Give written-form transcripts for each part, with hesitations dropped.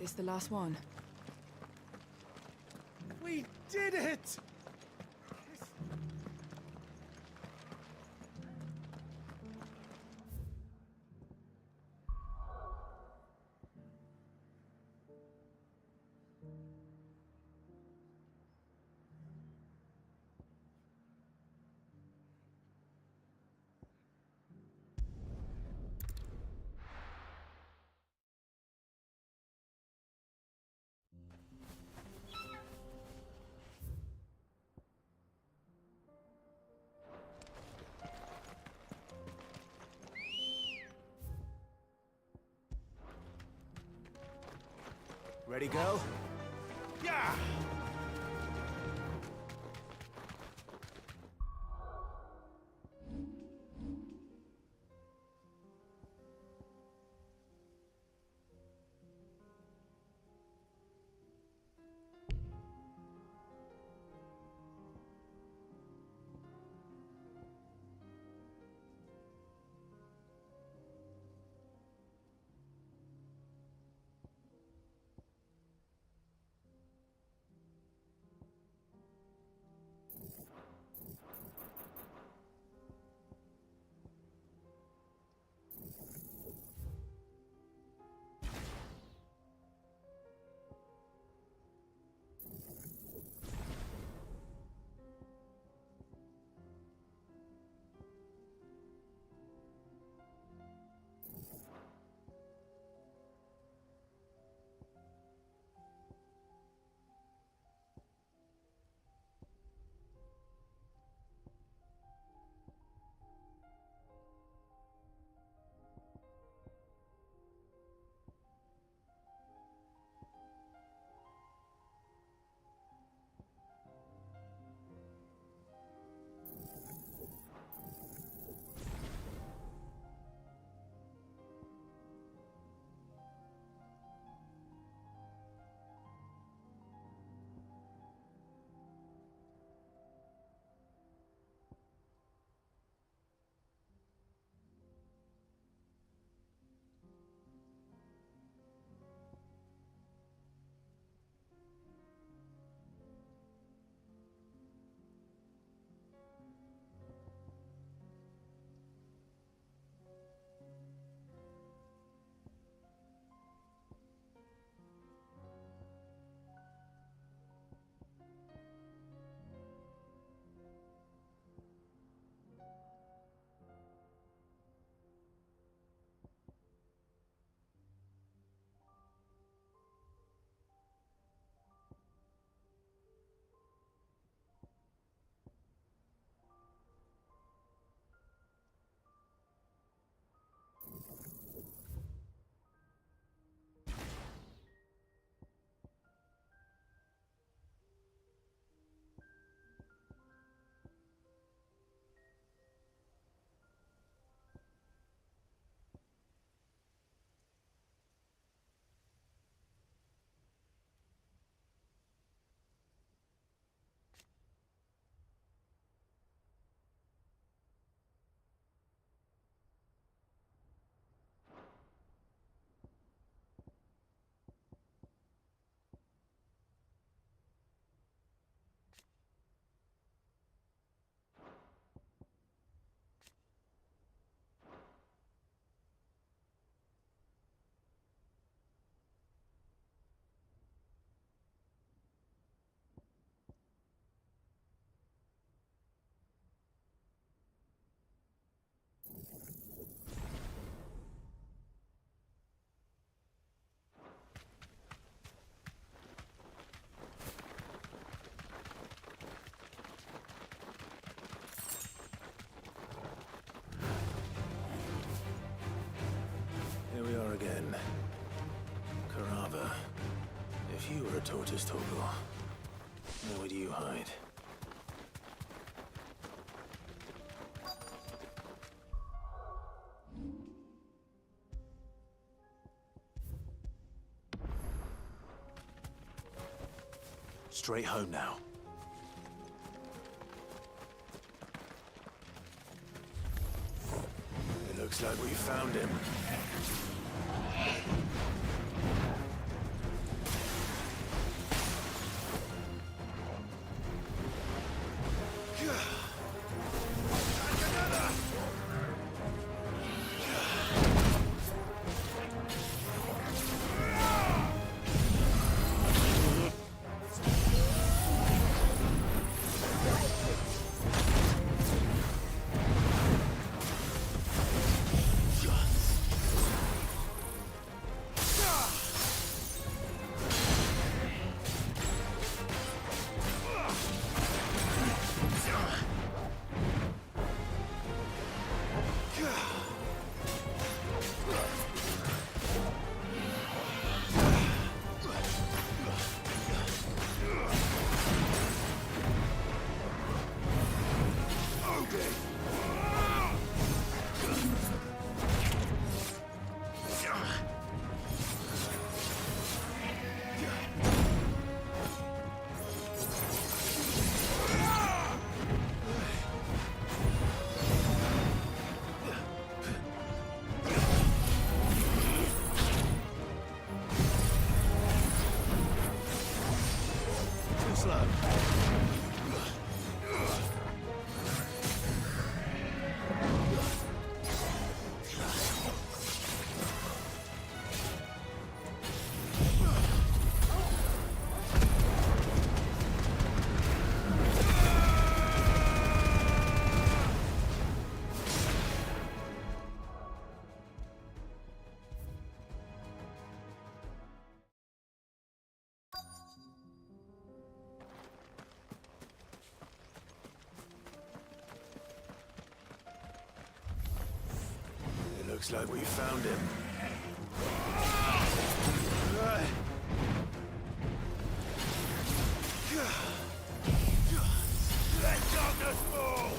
This the last one? We did it! Ready, go? Yeah! Here we are again. Carava. If you were a tortoise, Toggle, where would you hide? Straight home now. It looks like we found him. Looks like we found him. Let darkness fall!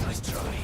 Nice try.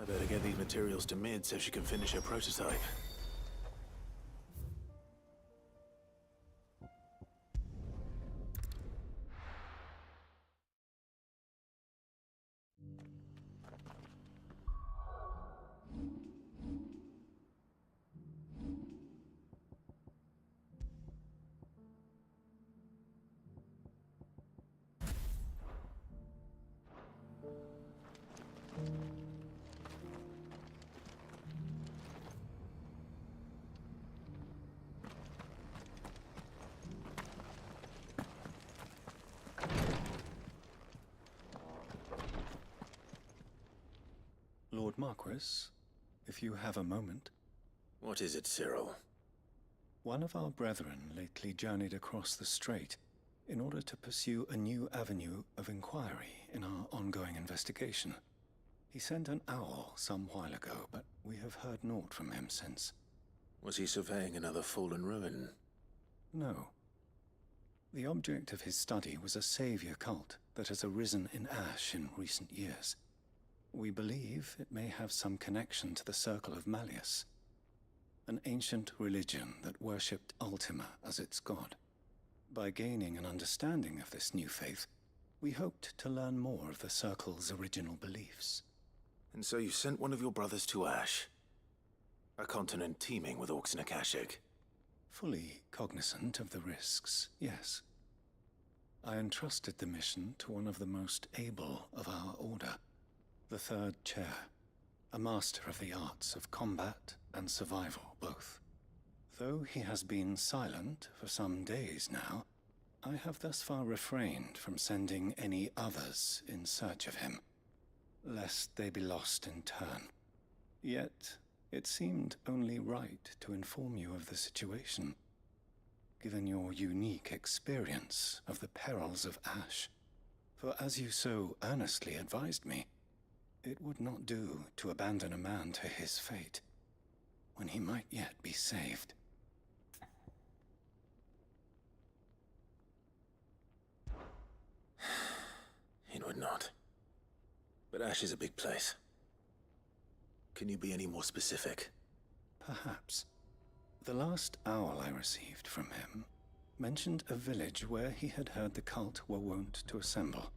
I better get these materials to Mid so she can finish her prototype. Lord Marquis, if you have a moment. What is it, Cyril? One of our brethren lately journeyed across the strait in order to pursue a new avenue of inquiry in our ongoing investigation. He sent an owl some while ago, but we have heard naught from him since. Was he surveying another fallen ruin? No. The object of his study was a savior cult that has arisen in Ash in recent years. We believe it may have some connection to the Circle of Malleus, an ancient religion that worshipped Ultima as its god. By gaining an understanding of this new faith, we hoped to learn more of the Circle's original beliefs. And so you sent one of your brothers to Ash? A continent teeming with orcs and Akashic? Fully cognizant of the risks, yes. I entrusted the mission to one of the most able of our order, the Third Chair, a master of the arts of combat and survival both. Though he has been silent for some days now, I have thus far refrained from sending any others in search of him, lest they be lost in turn. Yet, it seemed only right to inform you of the situation, given your unique experience of the perils of Ash. For as you so earnestly advised me, it would not do to abandon a man to his fate. when he might yet be saved. It would not. But Ash is a big place. Can you be any more specific? Perhaps. The last owl I received from him mentioned a village where he had heard the cult were wont to assemble.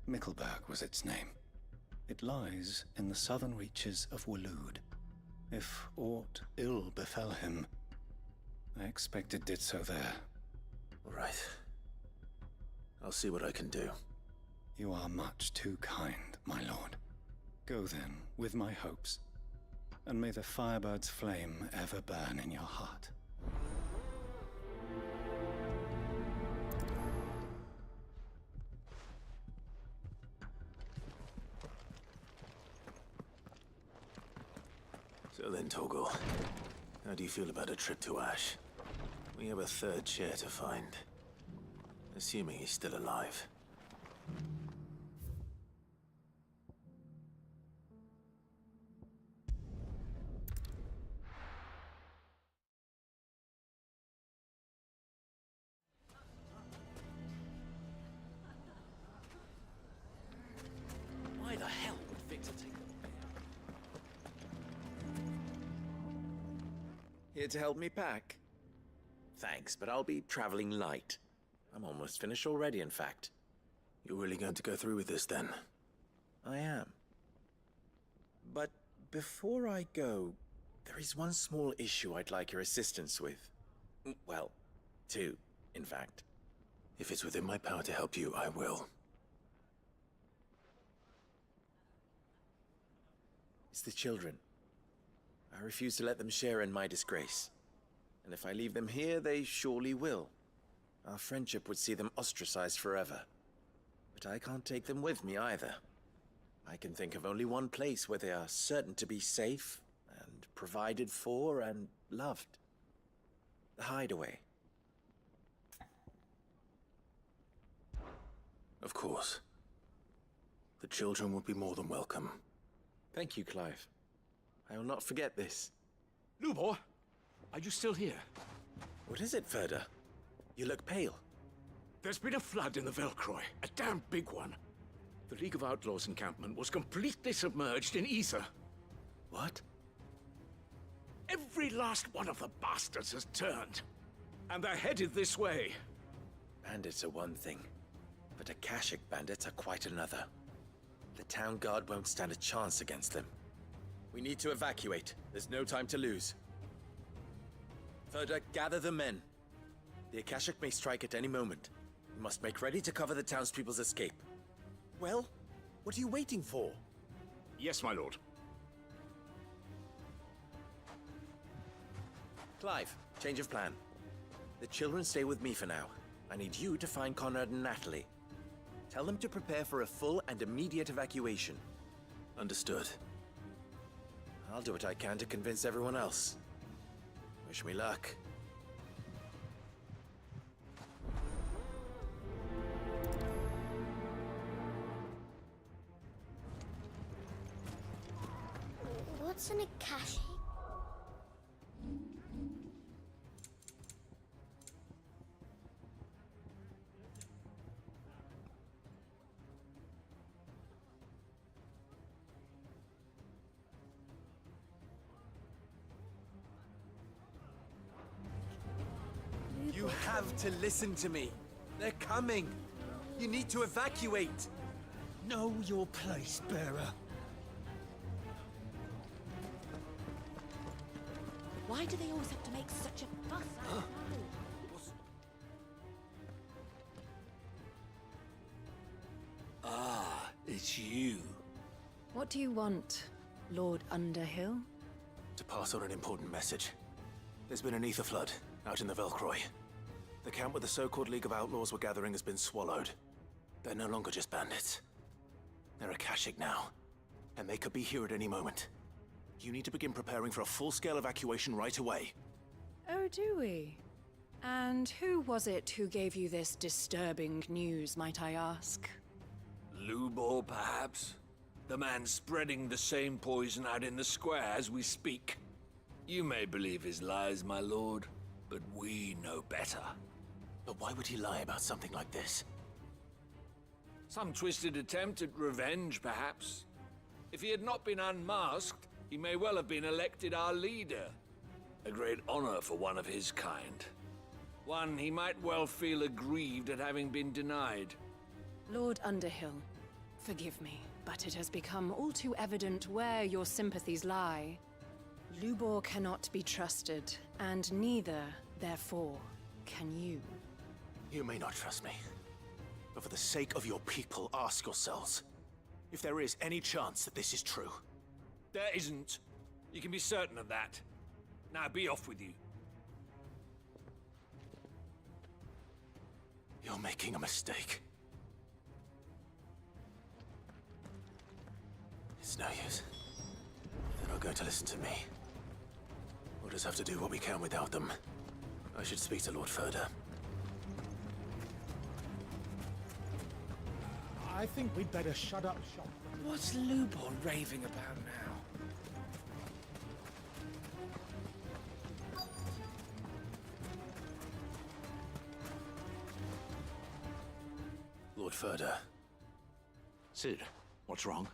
Mickleburg was its name. It lies in the southern reaches of Waloed. If aught ill befell him, I expect it did so there. Right. I'll see what I can do. You are much too kind, my lord. Go then, with my hopes, and may the Firebird's flame ever burn in your heart. So then, Torgal, how do you feel about a trip to Ash? We have a third chair to find. Assuming he's still alive. Why the hell would Victor take them? Here to help me pack? Thanks, but I'll be traveling light. I'm almost finished already, in fact. You're really going to go through with this, then? I am. But before I go, there is one small issue I'd like your assistance with. Well, two, in fact. If it's within my power to help you, I will. It's the children. I refuse to let them share in my disgrace. And if I leave them here, they surely will. Our friendship would see them ostracized forever. But I can't take them with me either. I can think of only one place where they are certain to be safe, and provided for, and loved. The Hideaway. Of course. The children would be more than welcome. Thank you, Clive. I will not forget this. Lubor, are you still here? What is it, Ferda? You look pale. There's been a flood in the Velcroy, a damn big one. The League of Outlaws encampment was completely submerged in ether. What? Every last one of the bastards has turned. And they're headed this way. Bandits are one thing, but Akashic bandits are quite another. The town guard won't stand a chance against them. We need to evacuate. There's no time to lose. Ferda, gather the men. The Akashic may strike at any moment. We must make ready to cover the townspeople's escape. Well, what are you waiting for? Yes, my lord. Clive, change of plan. The children stay with me for now. I need you to find Conrad and Natalie. Tell them to prepare for a full and immediate evacuation. Understood. I'll do what I can to convince everyone else. Wish me luck. What's an Akashi? You have to listen to me. They're coming. You need to evacuate. Know your place, bearer. Why do they always have to make such a fuss? I don't know. Ah, it's you. What do you want, Lord Underhill? To pass on an important message. There's been an ether flood out in the Velcroy. The camp where the so-called League of Outlaws were gathering has been swallowed. They're no longer just bandits. They're Akashic now, and they could be here at any moment. You need to begin preparing for a full-scale evacuation right away. Oh, do we? And who was it who gave you this disturbing news, might I ask? Lubor, perhaps? The man spreading the same poison out in the square as we speak. You may believe his lies, my lord, but we know better. But why would he lie about something like this? Some twisted attempt at revenge, perhaps. If he had not been unmasked, he may well have been elected our leader. A great honor for one of his kind. One he might well feel aggrieved at having been denied. Lord Underhill, forgive me, but it has become all too evident where your sympathies lie. Lubor cannot be trusted, and neither, therefore, can you. You may not trust me, but for the sake of your people, ask yourselves if there is any chance that this is true. There isn't. You can be certain of that. Now be off with you. You're making a mistake. It's no use. They're not going to listen to me. We'll just have to do what we can without them. I should speak to Lord Furder. I think we'd better shut up shop. What's Lubor raving about now? Lord Furder, Cid, what's wrong?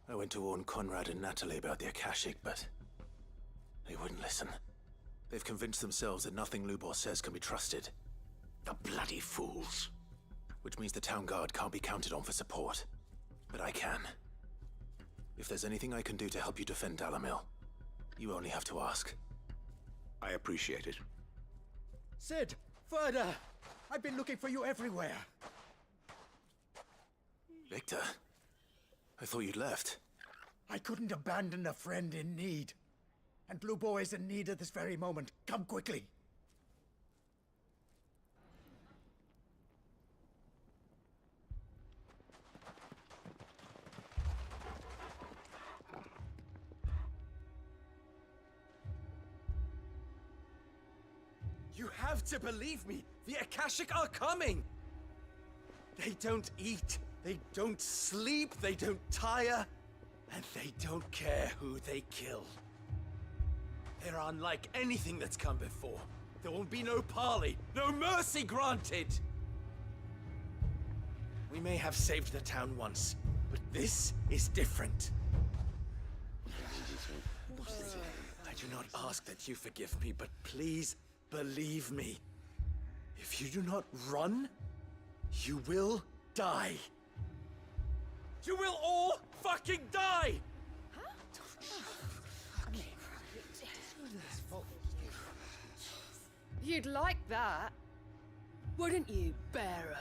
I went to warn Conrad and Natalie about the Akashic, but they wouldn't listen. They've convinced themselves that nothing Lubor says can be trusted. The bloody fools. Which means the town guard can't be counted on for support. But I can. If there's anything I can do to help you defend Dalamil, you only have to ask. I appreciate it. Cid! Further! I've been looking for you everywhere. Victor? I thought you'd left. I couldn't abandon a friend in need. And Lubor is in need at this very moment. Come quickly. You have to believe me! The Akashic are coming! They don't eat, they don't sleep, they don't tire, and they don't care who they kill. They're unlike anything that's come before. There won't be no parley, no mercy granted! We may have saved the town once, but this is different. I do not ask that you forgive me, but please believe me. If you do not run, you will die. You will all fucking die! You'd like that, wouldn't you, bearer?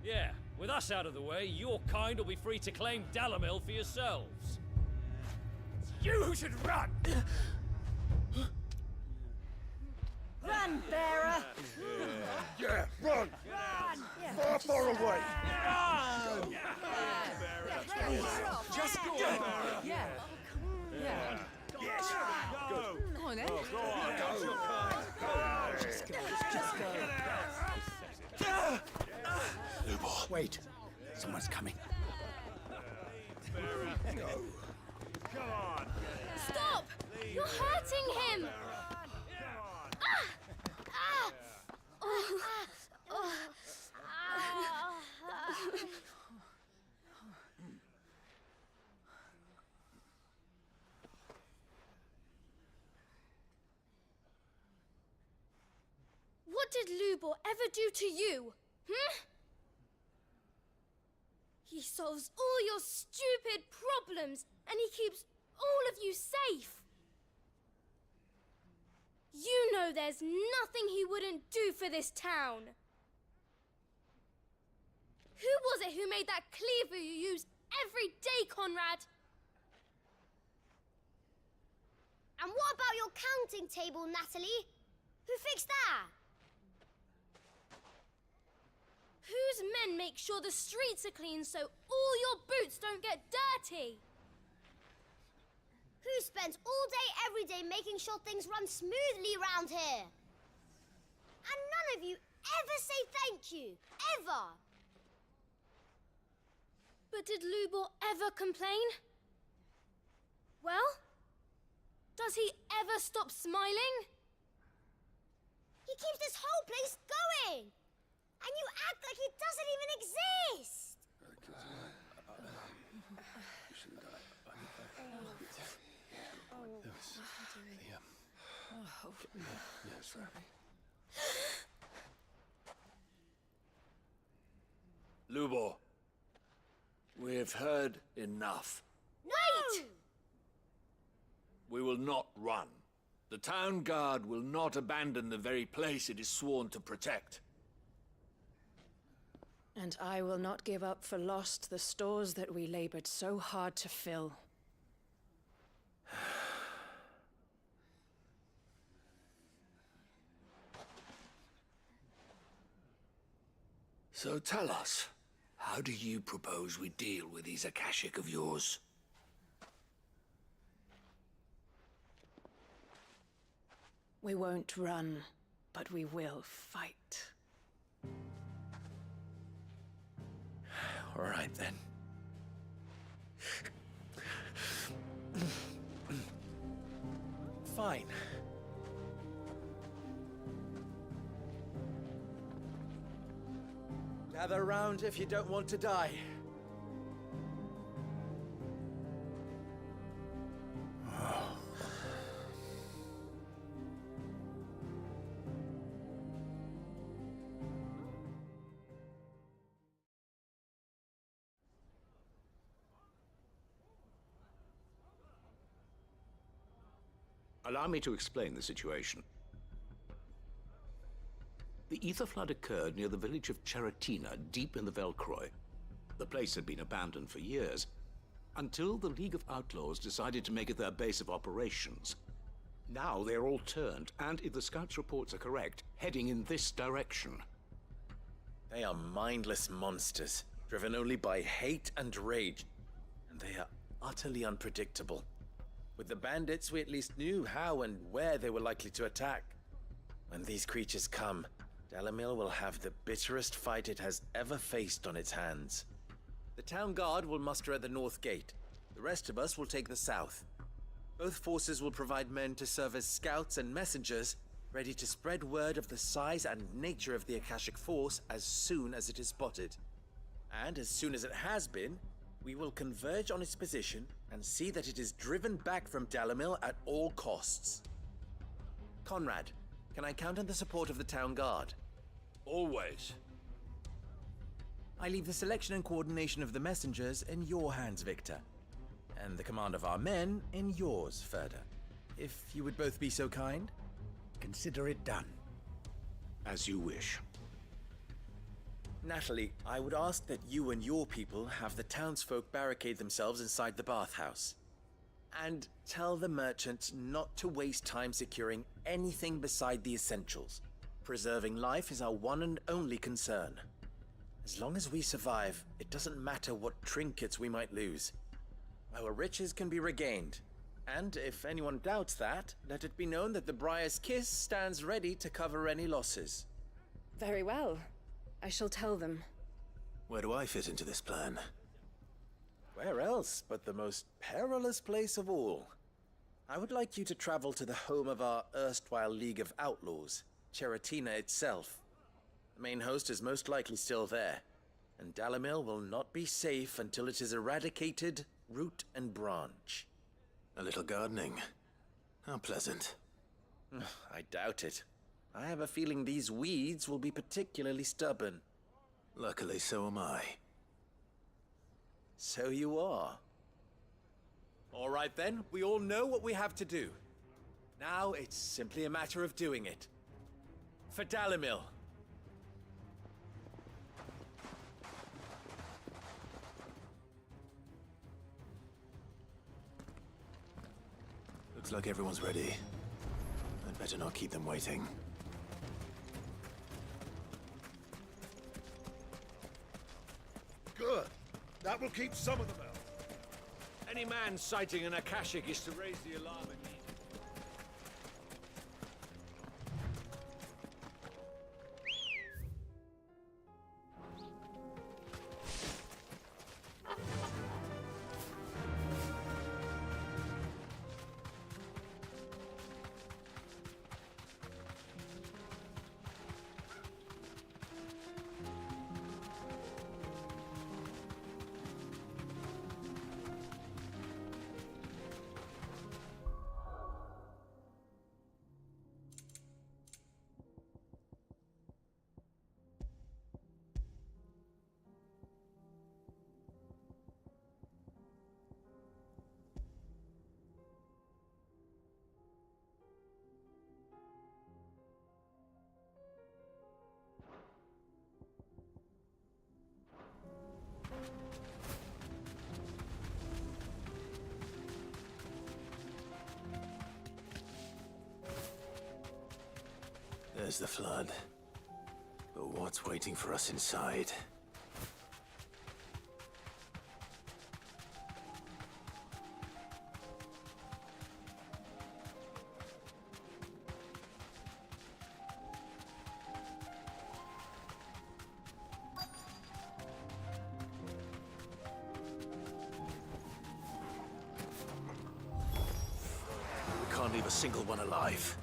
Yeah, with us out of the way, your kind will be free to claim Dalamil for yourselves. You who should run! Run, bearer! Yeah, run! Run! Far away! Run! Just go on, yeah. Yeah. Yes! Go! Go on, then. Go on! Just go. Lubor. Wait. Someone's coming. Stop! You're hurting him! What did Lubor ever do to you? He solves all your stupid problems, and he keeps all of you safe. You know there's nothing he wouldn't do for this town. Who was it who made that cleaver you use every day, Conrad? And what about your counting table, Natalie? Who fixed that? Whose men make sure the streets are clean so all your boots don't get dirty? Who spends all day, every day making sure things run smoothly around here? And none of you ever say thank you, ever. But did Lubor ever complain? Well, Does he ever stop smiling? He keeps this whole place going! And you act like it doesn't even exist! Lubor, we've heard enough. Wait! We will not run. The town guard will not abandon the very place it is sworn to protect. And I will not give up for lost the stores that we labored so hard to fill. So tell us, how do you propose we deal with these Akashic of yours? We won't run, but we will fight. All right, then. Fine. Gather round if you don't want to die. Allow me to explain the situation. The ether flood occurred near the village of Cheratina, deep in the Velcroy. The place had been abandoned for years, until the League of Outlaws decided to make it their base of operations. Now they're all turned, and if the scouts' reports are correct, heading in this direction. They are mindless monsters, driven only by hate and rage. And they are utterly unpredictable. With the bandits, we at least knew how and where they were likely to attack. When these creatures come, Dalamil will have the bitterest fight it has ever faced on its hands. The town guard will muster at the north gate. The rest of us will take the south. Both forces will provide men to serve as scouts and messengers, ready to spread word of the size and nature of the Akashic force as soon as it is spotted. And as soon as it has been, we will converge on its position and see that it is driven back from Dalamil at all costs. Conrad, can I count on the support of the town guard? Always. I leave the selection and coordination of the messengers in your hands, Victor. And the command of our men in yours, Ferda. If you would both be so kind. Consider it done. As you wish. Natalie, I would ask that you and your people have the townsfolk barricade themselves inside the bathhouse. And tell the merchants not to waste time securing anything beside the essentials. Preserving life is our one and only concern. As long as we survive, it doesn't matter what trinkets we might lose. Our riches can be regained. And if anyone doubts that, let it be known that the Briar's Kiss stands ready to cover any losses. Very well. I shall tell them. Where do I fit into this plan? Where else but the most perilous place of all? I would like you to travel to the home of our erstwhile League of Outlaws, Cheratina itself. The main host is most likely still there, and Dalamil will not be safe until it is eradicated, root and branch. A little gardening. How pleasant. I doubt it. I have a feeling these weeds will be particularly stubborn. Luckily, so am I. So you are. All right then, we all know what we have to do. Now it's simply a matter of doing it. For Dalamil. Looks like everyone's ready. I'd better not keep them waiting. Good. That will keep some of them out. Any man sighting an Akashic is to raise the alarm immediately. as the Flood. But what's waiting for us inside? We can't leave a single one alive.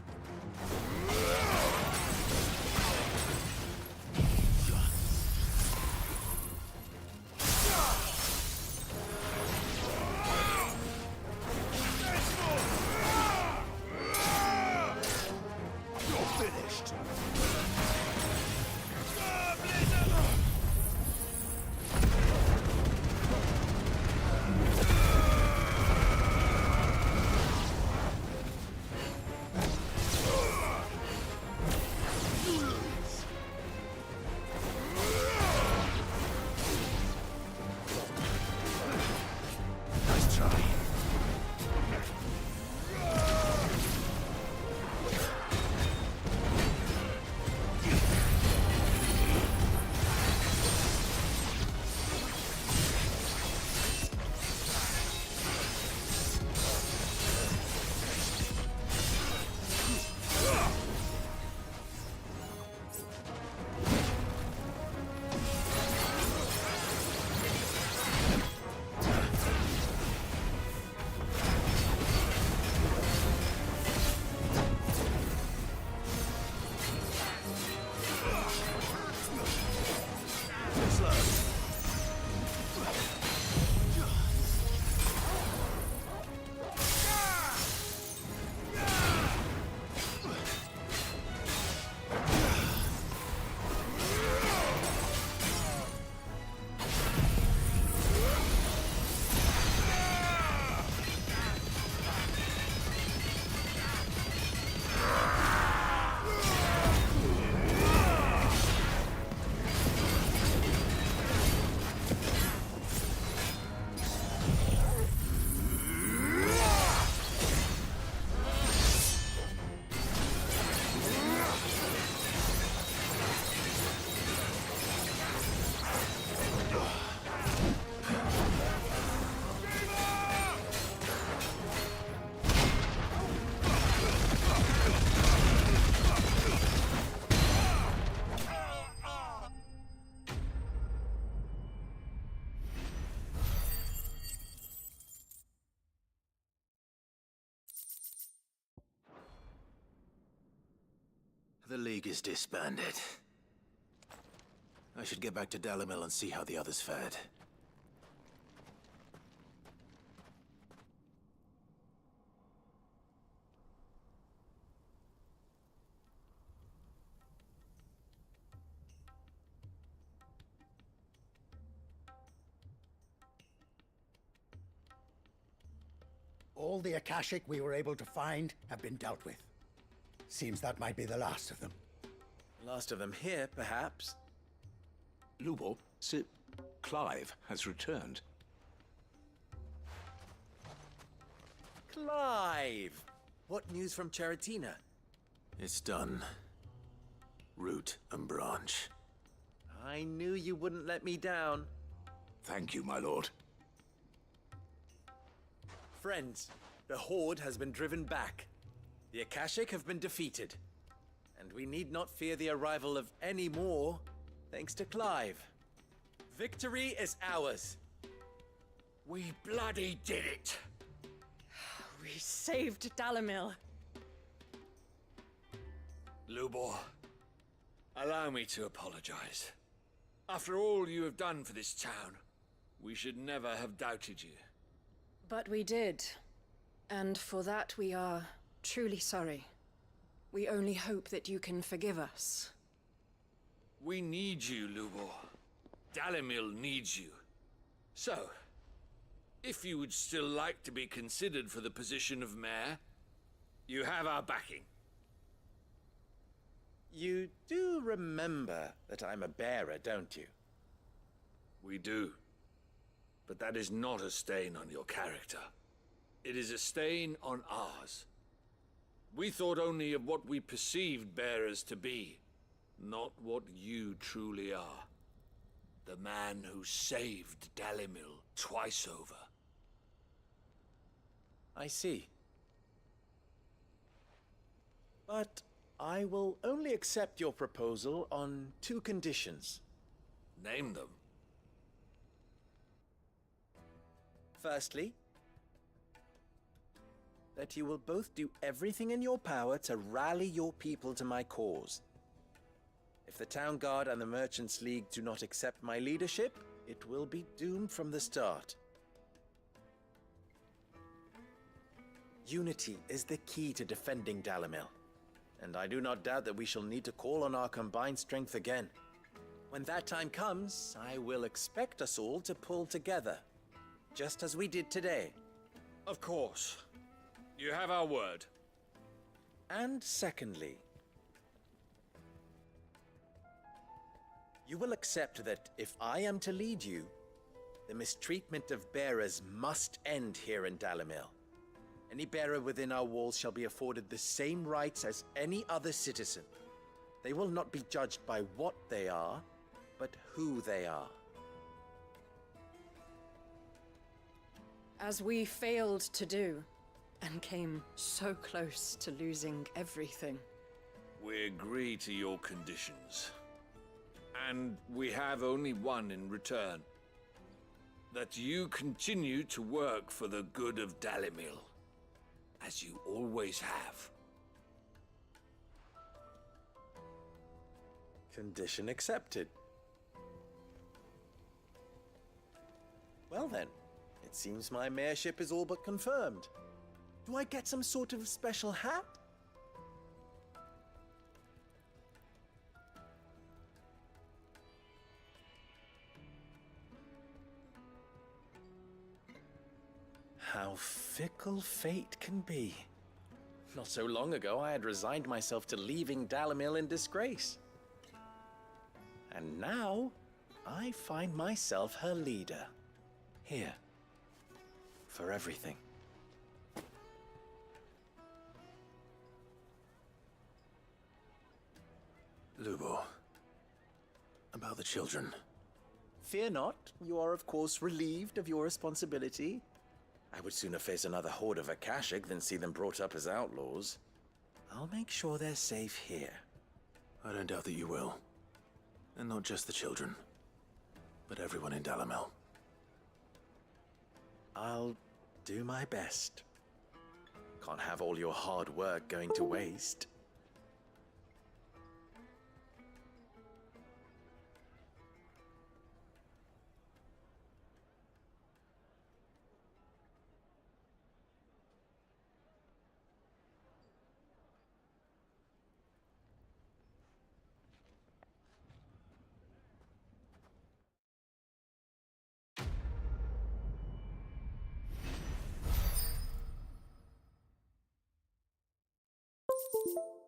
The League is disbanded. I should get back to Dalimil and see how the others fared. All the Akashic we were able to find have been dealt with. Seems that might be the last of them. Last of them here, perhaps. Lubor, Sir Clive has returned. Clive! What news from Charatina? It's done. Root and branch. I knew you wouldn't let me down. Thank you, my lord. Friends, the Horde has been driven back. The Akashic have been defeated. And we need not fear the arrival of any more, thanks to Clive. Victory is ours. We bloody did it! We saved Dalimil. Lubor, allow me to apologize. After all you have done for this town, we should never have doubted you. But we did. And for that we are truly sorry. We only hope that you can forgive us. We need you, Lubor. Dalimil needs you. So, if you would still like to be considered for the position of mayor, you have our backing. You do remember that I'm a bearer, don't you? We do. But that is not a stain on your character. It is a stain on ours. We thought only of what we perceived bearers to be, not what you truly are. The man who saved Dalimil twice over. I see. But I will only accept your proposal on 2 conditions. Name them. Firstly, that you will both do everything in your power to rally your people to my cause. If the Town Guard and the Merchants League do not accept my leadership, it will be doomed from the start. Unity is the key to defending Dalimil, and I do not doubt that we shall need to call on our combined strength again. When that time comes, I will expect us all to pull together, just as we did today. Of course. You have our word. And secondly, you will accept that if I am to lead you, the mistreatment of bearers must end here in Dalimil. Any bearer within our walls shall be afforded the same rights as any other citizen. They will not be judged by what they are, but who they are. As we failed to do, and came so close to losing everything. We agree to your conditions. And we have only one in return. That you continue to work for the good of Dalimil, as you always have. Condition accepted. Well then, it seems my mayorship is all but confirmed. Do I get some sort of special hat? How fickle fate can be. Not so long ago, I had resigned myself to leaving Dalimil in disgrace. And now, I find myself her leader. Here. For everything. Lubo, about the children. Fear not, you are of course relieved of your responsibility. I would sooner face another horde of Akashic than see them brought up as outlaws. I'll make sure they're safe here. I don't doubt that you will. And not just the children, but everyone in Dalimil. I'll do my best. Can't have all your hard work going to waste. You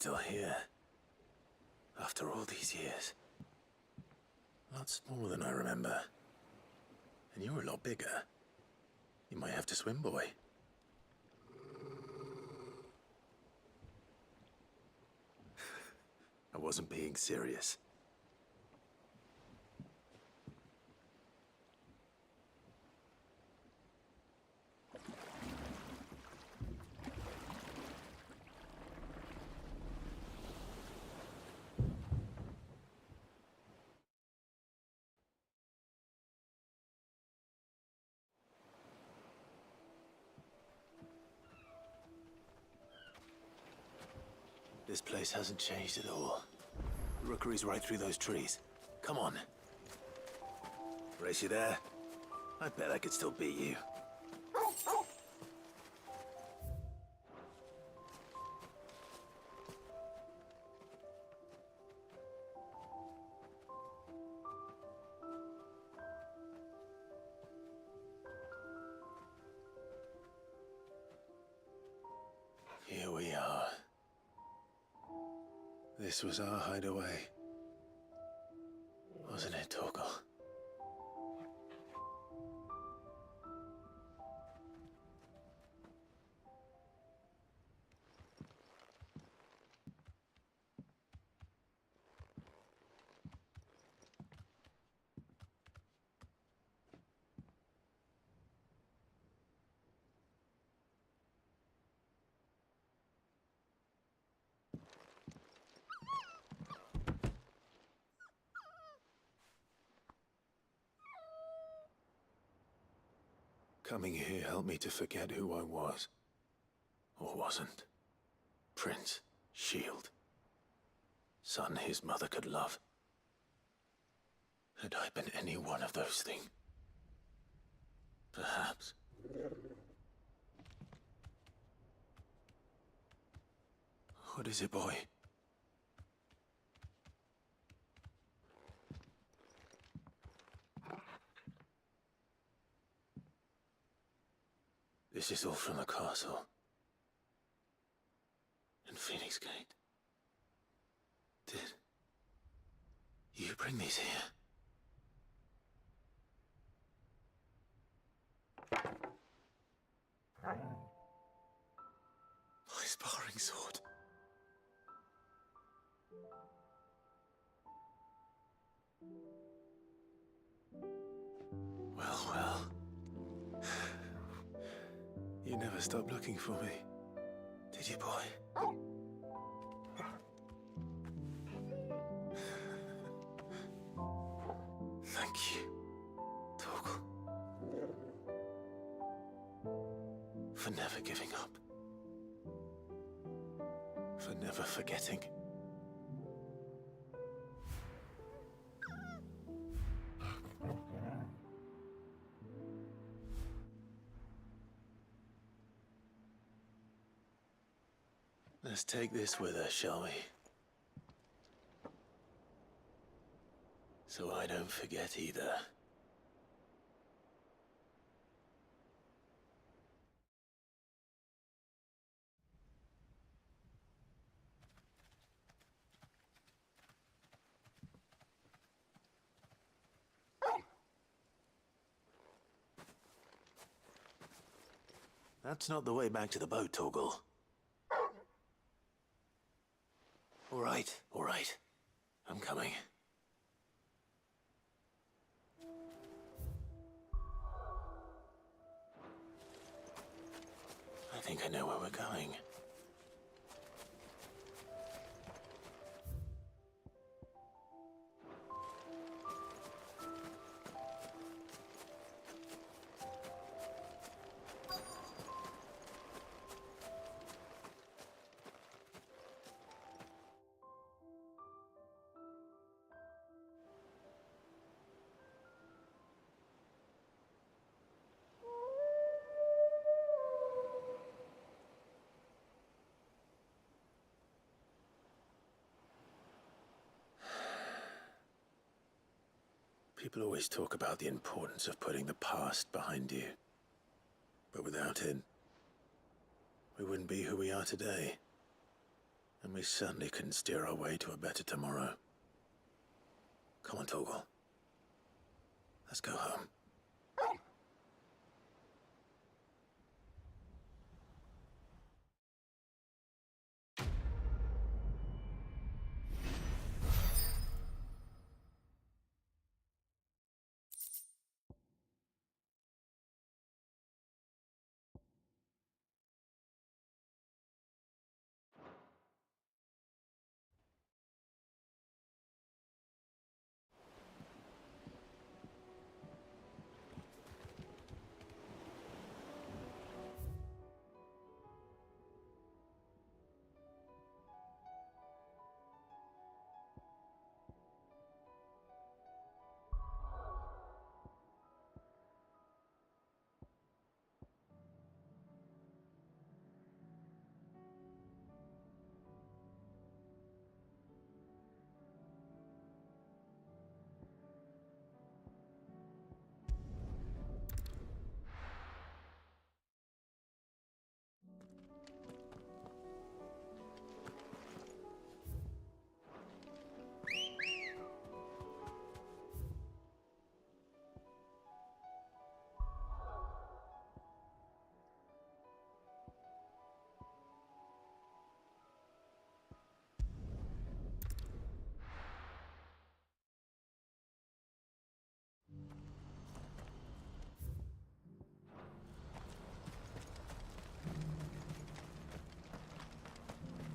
still here. After all these years. A lot smaller than I remember. And you're a lot bigger. You might have to swim, boy. I wasn't being serious. This place hasn't changed at all. The rookery's right through those trees. Come on. Race you there? I bet I could still beat you. Here we are. This was our hideaway. Wasn't it, Torgal? Coming here helped me to forget who I was. Or wasn't. Prince, shield. Son his mother could love. Had I been any one of those things? Perhaps. What is it, boy? This is all from the castle. In Phoenix Gate. Did you bring these here? My sparring sword. Well, well. You never stopped looking for me, did you, boy? Thank you, Torgal. For never giving up. For never forgetting. Let's take this with us, shall we? So I don't forget either. That's not the way back to the boat, Torgal. All right. I'm coming. I think I know where we're going. People always talk about the importance of putting the past behind you. But without it, we wouldn't be who we are today. And we certainly couldn't steer our way to a better tomorrow. Come on, Torgal. Let's go home.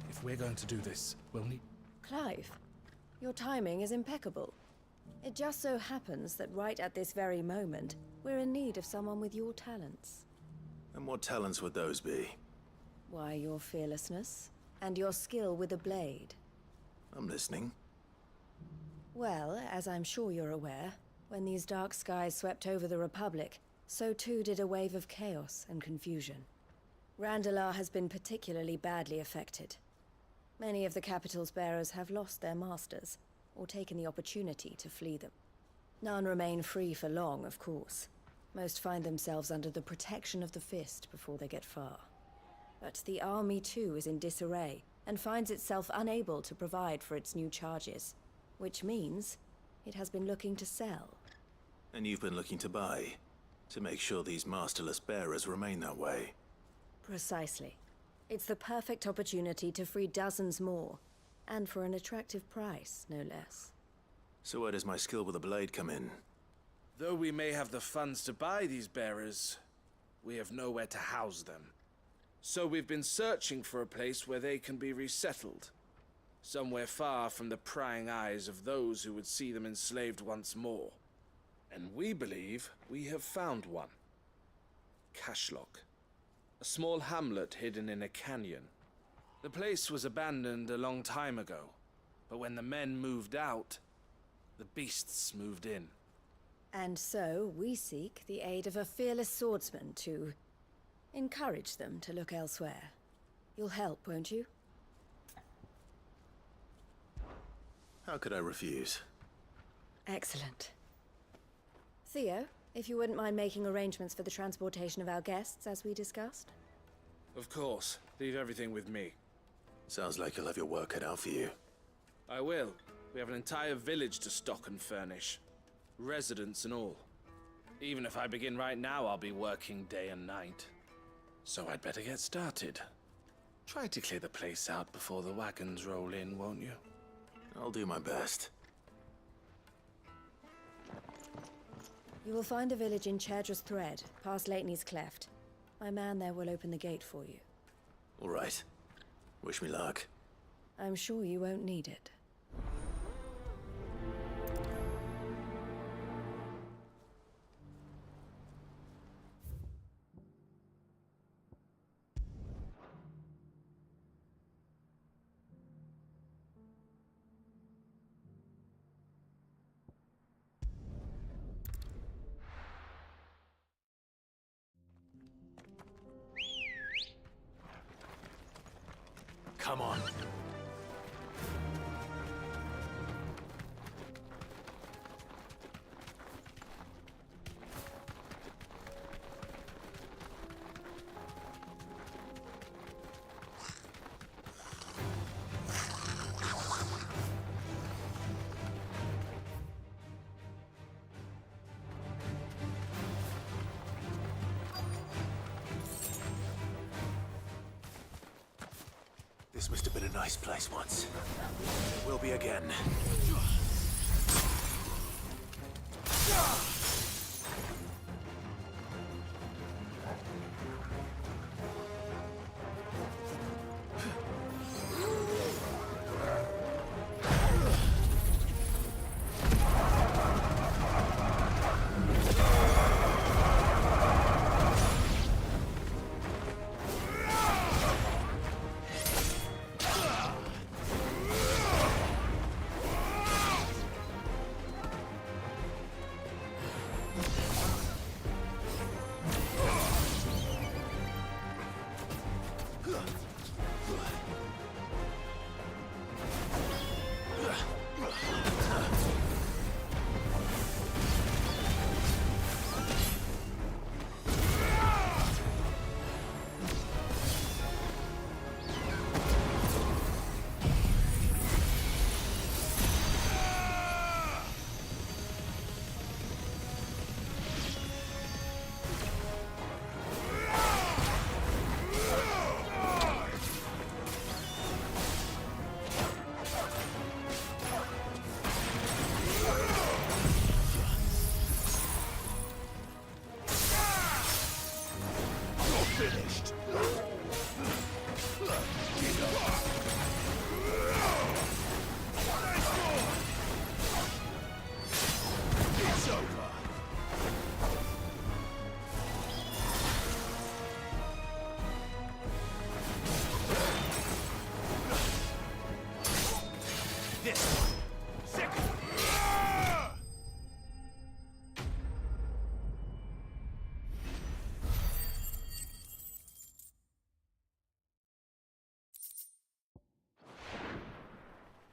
If we're going to do this, we'll need... Clive, your timing is impeccable. It just so happens that right at this very moment, we're in need of someone with your talents. And what talents would those be? Why, your fearlessness, and your skill with a blade. I'm listening. Well, as I'm sure you're aware, when these dark skies swept over the Republic, so too did a wave of chaos and confusion. Randalar has been particularly badly affected. Many of the capital's bearers have lost their masters, or taken the opportunity to flee them. None remain free for long, of course. Most find themselves under the protection of the Fist before they get far. But the army too is in disarray, and finds itself unable to provide for its new charges. Which means it has been looking to sell. And you've been looking to buy, to make sure these masterless bearers remain that way. Precisely. It's the perfect opportunity to free dozens more, and for an attractive price, no less. So where does my skill with a blade come in? Though we may have the funds to buy these bearers, we have nowhere to house them. So we've been searching for a place where they can be resettled. Somewhere far from the prying eyes of those who would see them enslaved once more. And we believe we have found one. Cashlock. A small hamlet hidden in a canyon. The place was abandoned a long time ago, but when the men moved out, the beasts moved in. And so we seek the aid of a fearless swordsman to encourage them to look elsewhere. You'll help, won't you? How could I refuse? Excellent. Theo, if you wouldn't mind making arrangements for the transportation of our guests, as we discussed. Of course. Leave everything with me. Sounds like you'll have your work cut out for you. I will. We have an entire village to stock and furnish. Residents and all. Even if I begin right now, I'll be working day and night. So I'd better get started. Try to clear the place out before the wagons roll in, won't you? I'll do my best. You will find a village in Chadra's Thread, past Lateney's Cleft. My man there will open the gate for you. All right. Wish me luck. I'm sure you won't need it. Come on. This must have been a nice place once. It will be again.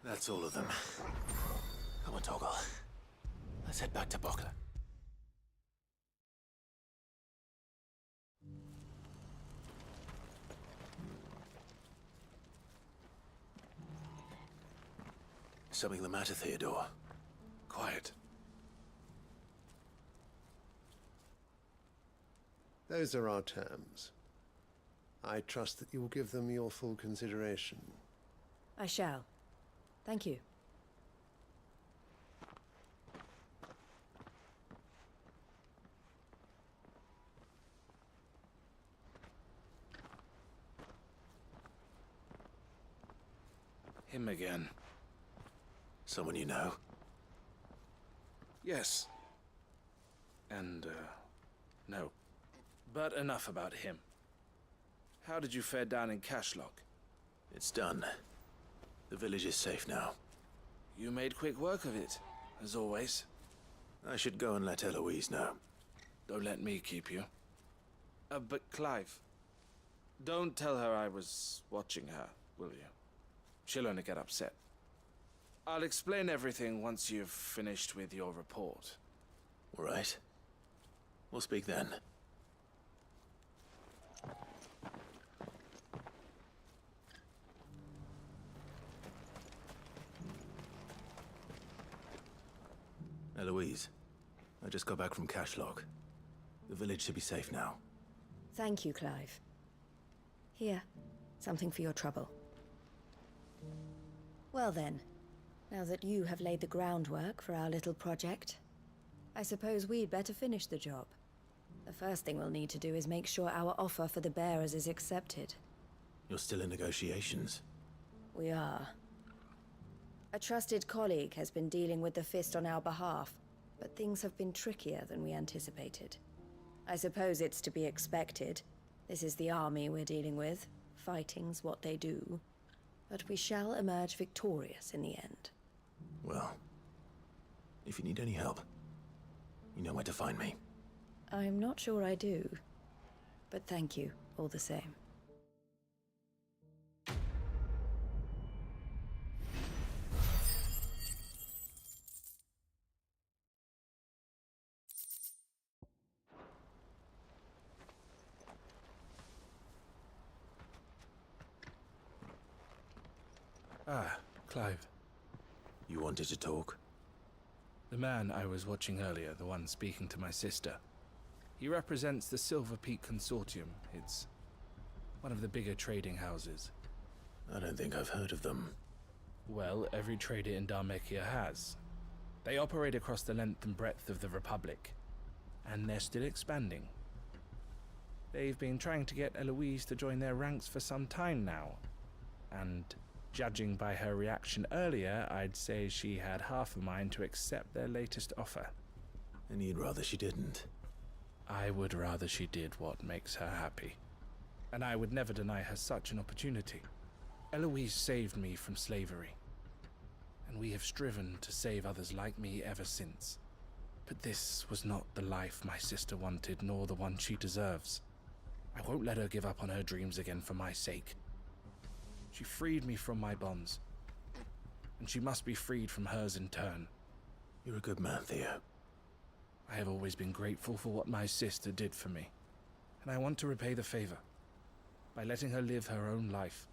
That's all of them. Come on, Toggle. Let's head back to Bokla. Something the matter, Theodore? Quiet. Those are our terms. I trust that you will give them your full consideration. I shall. Thank you. Him again. Someone you know? Yes. And, no. But enough about him. How did you fare down in Cashlock? It's done. The village is safe now. You made quick work of it, as always. I should go and let Eloise know. Don't let me keep you. But Clive, don't tell her I was watching her, will you? She'll only get upset. I'll explain everything once you've finished with your report. All right. We'll speak then. Eloise, I just got back from Cashlock. The village should be safe now. Thank you, Clive. Here, something for your trouble. Well then, now that you have laid the groundwork for our little project, I suppose we'd better finish the job. The first thing we'll need to do is make sure our offer for the bearers is accepted. You're still in negotiations? We are. A trusted colleague has been dealing with the Fist on our behalf, but things have been trickier than we anticipated. I suppose it's to be expected. This is the army we're dealing with. Fighting's what they do. But we shall emerge victorious in the end. Well, if you need any help, you know where to find me. I'm not sure I do, but thank you all the same. Ah, Clive. You wanted to talk? The man I was watching earlier, the one speaking to my sister. He represents the Silver Peak Consortium. It's one of the bigger trading houses. I don't think I've heard of them. Well, every trader in Dharmekia has. They operate across the length and breadth of the Republic, and they're still expanding. They've been trying to get Eloise to join their ranks for some time now, and judging by her reaction earlier, I'd say she had half a mind to accept their latest offer. And you'd rather she didn't? I would rather she did what makes her happy, and I would never deny her such an opportunity. Eloise saved me from slavery, and we have striven to save others like me ever since. But this was not the life my sister wanted, nor the one she deserves. I won't let her give up on her dreams again for my sake. She freed me from my bonds, and she must be freed from hers in turn. You're a good man, Theo. I have always been grateful for what my sister did for me, and I want to repay the favor by letting her live her own life.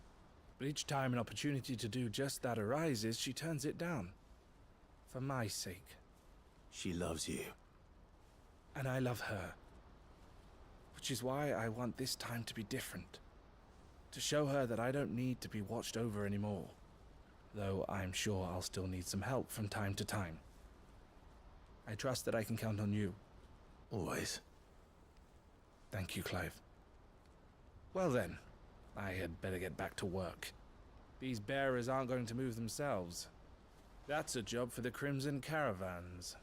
But each time an opportunity to do just that arises, she turns it down. For my sake. She loves you. And I love her. Which is why I want this time to be different. To show her that I don't need to be watched over anymore. Though I'm sure I'll still need some help from time to time. I trust that I can count on you. Always. Thank you, Clive. Well then, I had better get back to work. These bearers aren't going to move themselves. That's a job for the Crimson Caravans.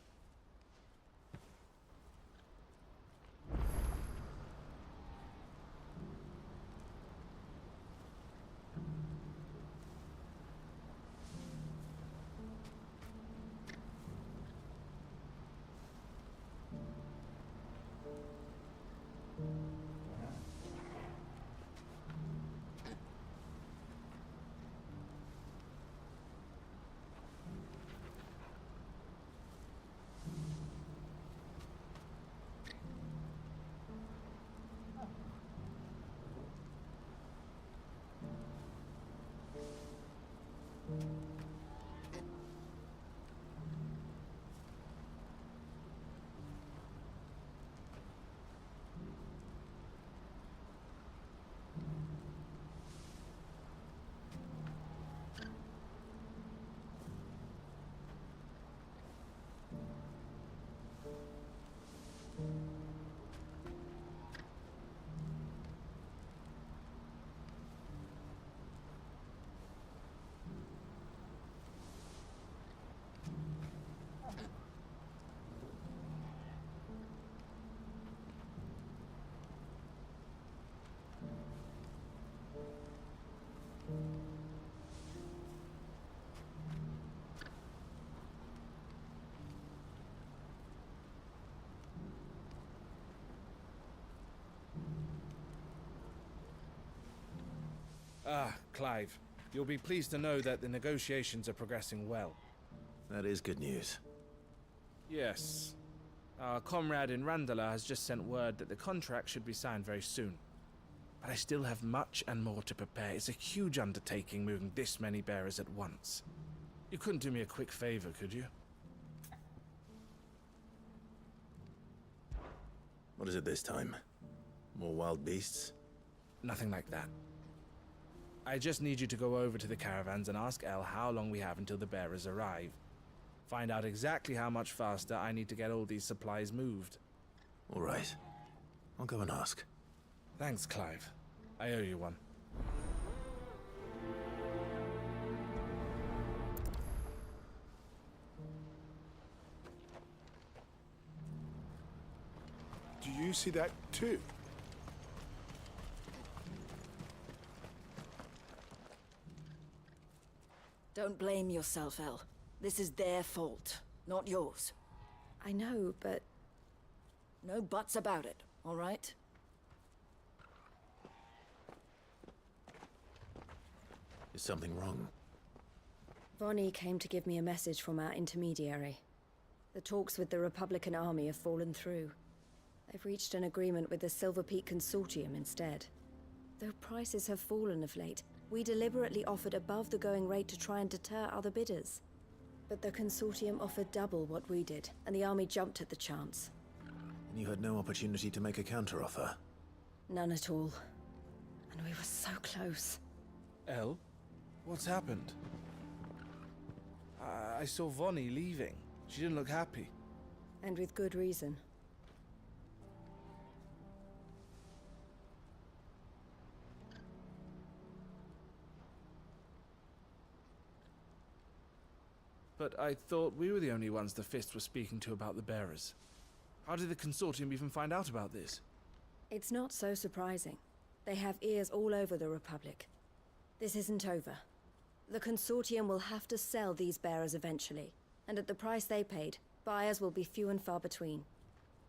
Clive, you'll be pleased to know that the negotiations are progressing well. That is good news. Yes. Our comrade in Randala has just sent word that the contract should be signed very soon. But I still have much and more to prepare. It's a huge undertaking moving this many bearers at once. You couldn't do me a quick favor, could you? What is it this time? More wild beasts? Nothing like that. I just need you to go over to the caravans and ask El how long we have until the bearers arrive. Find out exactly how much faster I need to get all these supplies moved. All right. I'll go and ask. Thanks, Clive. I owe you one. Do you see that too? Don't blame yourself, El. This is their fault, not yours. I know, but... No buts about it, all right? Is something wrong? Vonnie came to give me a message from our intermediary. The talks with the Republican army have fallen through. They've reached an agreement with the Silver Peak Consortium instead. Though prices have fallen of late, we deliberately offered above the going rate to try and deter other bidders. But the Consortium offered double what we did, and the army jumped at the chance. And you had no opportunity to make a counteroffer? None at all. And we were so close. El, What's happened? I saw Vonnie leaving. She didn't look happy. And with good reason. But I thought we were the only ones the Fist were speaking to about the bearers. How did the Consortium even find out about this? It's not so surprising. They have ears all over the Republic. This isn't over. The Consortium will have to sell these bearers eventually, and at the price they paid, buyers will be few and far between.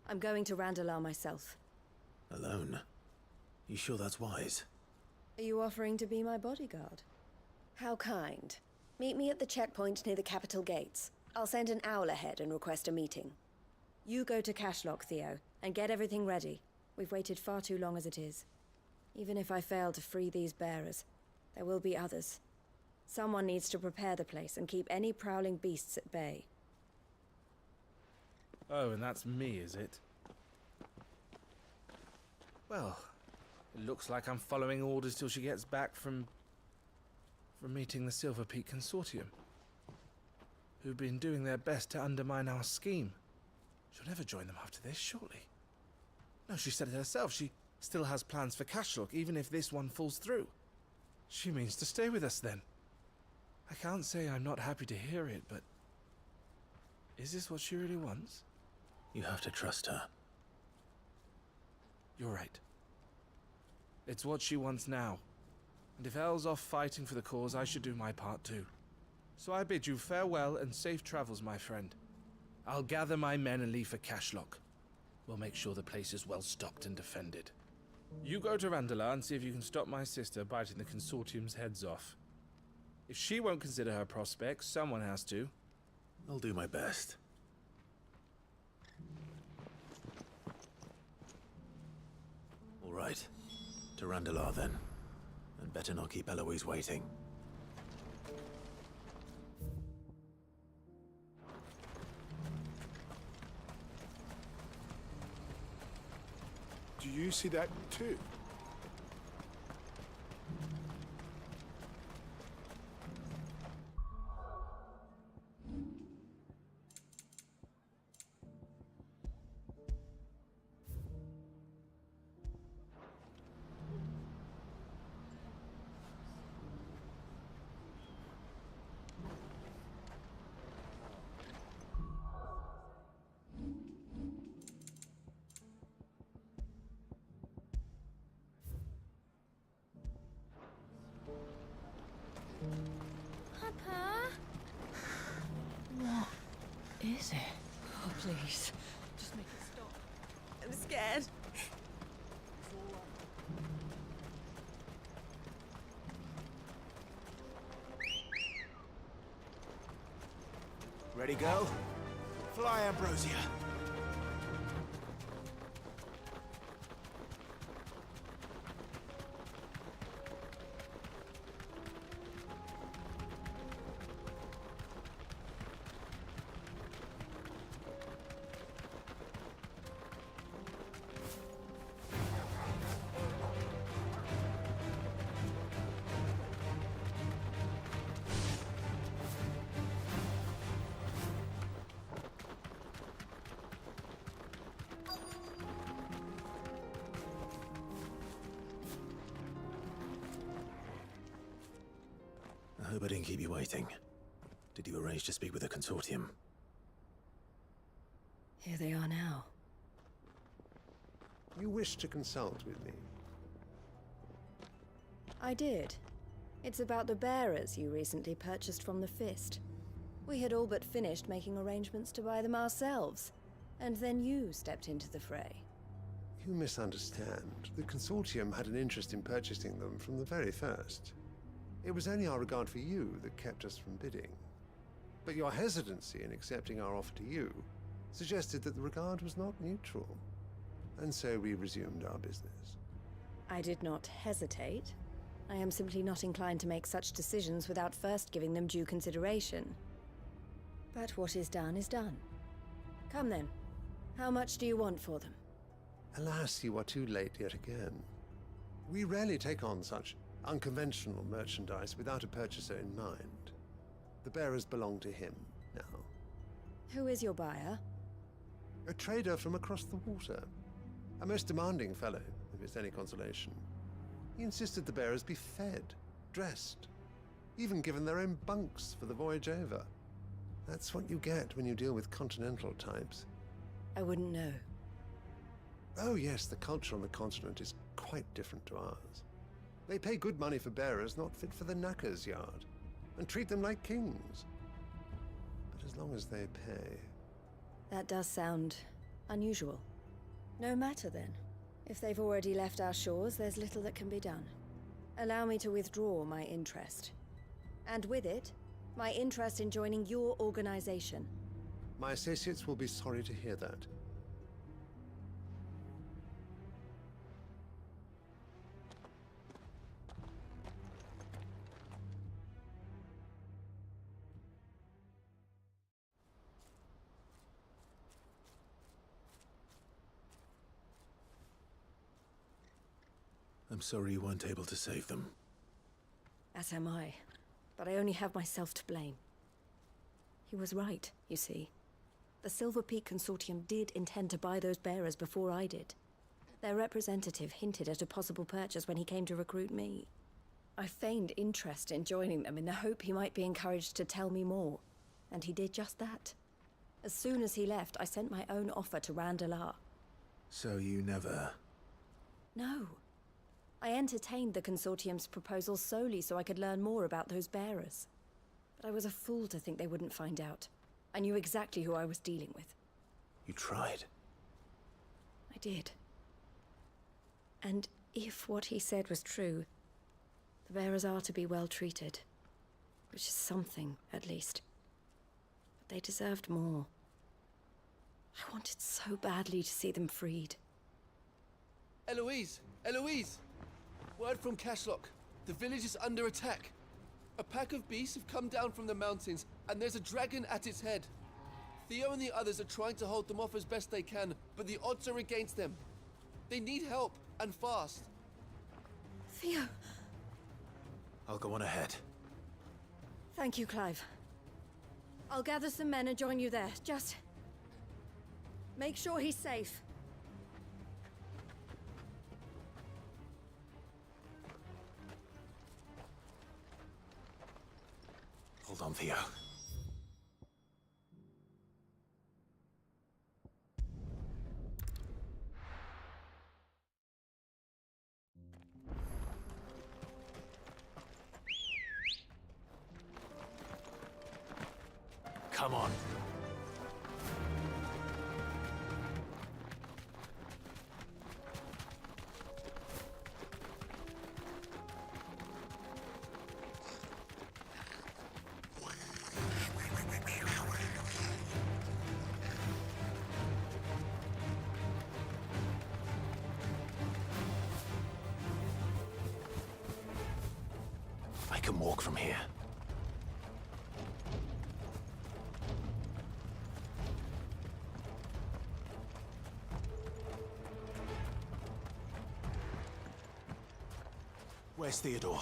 I'm going to Randalar myself. Alone? You sure that's wise? Are you offering to be my bodyguard? How kind. Meet me at the checkpoint near the capital gates. I'll send an owl ahead and request a meeting. You go to Cashlock, Theo, and get everything ready. We've waited far too long as it is. Even if I fail to free these bearers, there will be others. Someone needs to prepare the place and keep any prowling beasts at bay. Oh, and that's me, is it? Well, it looks like I'm following orders till she gets back from meeting the Silver Peak Consortium, who've been doing their best to undermine our scheme. She'll never join them after this, surely. No, she said it herself. She still has plans for Cashlock, even if this one falls through. She means to stay with us, then. I can't say I'm not happy to hear it, but... is this what she really wants? You have to trust her. You're right. It's what she wants now. And if Elle's off fighting for the cause, I should do my part too. So I bid you farewell and safe travels, my friend. I'll gather my men and leave for Cashlock. We'll make sure the place is well stocked and defended. You go to Randalar and see if you can stop my sister biting the Consortium's heads off. If she won't consider her prospects, someone has to. I'll do my best. All right. To Randalar, then. And better not keep Eloise waiting. Do you see that too? Papa? What is it? Oh, please. Just make it stop. I'm scared. Ready, go? Fly, Ambrosia. I hope I didn't keep you waiting. Did you arrange to speak with the Consortium? Here they are now. You wish to consult with me? I did. It's about the bearers you recently purchased from the Fist. We had all but finished making arrangements to buy them ourselves, and then you stepped into the fray. You misunderstand. The Consortium had an interest in purchasing them from the very first. It was only our regard for you that kept us from bidding. But your hesitancy in accepting our offer to you suggested that the regard was not neutral. And so we resumed our business. I did not hesitate. I am simply not inclined to make such decisions without first giving them due consideration. But what is done is done. Come then. How much do you want for them? Alas, you are too late yet again. We rarely take on such Unconventional merchandise without a purchaser in mind. The bearers belong to him now. Who is your buyer? A trader from across the water. A most demanding fellow, if it's any consolation. He insisted the bearers be fed, dressed, even given their own bunks for the voyage over. That's what you get when you deal with continental types. I wouldn't know. Oh yes, the culture on the continent is quite different to ours. They pay good money for bearers not fit for the knacker's yard, and treat them like kings. But as long as they pay... That does sound unusual. No matter then. If they've already left our shores, there's little that can be done. Allow me to withdraw my interest. And with it, my interest in joining your organization. My associates will be sorry to hear that. I'm sorry you weren't able to save them. As am I. But I only have myself to blame. He was right, you see. The Silver Peak Consortium did intend to buy those bearers before I did. Their representative hinted at a possible purchase when he came to recruit me. I feigned interest in joining them in the hope he might be encouraged to tell me more. And he did just that. As soon as he left, I sent my own offer to Randalar. So you never... No. I entertained the Consortium's proposal solely so I could learn more about those bearers. But I was a fool to think they wouldn't find out. I knew exactly who I was dealing with. You tried. I did. And if what he said was true, the bearers are to be well treated. Which is something, at least. But they deserved more. I wanted so badly to see them freed. Eloise! Eloise! Word from Cashlock. The village is under attack. A pack of beasts have come down from the mountains, and there's a dragon at its head. Theo and the others are trying to hold them off as best they can, but the odds are against them. They need help, and fast. Theo! I'll go on ahead. Thank you, Clive. I'll gather some men and join you there. Just... make sure he's safe. Hold on, Theo. Come on. I can walk from here. Where's Theodore?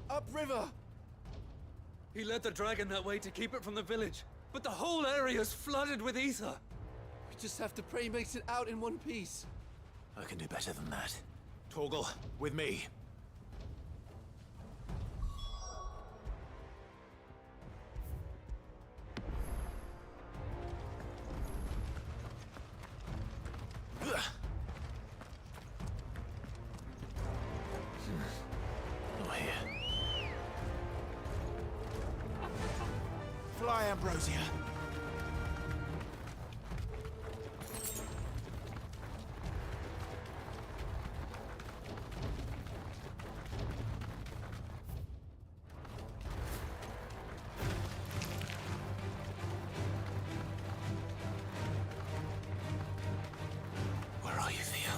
Upriver! He led the dragon that way to keep it from the village, but the whole area's flooded with ether. We just have to pray he makes it out in one piece. I can do better than that. Torgal, with me. Not here. Fly, Ambrosia. Where are you, Theo?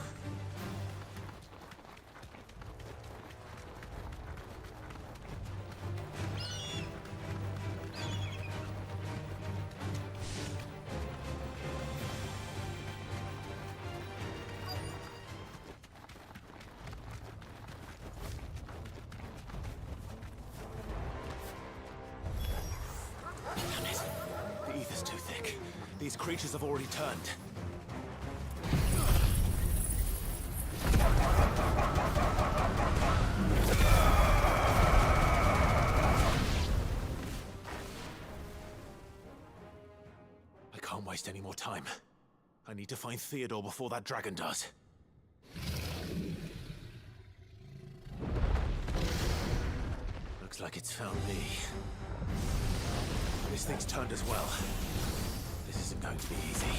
These creatures have already turned. I can't waste any more time. I need to find Theodore before that dragon does. Looks like it's found me. This thing's turned as well. This isn't going to be easy.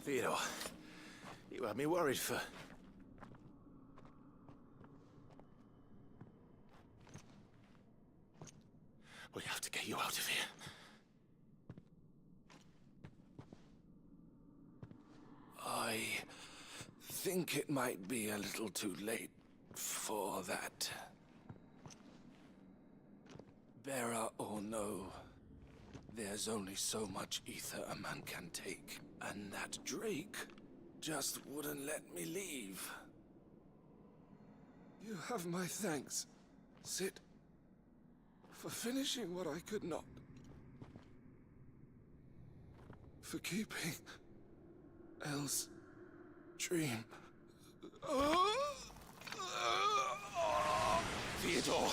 Theodore, you had me worried for... We have to get you out of here. I think it might be a little too late for that. Bearer or no, there's only so much ether a man can take. And that Drake just wouldn't let me leave. You have my thanks, Sid, for finishing what I could not. For keeping Elle's dream. Theodore!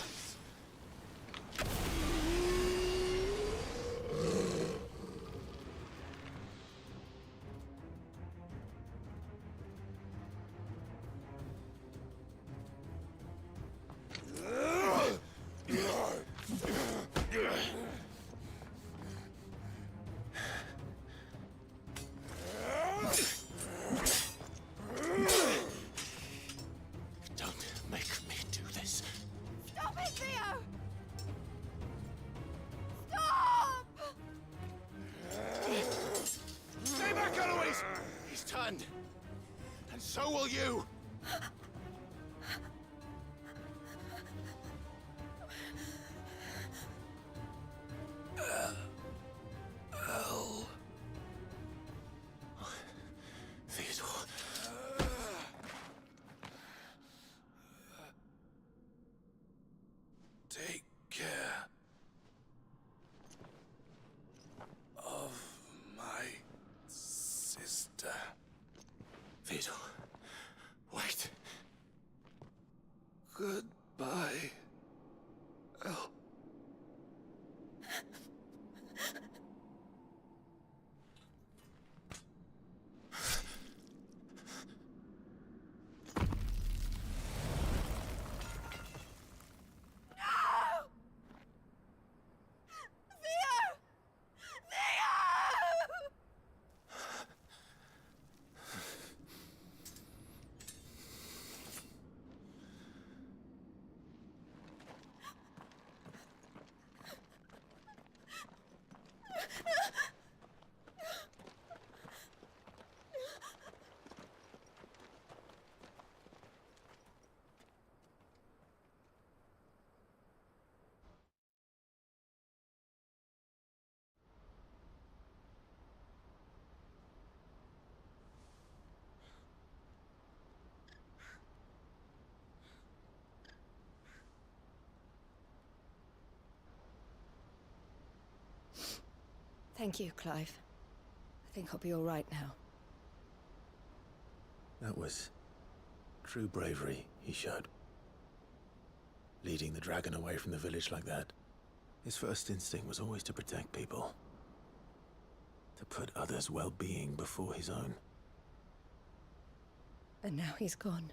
so will you! Hell. Theodore. Take care of my sister. Theodore, wait. Goodbye, El. Thank you, Clive. I think I'll be all right now. That was true bravery he showed. Leading the dragon away from the village like that. His first instinct was always to protect people. To put others' well-being before his own. And now he's gone.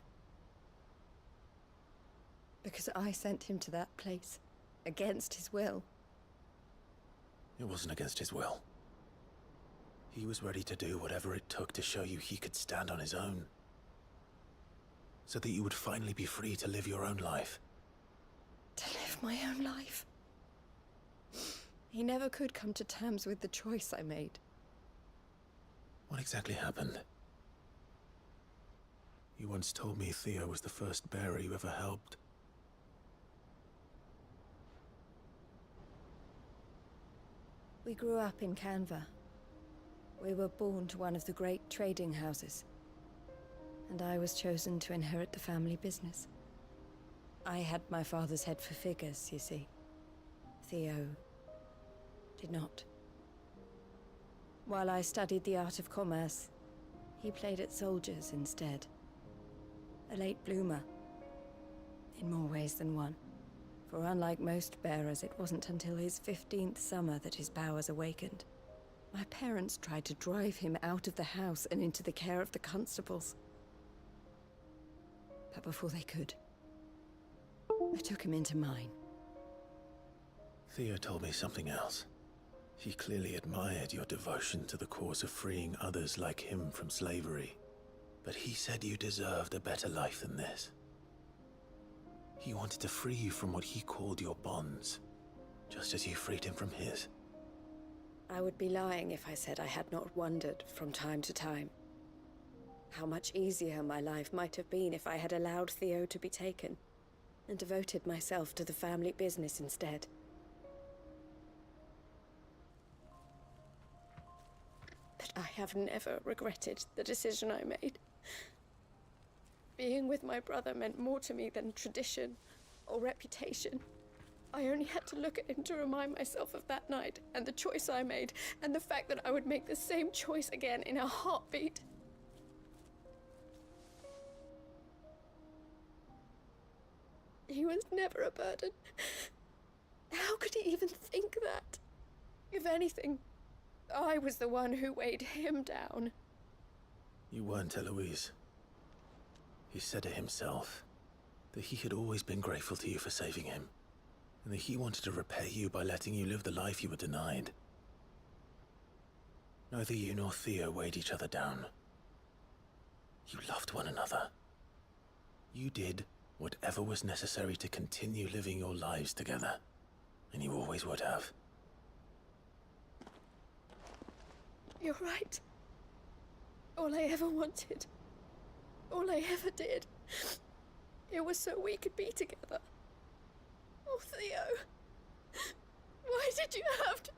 Because I sent him to that place, against his will. It wasn't against his will. He was ready to do whatever it took to show you he could stand on his own. So that you would finally be free to live your own life. To live my own life? He never could come to terms with the choice I made. What exactly happened? You once told me Theo was the first bearer you ever helped. We grew up in Canva. We were born to one of the great trading houses. And I was chosen to inherit the family business. I had my father's head for figures, you see. Theo did not. While I studied the art of commerce, he played at soldiers instead. A late bloomer. In more ways than one. For unlike most bearers, it wasn't until his 15th summer that his powers awakened. My parents tried to drive him out of the house and into the care of the constables. But before they could, I took him into mine. Theo told me something else. He clearly admired your devotion to the cause of freeing others like him from slavery. But he said you deserved a better life than this. He wanted to free you from what he called your bonds, just as you freed him from his. I would be lying if I said I had not wondered from time to time how much easier my life might have been if I had allowed Theo to be taken and devoted myself to the family business instead. But I have never regretted the decision I made. Being with my brother meant more to me than tradition or reputation. I only had to look at him to remind myself of that night, and the choice I made, and the fact that I would make the same choice again in a heartbeat. He was never a burden. How could he even think that? If anything, I was the one who weighed him down. You weren't, Eloise. He said it himself, that he had always been grateful to you for saving him, and that he wanted to repay you by letting you live the life you were denied. Neither you nor Theo weighed each other down. You loved one another. You did whatever was necessary to continue living your lives together, and you always would have. You're right. All I ever wanted All I ever did. It was so we could be together. Oh, Theo. Why did you have to...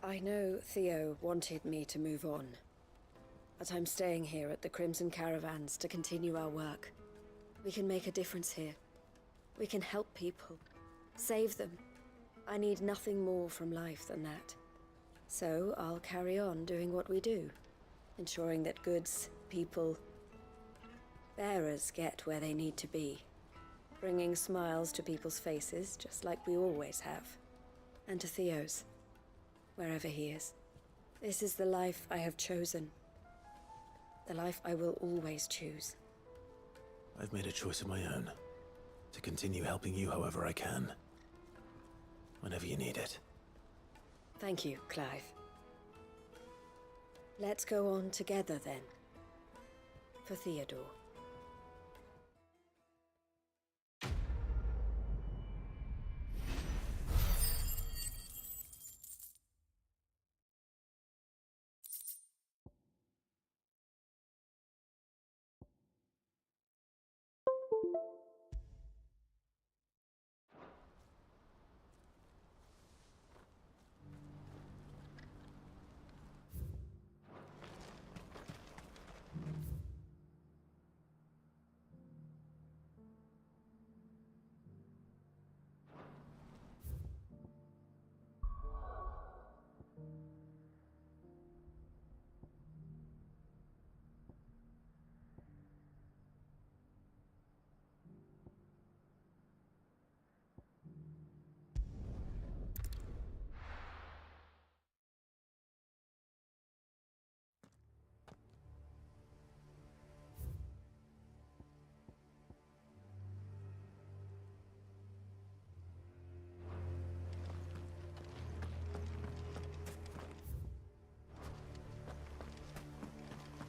I know Theo wanted me to move on, but I'm staying here at the Crimson Caravans to continue our work. We can make a difference here. We can help people, save them. I need nothing more from life than that. So I'll carry on doing what we do, ensuring that goods, people, bearers get where they need to be, bringing smiles to people's faces just like we always have, and to Theo's. Wherever he is. This is the life I have chosen. The life I will always choose. I've made a choice of my own. To continue helping you however I can. Whenever you need it. Thank you, Clive. Let's go on together then. For Theodore.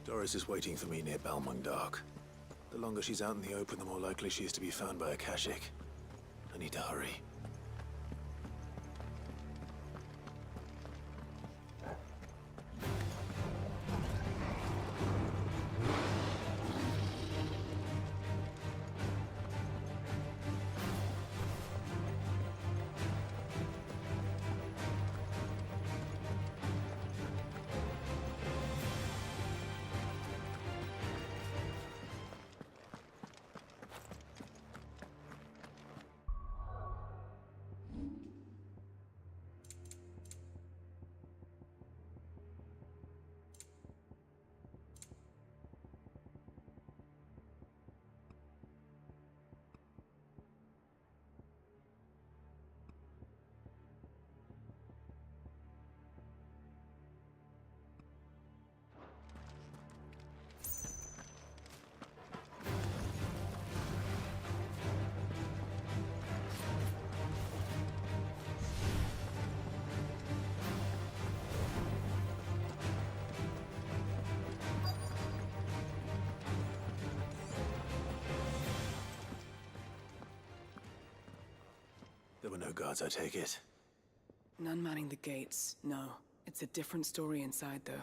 Doris is waiting for me near Balmung Dark. The longer she's out in the open, the more likely she is to be found by Akashic. I need to hurry. There were no guards, I take it. None manning the gates, no. It's a different story inside, though.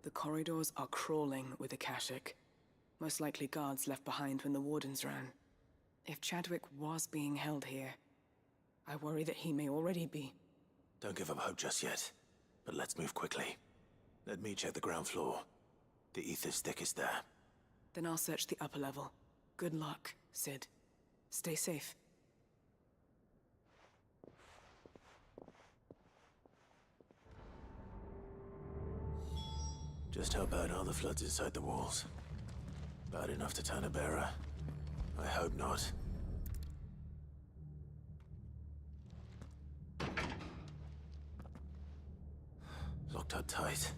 The corridors are crawling with Akashic. Most likely guards left behind when the Wardens ran. If Chadwick was being held here, I worry that he may already be. Don't give up hope just yet. But let's move quickly. Let me check the ground floor. The ether's thickest there. Then I'll search the upper level. Good luck, Sid. Stay safe. Just how bad are the floods inside the walls? Bad enough to turn a bearer? I hope not. Locked up tight.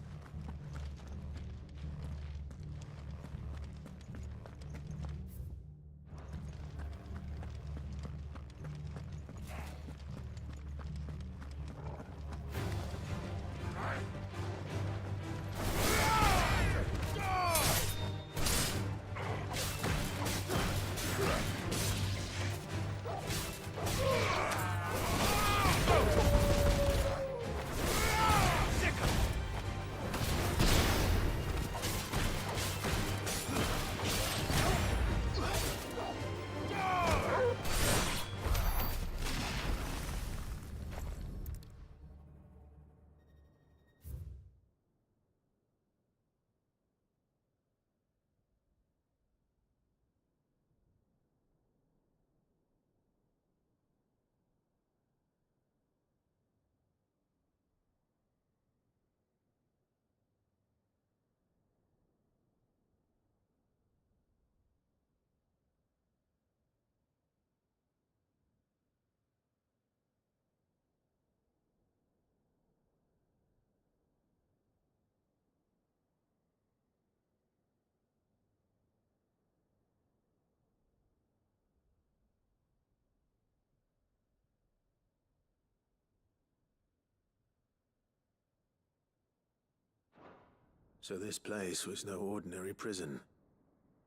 So this place was no ordinary prison.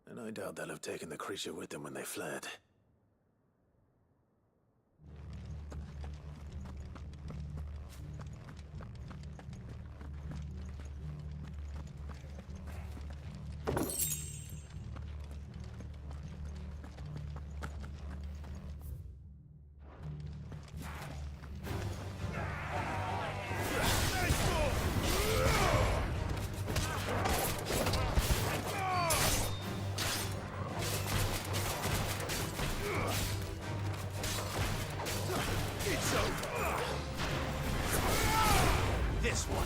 And I doubt they'll have taken the creature with them when they fled. This one.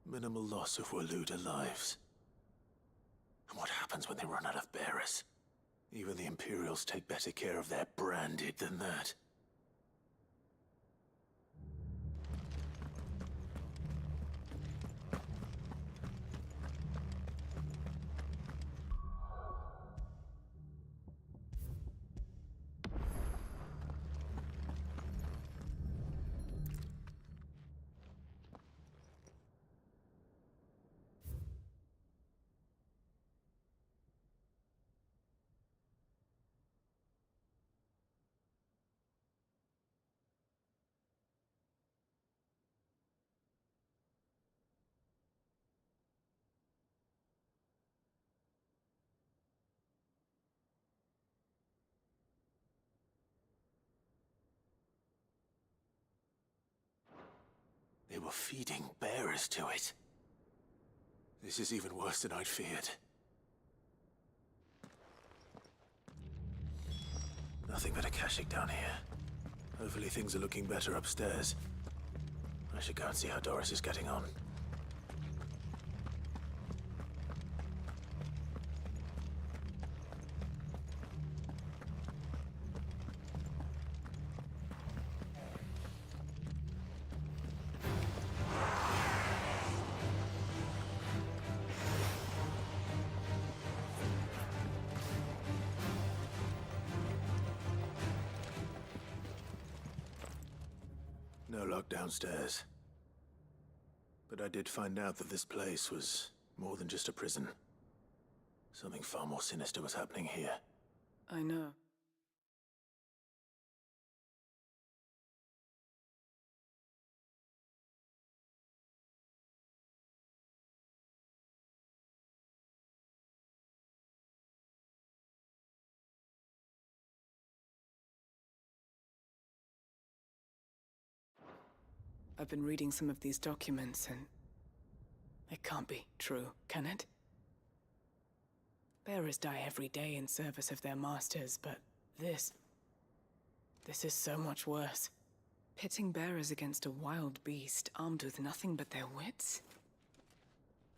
Minimal loss of Waluda lives. And what happens when they run out of bearers? Even the Imperials take better care of their branded than that. They were feeding bearers to it. This is even worse than I'd feared. Nothing but Akashic down here. Hopefully things are looking better upstairs. I should go and see how Doris is getting on. No lock downstairs. But I did find out that this place was more than just a prison. Something far more sinister was happening here. I know. I've been reading some of these documents, and it can't be true, can it? Bearers die every day in service of their masters, but this is so much worse. Pitting bearers against a wild beast armed with nothing but their wits?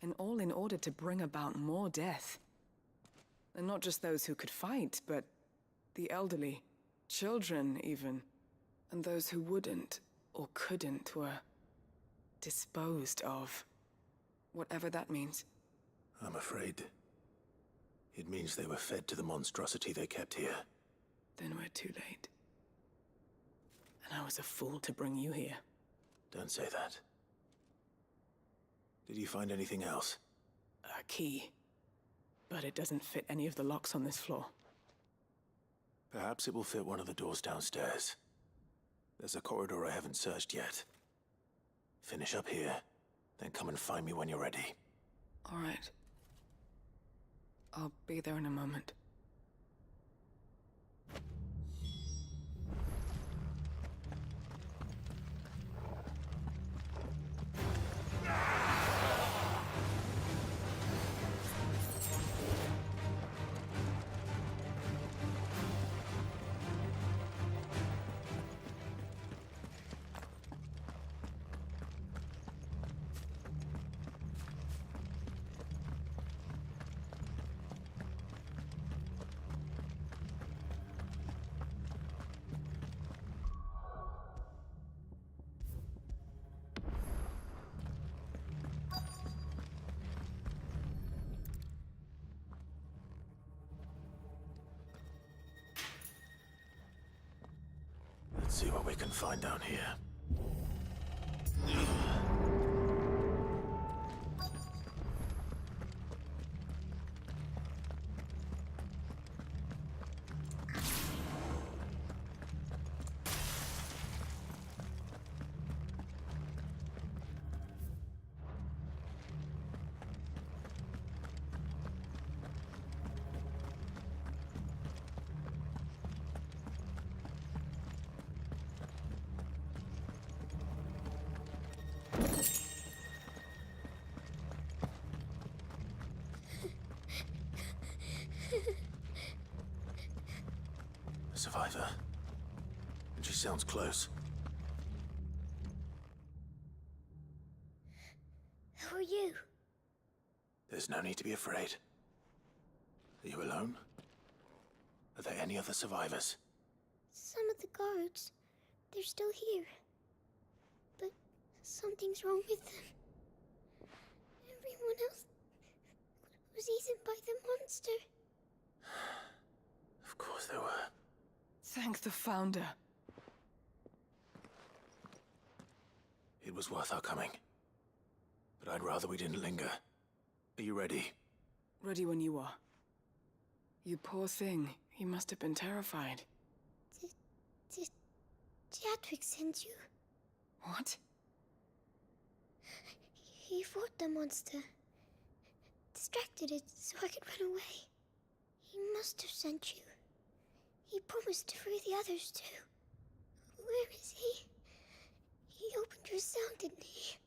And all in order to bring about more death. And not just those who could fight, but the elderly, children even, and those who wouldn't or couldn't were disposed of. Whatever that means. I'm afraid it means they were fed to the monstrosity they kept here. Then we're too late. And I was a fool to bring you here. Don't say that. Did you find anything else? A key. But it doesn't fit any of the locks on this floor. Perhaps it will fit one of the doors downstairs. There's a corridor I haven't searched yet. Finish up here, then come and find me when you're ready. All right. I'll be there in a moment. see what we can find down here. A survivor. And she sounds close. Who are you? There's no need to be afraid. Are you alone? Are there any other survivors? Some of the guards. They're still here. But something's wrong with them. Everyone else was eaten by the monster. Of course there were. Thank the Founder. It was worth our coming. But I'd rather we didn't linger. Are you ready? Ready when you are. You poor thing. You must have been terrified. Did Chadwick send you? What? He fought the monster. Distracted it so I could run away. He must have sent you. He promised to free the others too. Where is he? He opened your cell, didn't he?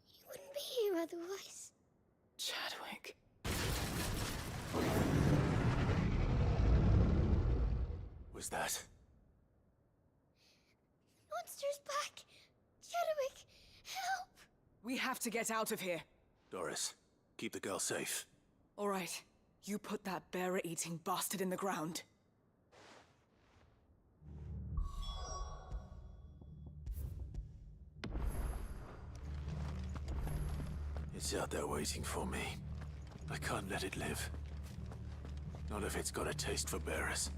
He wouldn't be here otherwise. Chadwick. Was that? Monster's back! Chadwick, help! We have to get out of here. Doris, keep the girl safe. All right. You put that bearer-eating bastard in the ground. It's out there waiting for me. I can't let it live. Not if it's got a taste for bearers.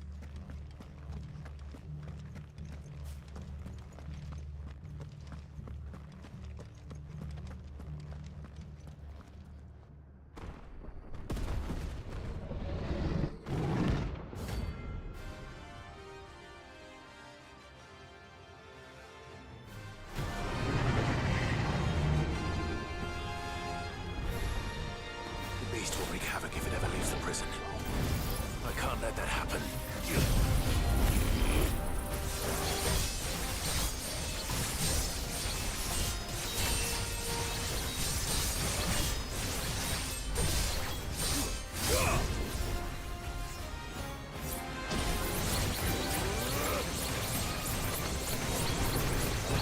Will wreak havoc if it ever leaves the prison. I can't let that happen.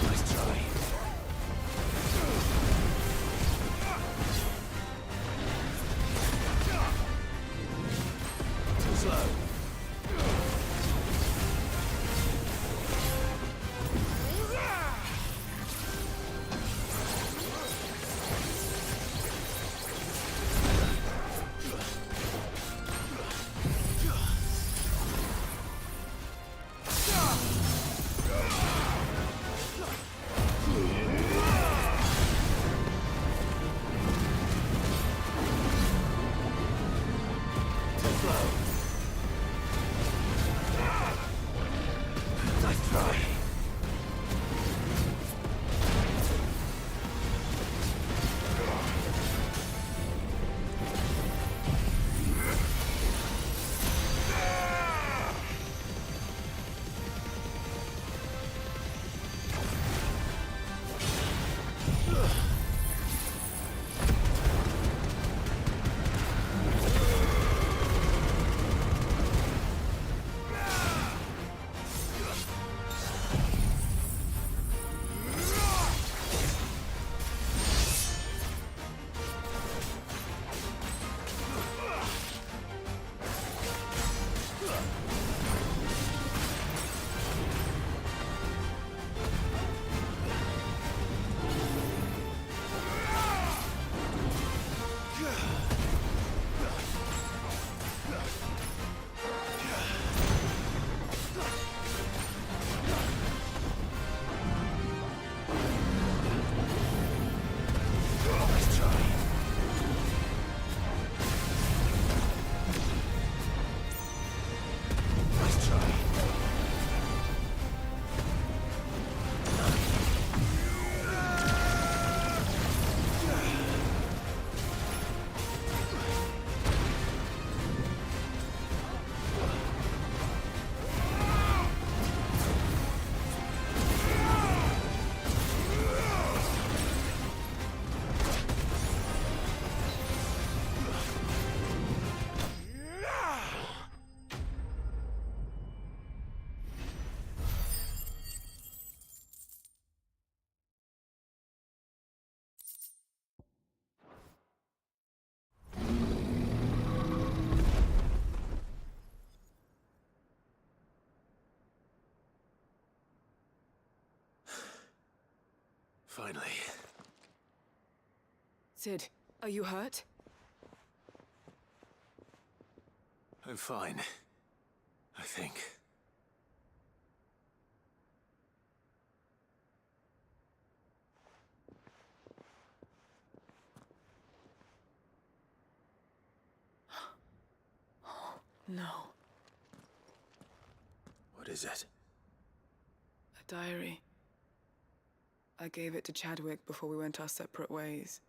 Nice try. Slow. Finally. Sid, are you hurt? I'm fine. I think. No. What is it? A diary. I gave it to Chadwick before we went our separate ways.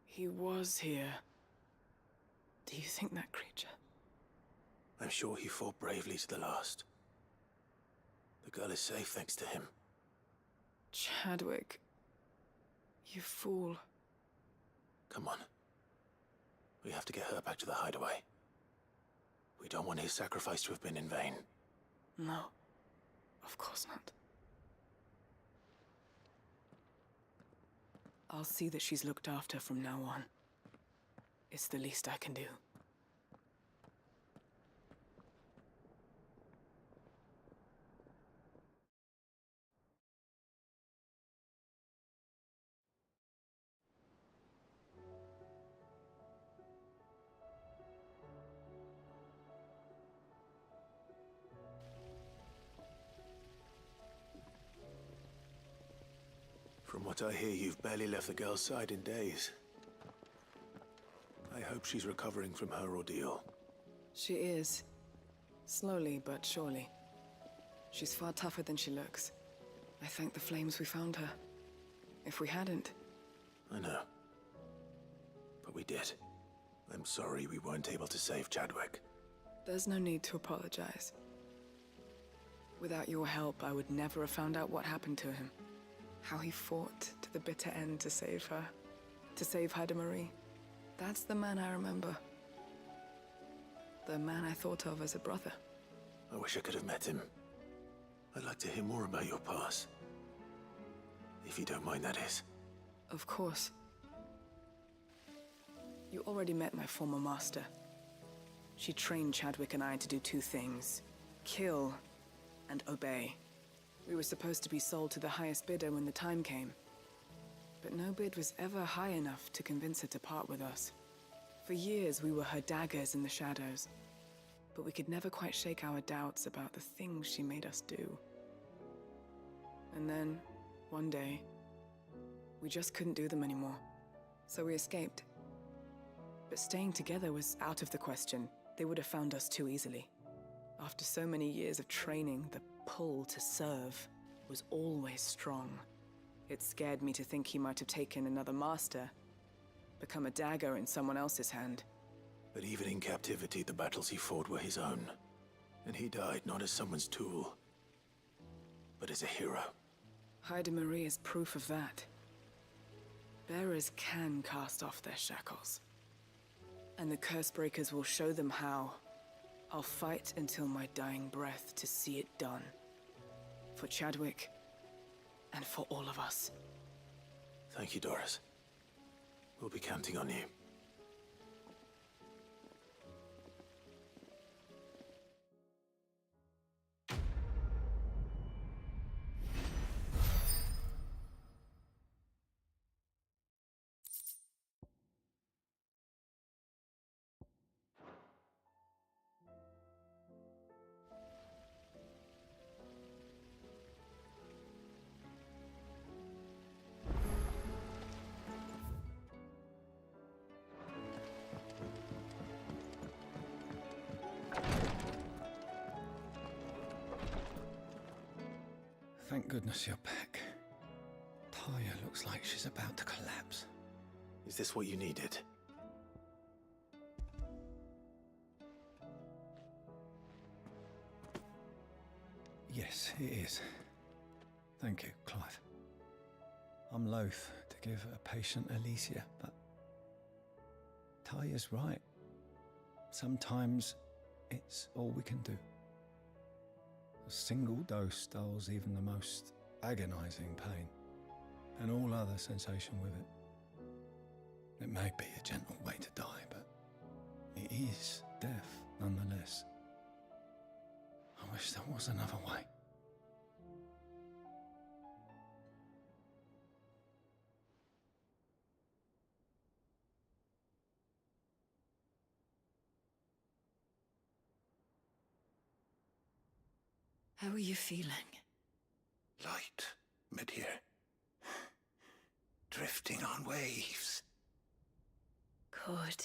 He was here. Do you think that creature? I'm sure he fought bravely to the last. The girl is safe thanks to him. Chadwick. You fool. Come on. We have to get her back to the hideaway. We don't want his sacrifice to have been in vain. No. Of course not. I'll see that she's looked after from now on. It's the least I can do. From what I hear, you've barely left the girl's side in days. I hope she's recovering from her ordeal. She is. Slowly but surely. She's far tougher than she looks. I thank the flames we found her. If we hadn't... I know. But we did. I'm sorry we weren't able to save Chadwick. There's no need to apologize. Without your help, I would never have found out what happened to him. How he fought to the bitter end to save her. To save Haida Marie. That's the man I remember. The man I thought of as a brother. I wish I could have met him. I'd like to hear more about your past. If you don't mind, that is. Of course. You already met my former master. She trained Chadwick and I to do two things. Kill and obey. We were supposed to be sold to the highest bidder when the time came. But no bid was ever high enough to convince her to part with us. For years, we were her daggers in the shadows. But we could never quite shake our doubts about the things she made us do. And then, one day, we just couldn't do them anymore. So we escaped. But staying together was out of the question. They would have found us too easily. After so many years of training, the pull to serve was always strong. It scared me to think he might have taken another master, become a dagger in someone else's hand. But even in captivity, the battles he fought were his own. And he died not as someone's tool, but as a hero. Haida Marie is proof of that. Bearers can cast off their shackles. And the Cursebreakers will show them how. I'll fight until my dying breath to see it done. For Chadwick, and for all of us. Thank you, Doris. We'll be counting on you. Thank goodness you're back. Taya looks like she's about to collapse. Is this what you needed? Yes, it is. Thank you, Clive. I'm loath to give a patient Alicia, but Taya's right. Sometimes it's all we can do. A single dose dulls even the most agonizing pain, and all other sensation with it. It may be a gentle way to die, but it is death nonetheless. I wish there was another way. How are you feeling? Light, mid-here. Drifting on waves. Good.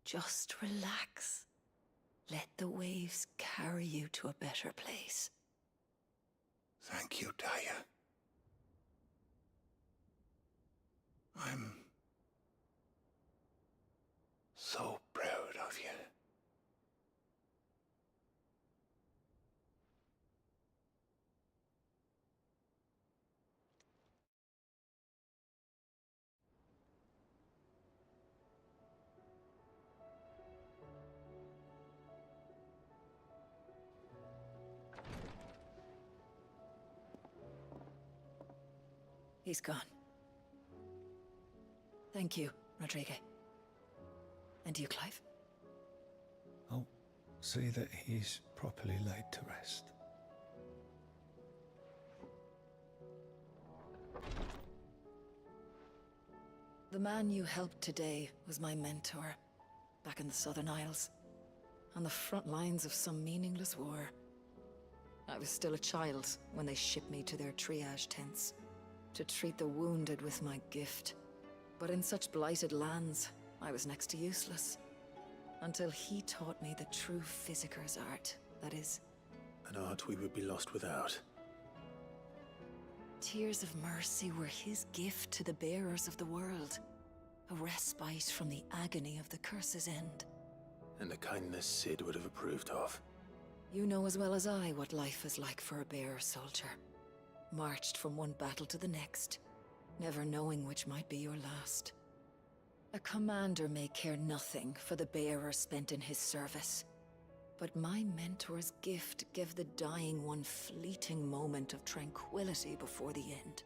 Just relax. Let the waves carry you to a better place. Thank you, Daya. I'm so proud of you. He's gone. Thank you, Rodrigo. And you, Clive? I'll see that he's properly laid to rest. The man you helped today was my mentor, back in the Southern Isles, on the front lines of some meaningless war. I was still a child when they shipped me to their triage tents, to treat the wounded with my gift. But in such blighted lands, I was next to useless. Until he taught me the true physicker's art, that is. An art we would be lost without. Tears of mercy were his gift to the bearers of the world. A respite from the agony of the curse's end. And a kindness Sid would have approved of. You know as well as I what life is like for a bearer soldier. Marched from one battle to the next, never knowing which might be your last. A commander may care nothing for the bearer spent in his service. But my mentor's gift gave the dying one fleeting moment of tranquility before the end.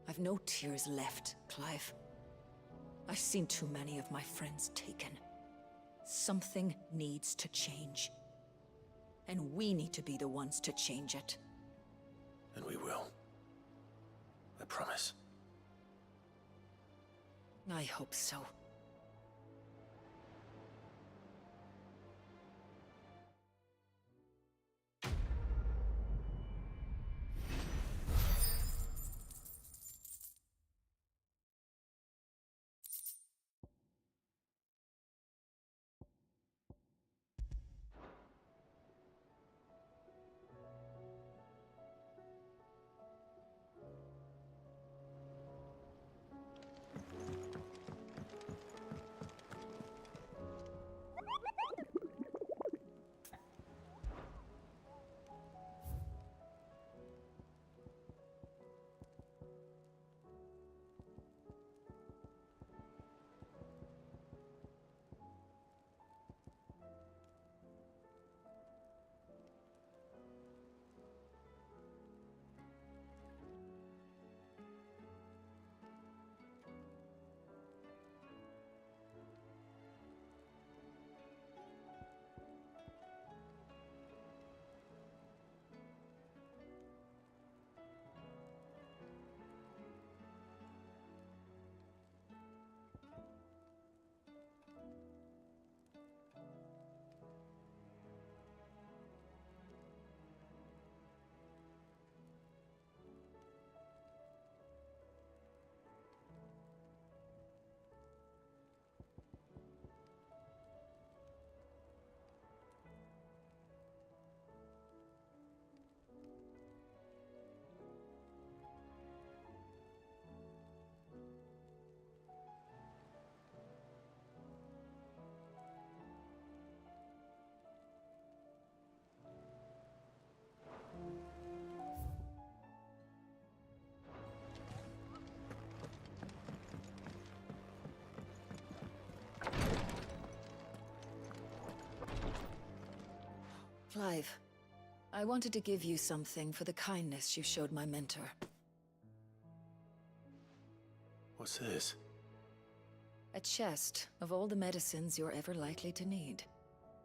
I've no tears left, Clive. I've seen too many of my friends taken. Something needs to change. And we need to be the ones to change it. And we will. I promise. I hope so. Clive, I wanted to give you something for the kindness you showed my mentor. What's this? A chest of all the medicines you're ever likely to need.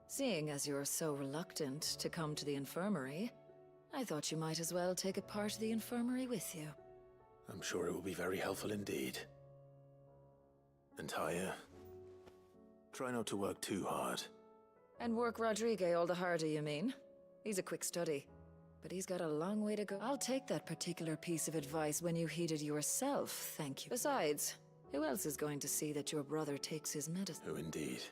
Seeing as you're so reluctant to come to the infirmary, I thought you might as well take a part of the infirmary with you. I'm sure it will be very helpful indeed. And Taya, try not to work too hard. And work Rodrigo all the harder, you mean? He's a quick study, but he's got a long way to go. I'll take that particular piece of advice when you heed it yourself, thank you. Besides, who else is going to see that your brother takes his medicine? Who indeed?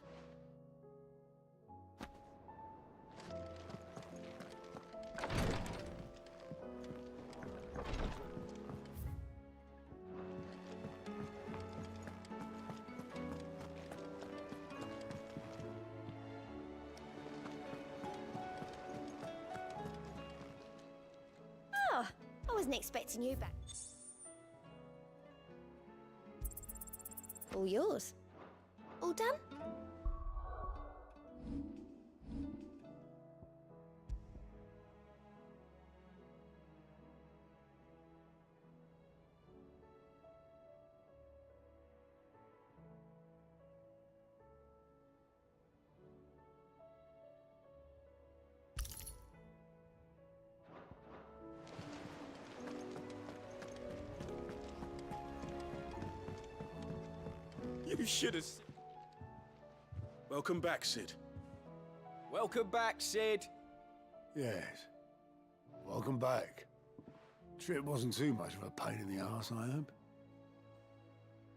Oh, I wasn't expecting you back. All yours. All done? You should have... Welcome back, Sid. Welcome back, Sid. Yes. Welcome back. Trip wasn't too much of a pain in the arse, I hope.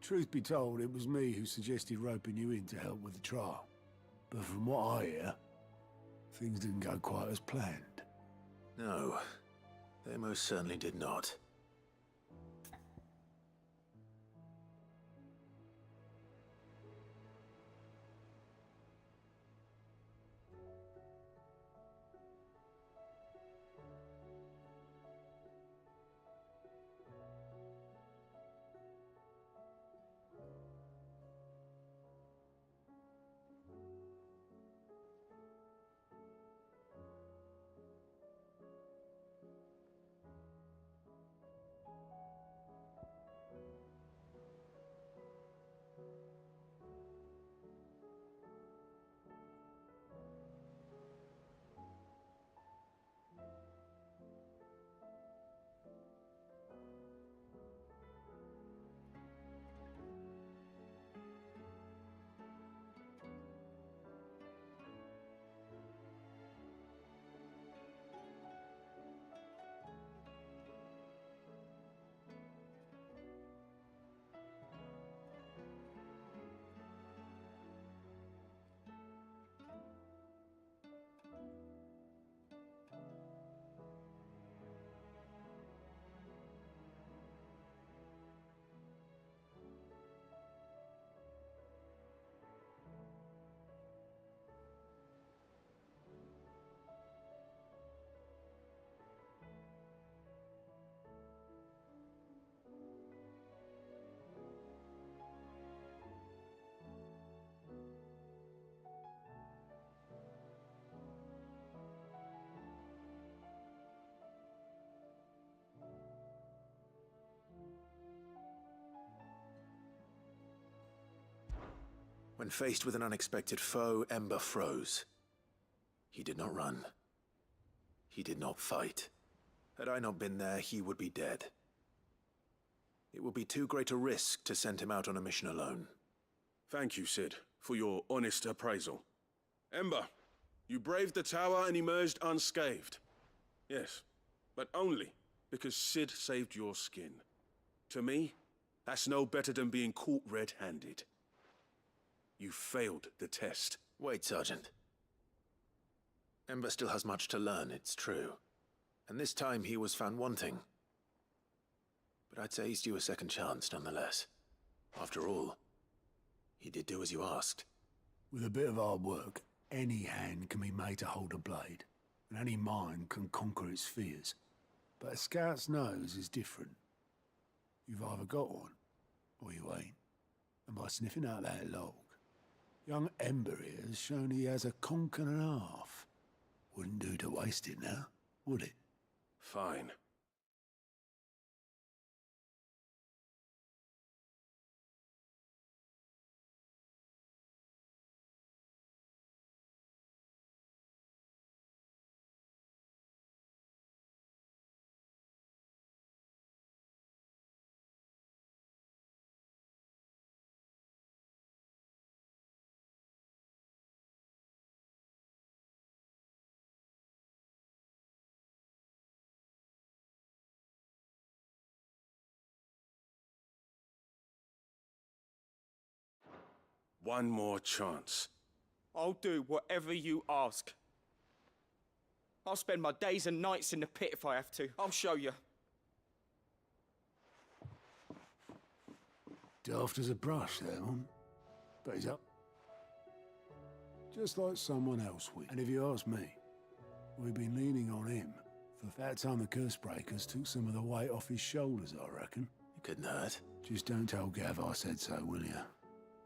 Truth be told, it was me who suggested roping you in to help with the trial. But from what I hear, things didn't go quite as planned. No, they most certainly did not. When faced with an unexpected foe, Ember froze. He did not run. He did not fight. Had I not been there, he would be dead. It would be too great a risk to send him out on a mission alone. Thank you, Sid, for your honest appraisal. Ember, you braved the tower and emerged unscathed. Yes, but only because Sid saved your skin. To me, that's no better than being caught red-handed. You failed the test. Wait, Sergeant. Ember still has much to learn, it's true. And this time he was found wanting. But I'd say he's due a second chance, nonetheless. After all, he did do as you asked. With a bit of hard work, any hand can be made to hold a blade, and any mind can conquer its fears. But a scout's nose is different. You've either got one, or you ain't. And by sniffing out that log, young Ember here has shown he has a conch and a half. Wouldn't do to waste it now, would it? Fine. one more chance. I'll do whatever you ask. I'll spend my days and nights in the pit if I have to. I'll show you. Daft as a brush, that one. But he's up. Just like someone else would. And if you ask me, we've been leaning on him for that time the Cursebreakers took some of the weight off his shoulders, I reckon. It couldn't hurt. Just don't tell Gav I said so, will you?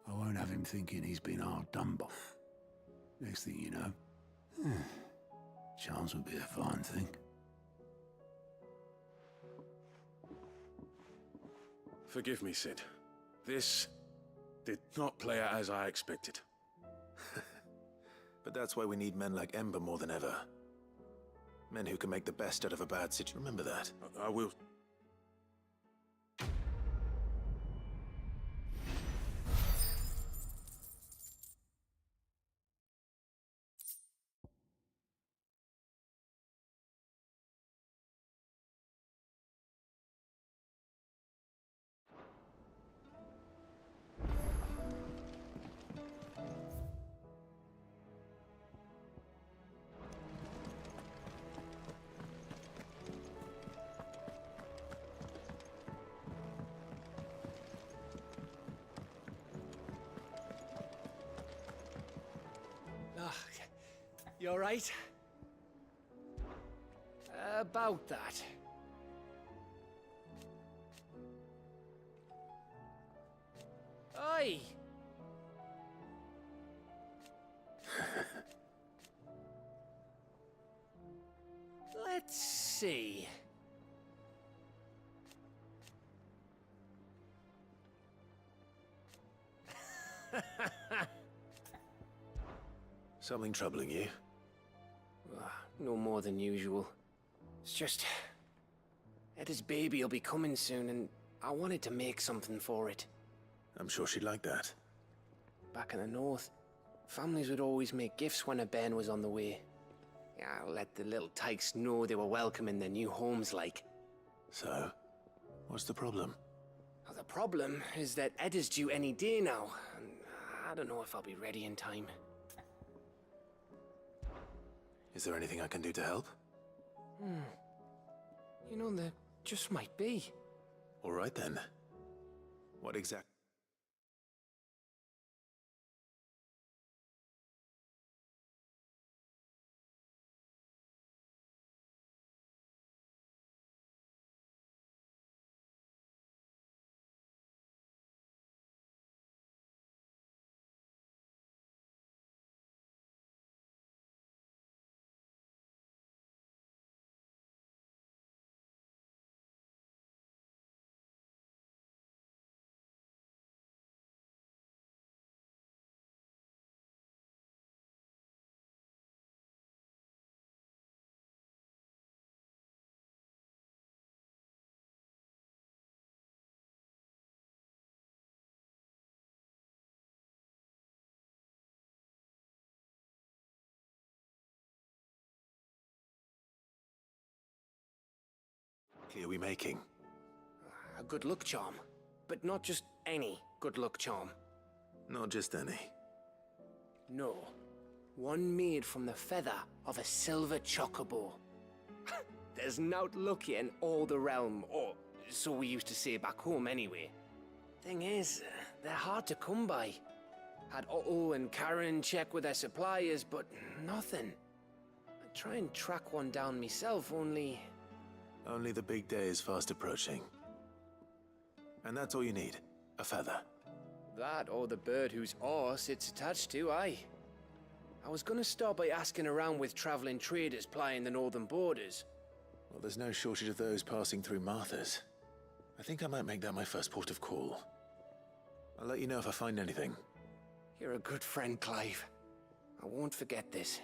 I won't have him thinking he's been hard done by. Next thing you know, chance would be a fine thing. Forgive me, Sid. This did not play out as I expected. But that's why we need men like Ember more than ever. Men who can make the best out of a bad situation. Remember that. I will. You all right? About that. Oi! Let's see. Something troubling you? No more than usual. It's just... Etta's baby will be coming soon, and I wanted to make something for it. I'm sure she'd like that. Back in the north, families would always make gifts when a bairn was on the way. Yeah, let the little tykes know they were welcome in their new homes, like. So, what's the problem? Well, the problem is that Etta's due any day now, and I don't know if I'll be ready in time. Is there anything I can do to help? You know, there just might be. All right then. What exactly? Are we making? A good luck charm. But not just any good luck charm. Not just any. No. One made from the feather of a silver chocobo. There's naught lucky in all the realm, or so we used to say back home anyway. Thing is, they're hard to come by. Had Otto and Karen check with their suppliers, but nothing. I try and track one down myself, only... Only the big day is fast approaching. And that's all you need. A feather. That or the bird whose horse it's attached to, aye. I was gonna start by asking around with traveling traders plying the northern borders. Well, there's no shortage of those passing through Martha's. I think I might make that my first port of call. I'll let you know if I find anything. You're a good friend, Clive. I won't forget this.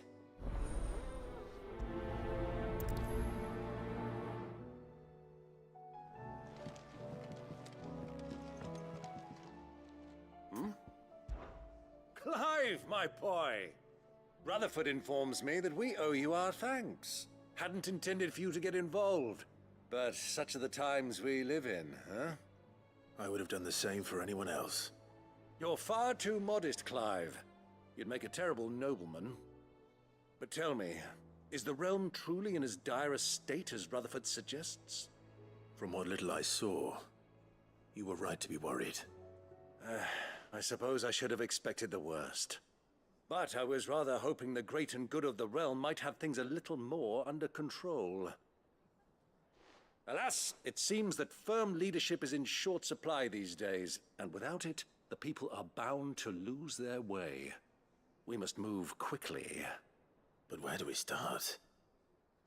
Clive, my boy! Rutherford informs me that we owe you our thanks. Hadn't intended for you to get involved, but such are the times we live in, huh? I would have done the same for anyone else. You're far too modest, Clive. You'd make a terrible nobleman. But tell me, is the realm truly in as dire a state as Rutherford suggests? From what little I saw, you were right to be worried. I suppose I should have expected the worst. But I was rather hoping the great and good of the realm might have things a little more under control. Alas, it seems that firm leadership is in short supply these days, and without it, the people are bound to lose their way. We must move quickly. But where do we start?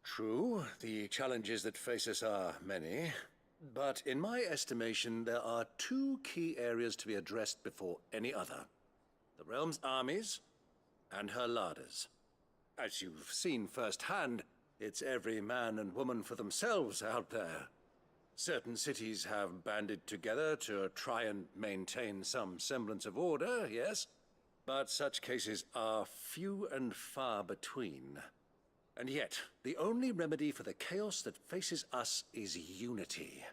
True, the challenges that face us are many. But in my estimation, there are two key areas to be addressed before any other. The realm's armies and her larders. As you've seen firsthand, it's every man and woman for themselves out there. Certain cities have banded together to try and maintain some semblance of order, yes, but such cases are few and far between. And yet, the only remedy for the chaos that faces us is unity.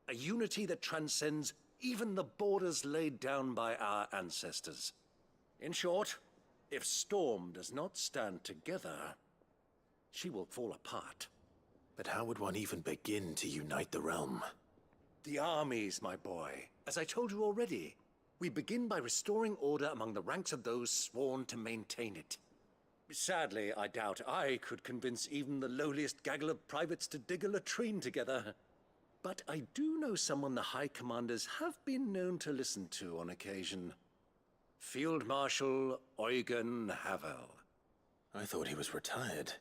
A unity that transcends even the borders laid down by our ancestors. In short, if Storm does not stand together, she will fall apart. But how would one even begin to unite the realm? The armies, my boy. As I told you already, we begin by restoring order among the ranks of those sworn to maintain it. Sadly, I doubt I could convince even the lowliest gaggle of privates to dig a latrine together. But I do know someone the High Commanders have been known to listen to on occasion. Field Marshal Eugen Havel. I thought he was retired.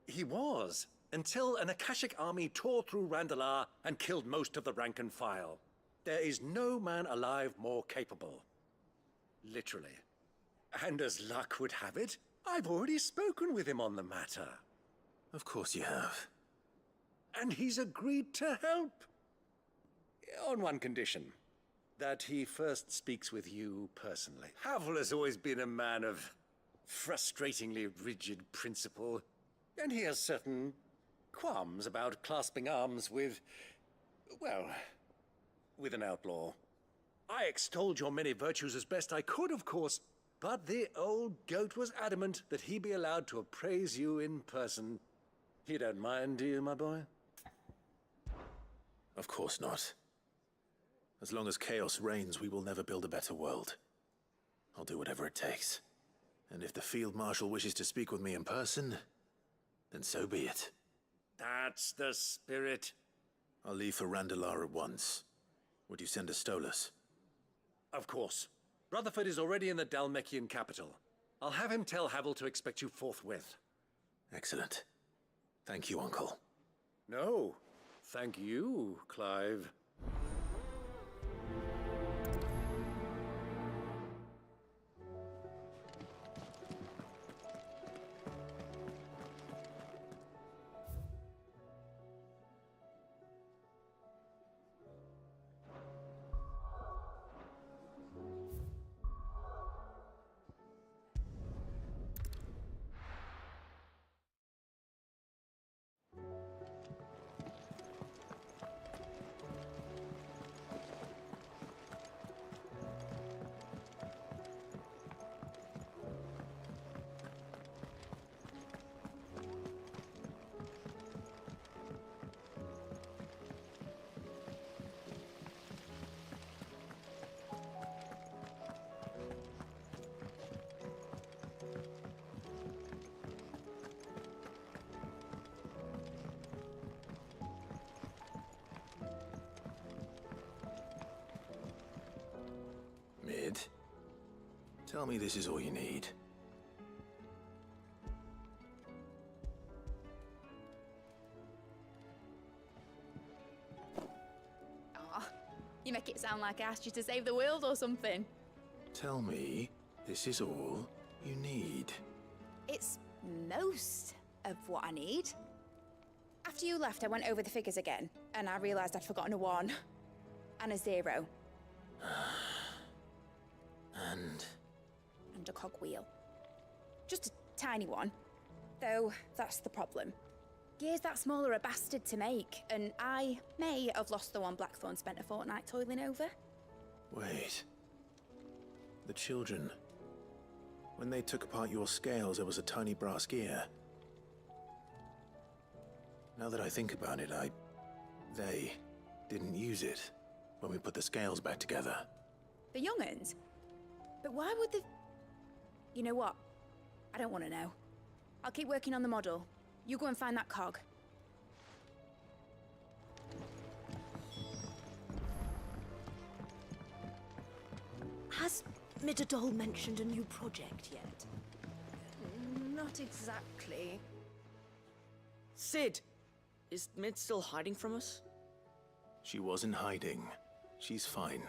He was, until an Akashic army tore through Randalar and killed most of the rank and file. There is no man alive more capable. Literally. And as luck would have it, I've already spoken with him on the matter. Of course you have. And he's agreed to help. On one condition. That he first speaks with you personally. Havel has always been a man of frustratingly rigid principle. And he has certain qualms about clasping arms with, well, with an outlaw. I extolled your many virtues as best I could, of course, but the old goat was adamant that he be allowed to appraise you in person. You don't mind, do you, my boy? Of course not. As long as chaos reigns, we will never build a better world. I'll do whatever it takes. And if the Field Marshal wishes to speak with me in person, then so be it. That's the spirit. I'll leave for Randalar at once. Would you send a Stolas? Of course. Rutherford is already in the Dalmekian capital. I'll have him tell Havel to expect you forthwith. Excellent. Thank you, Uncle. No, thank you, Clive. Mid, tell me this is all you need. Aw, you make it sound like I asked you to save the world or something. Tell me this is all you need. It's most of what I need. After you left, I went over the figures again, and I realized I'd forgotten a 1 and a 0. And a cogwheel. Just a tiny one. Though, that's the problem. Gears that small are a bastard to make, and I may have lost the one Blackthorn spent a fortnight toiling over. Wait. The children. When they took apart your scales, there was a tiny brass gear. Now that I think about it, they didn't use it when we put the scales back together. The young'uns? But why would the... You know what? I don't want to know. I'll keep working on the model. You go and find that cog. Has Midadol mentioned a new project yet? Not exactly. Sid! Is Mid still hiding from us? She wasn't hiding. She's fine.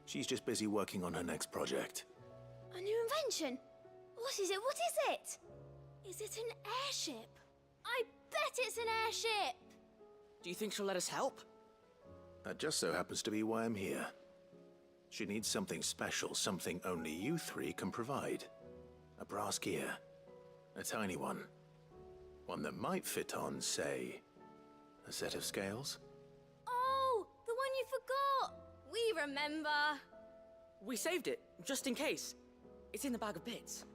She's just busy working on her next project. A new invention? What is it? What is it? Is it an airship? I bet it's an airship! Do you think she'll let us help? That just so happens to be why I'm here. She needs something special, something only you three can provide. A brass gear. A tiny one. One that might fit on, say, a set of scales? Oh, the one you forgot! We remember! We saved it, just in case. It's in the bag of bits.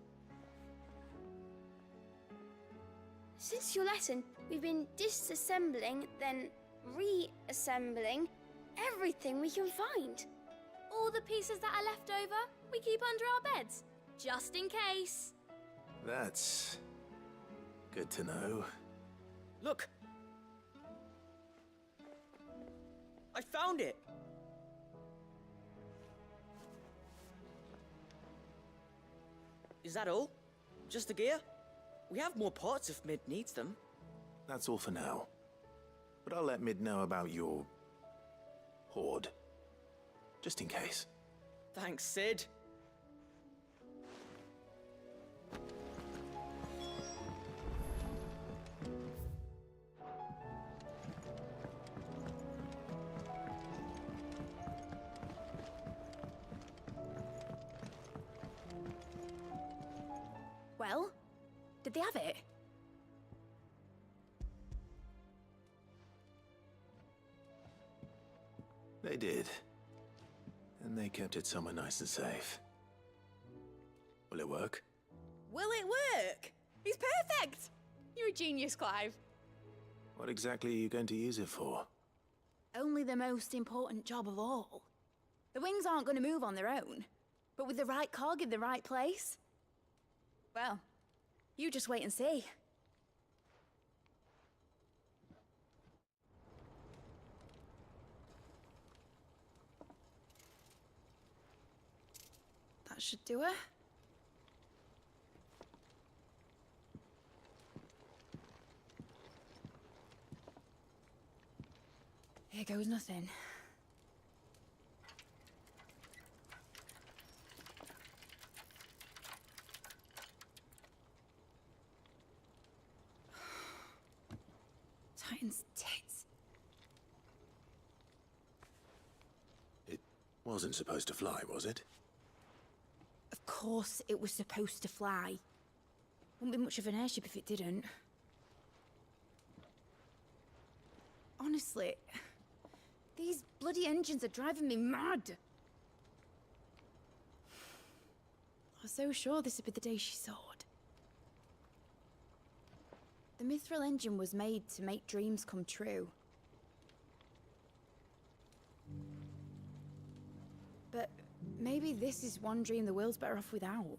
Since your lesson, we've been disassembling, then reassembling everything we can find. All the pieces that are left over, we keep under our beds, just in case. That's good to know. Look! I found it! Is that all? Just the gear? We have more parts if Mid needs them. That's all for now. But I'll let Mid know about your hoard. Just in case. Thanks, Sid. Well, did they have it? They did. And they kept it somewhere nice and safe. Will it work? Will it work? He's perfect! You're a genius, Clive. What exactly are you going to use it for? Only the most important job of all. The wings aren't going to move on their own. But with the right cog in the right place... Well, you just wait and see. That should do it. Here goes nothing. Titan's tits. It wasn't supposed to fly, was it? Of course it was supposed to fly. Wouldn't be much of an airship if it didn't. Honestly, these bloody engines are driving me mad. I was so sure this would be the day she soared. The Mithril engine was made to make dreams come true. But maybe this is one dream the world's better off without.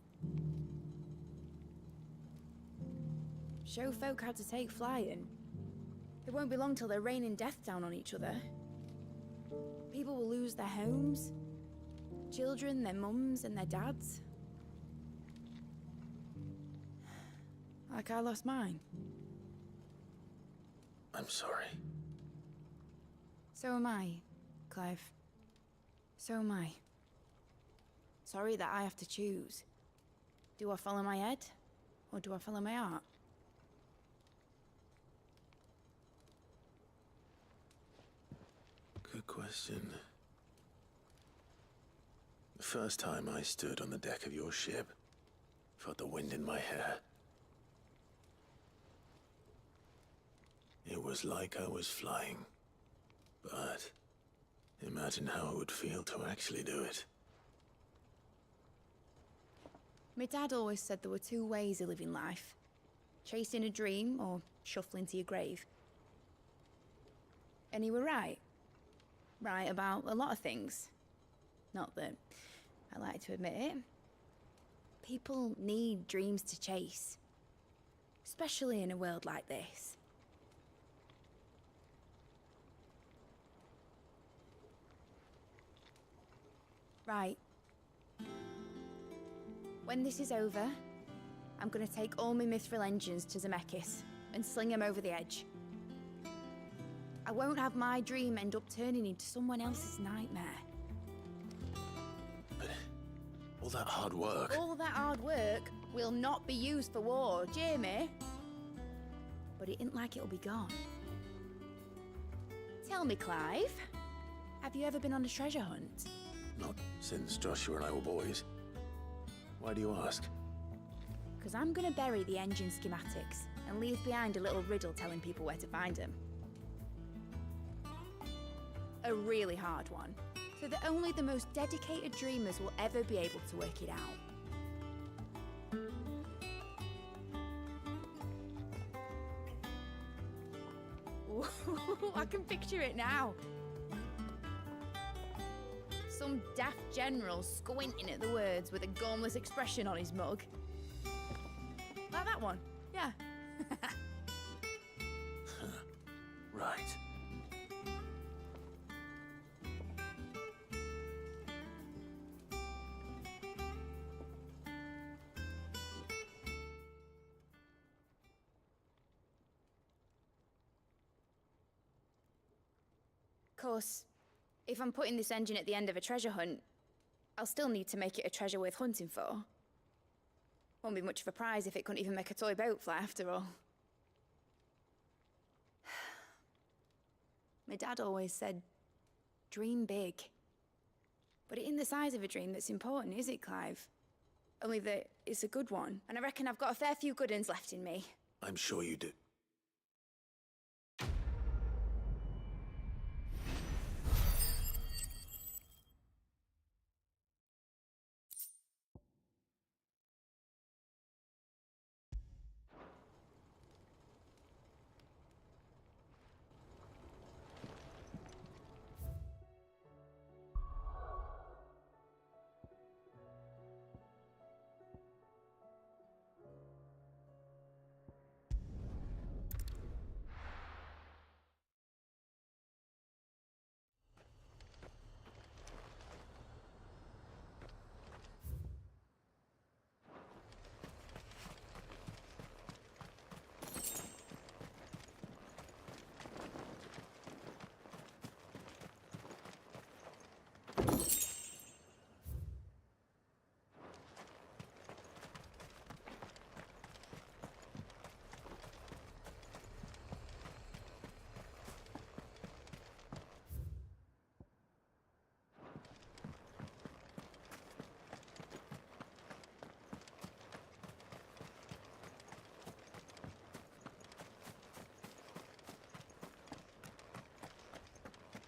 Show folk how to take flying. It won't be long till they're raining death down on each other. People will lose their homes, children, their mums and their dads. Like I lost mine. I'm sorry. So am I, Clive. So am I. Sorry that I have to choose. Do I follow my head, or do I follow my heart? Good question. The first time I stood on the deck of your ship, felt the wind in my hair. It was like I was flying. But imagine how it would feel to actually do it. My dad always said there were two ways of living life. Chasing a dream or shuffling to your grave. And he were right. Right about a lot of things. Not that I like to admit it. People need dreams to chase. Especially in a world like this. Right. When this is over, I'm gonna take all my mithril engines to Zemeckis and sling them over the edge. I won't have my dream end up turning into someone else's nightmare. But all that hard work... All that hard work will not be used for war, Jamie. But it ain't like it'll be gone. Tell me, Clive, have you ever been on a treasure hunt? Not since Joshua and I were boys. Why do you ask? Because I'm gonna bury the engine schematics and leave behind a little riddle telling people where to find them. A really hard one, so that only the most dedicated dreamers will ever be able to work it out. Ooh, I can picture it now. Some daft general squinting at the words with a gormless expression on his mug. Like that one, yeah. Right. Of course, if I'm putting this engine at the end of a treasure hunt, I'll still need to make it a treasure worth hunting for. Won't be much of a prize if it couldn't even make a toy boat fly after all. My dad always said, dream big. But it ain't the size of a dream that's important, is it, Clive? Only that it's a good one, and I reckon I've got a fair few good uns left in me. I'm sure you do.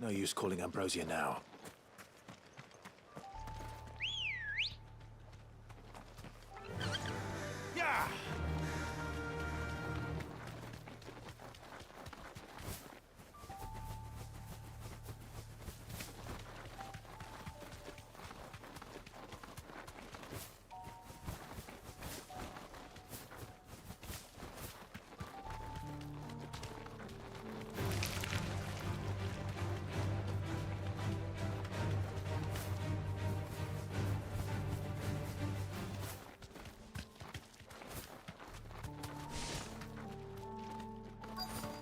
No use calling Ambrosia now. Yeah!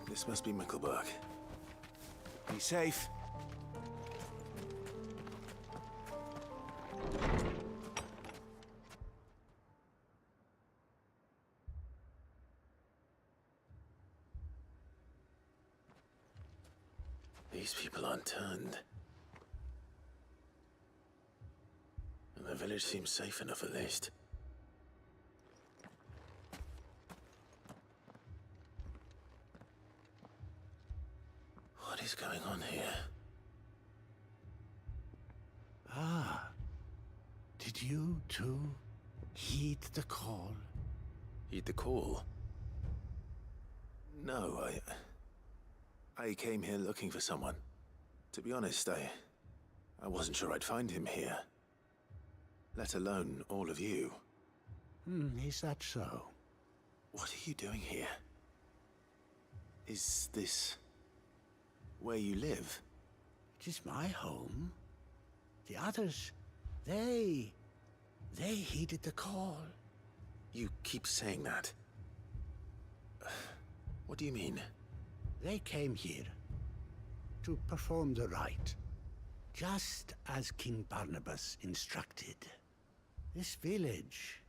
This must be Mickelberg. Be safe. These people aren't turned. And the village seems safe enough at least. What is going on here? Ah. Did you too? Heed the call. Heed the call? No, I came here looking for someone. To be honest, I wasn't sure I'd find him here. Let alone all of you. Is that so? What are you doing here? Is this where you live? It is my home. The others, they heeded the call. You keep saying that. What do you mean? They came here to perform the rite, just as King Barnabas instructed. This village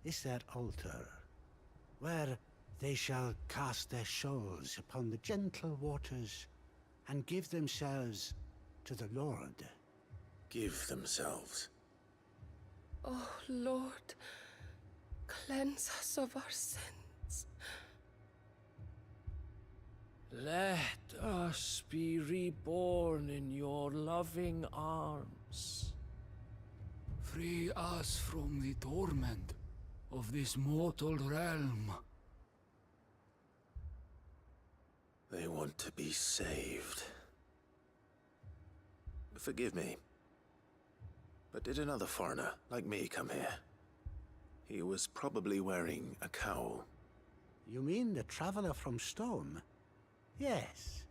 is their altar, where they shall cast their souls upon the gentle waters and give themselves to the Lord. Give themselves? Oh, Lord, cleanse us of our sins. Let us be reborn in your loving arms. Free us from the torment of this mortal realm. They want to be saved. Forgive me, but did another foreigner like me come here? He was probably wearing a cowl. You mean the traveler from Stone? Yes.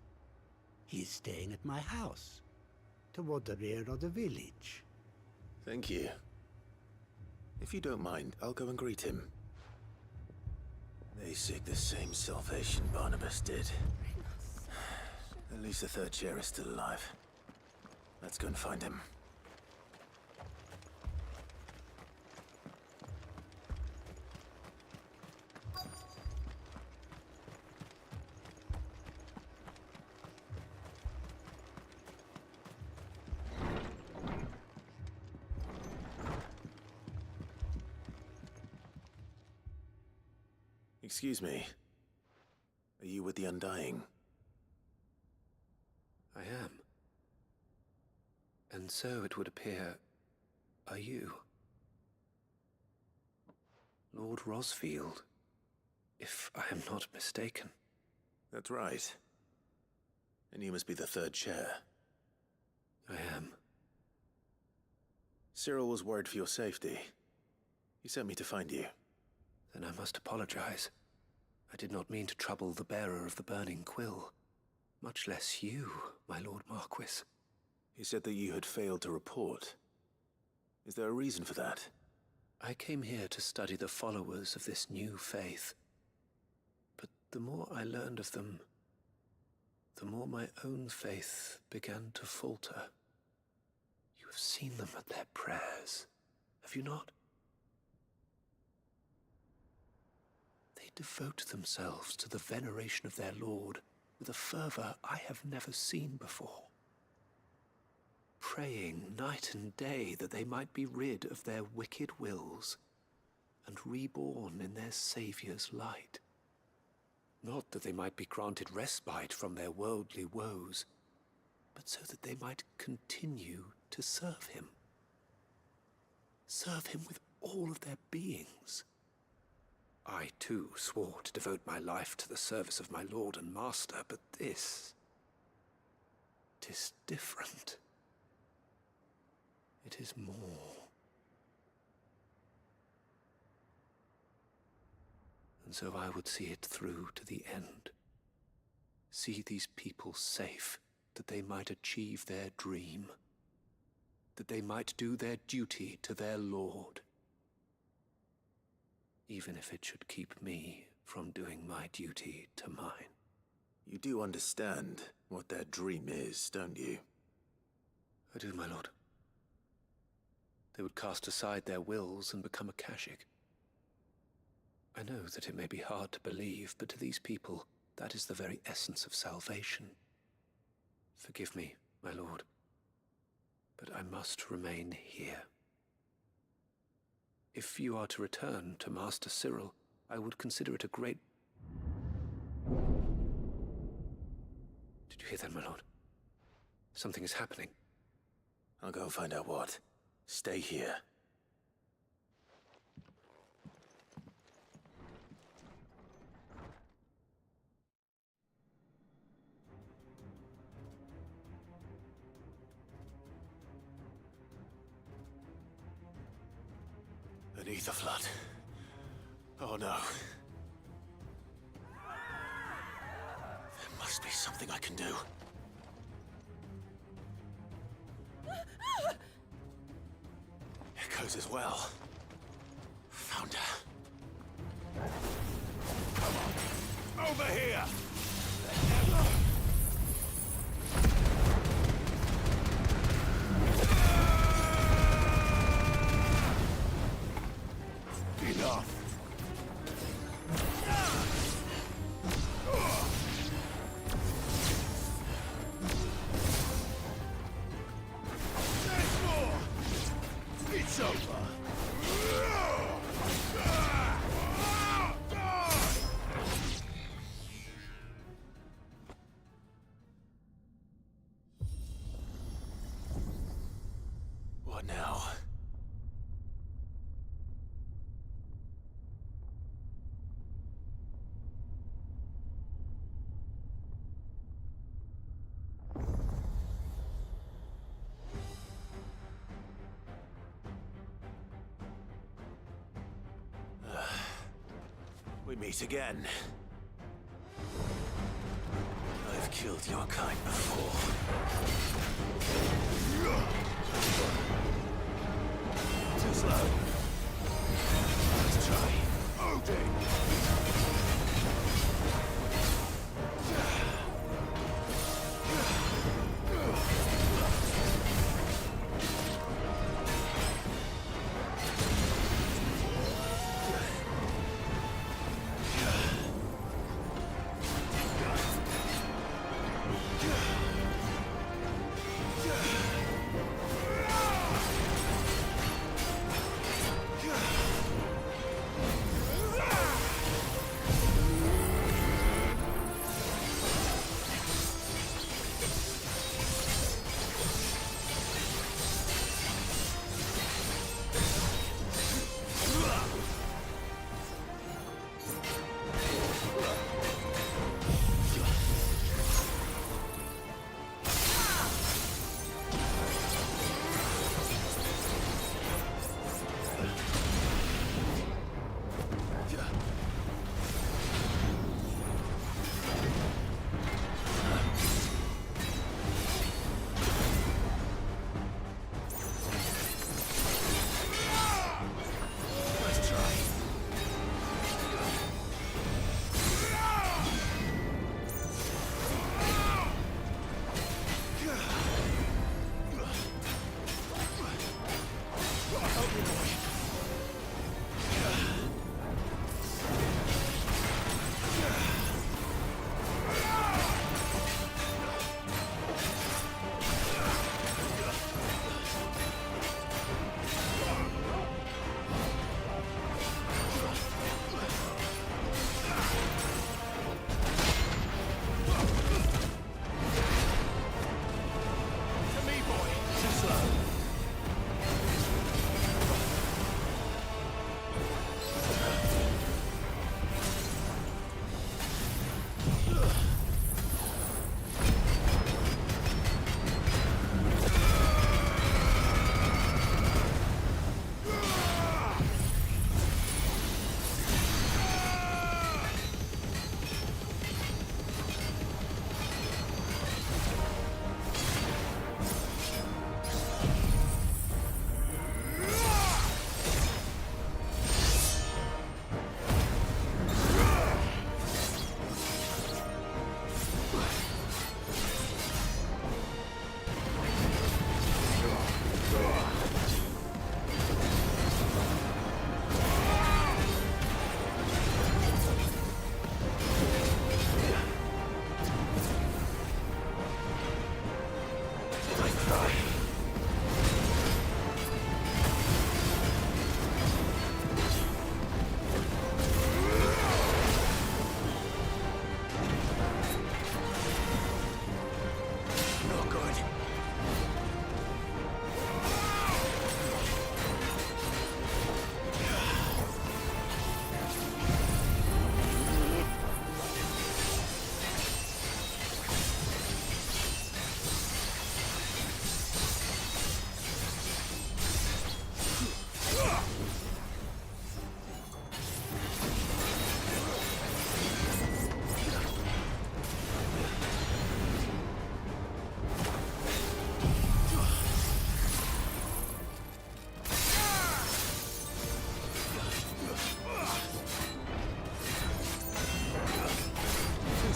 He's staying at my house, toward the rear of the village. Thank you. If you don't mind, I'll go and greet him. They seek the same salvation Barnabas did. At least the third chair is still alive. Let's go and find him. Excuse me. Are you with the Undying? I am. And so it would appear, are you? Lord Rosfield, if I am not mistaken. That's right. And you must be the third chair. I am. Cyril was worried for your safety. He sent me to find you. Then I must apologize. I did not mean to trouble the bearer of the burning quill. Much less you, my Lord Marquis. He said that you had failed to report. Is there a reason for that? I came here to study the followers of this new faith. But the more I learned of them, the more my own faith began to falter. You have seen them at their prayers, have you not? They devote themselves to the veneration of their Lord with a fervor I have never seen before. Praying night and day that they might be rid of their wicked wills and reborn in their Saviour's light. Not that they might be granted respite from their worldly woes, but so that they might continue to serve him. Serve him with all of their beings. I, too, swore to devote my life to the service of my Lord and Master, but this... 'tis different. It is more. And so I would see it through to the end. See these people safe, that they might achieve their dream. That they might do their duty to their Lord. Even if it should keep me from doing my duty to mine. You do understand what their dream is, don't you? I do, my lord. They would cast aside their wills and become Akashic. I know that it may be hard to believe, but to these people, that is the very essence of salvation. Forgive me, my lord, but I must remain here. If you are to return to Master Cyril, I would consider it a great... Did you hear that, my lord? Something is happening. I'll go and find out what. Stay here. An ether flood. Oh no. There must be something I can do. Echoes as well. Found her. Come on. Over here! Enough. There's more! It's over. What now? We meet again. I've killed your kind before. Too slow. Let's try.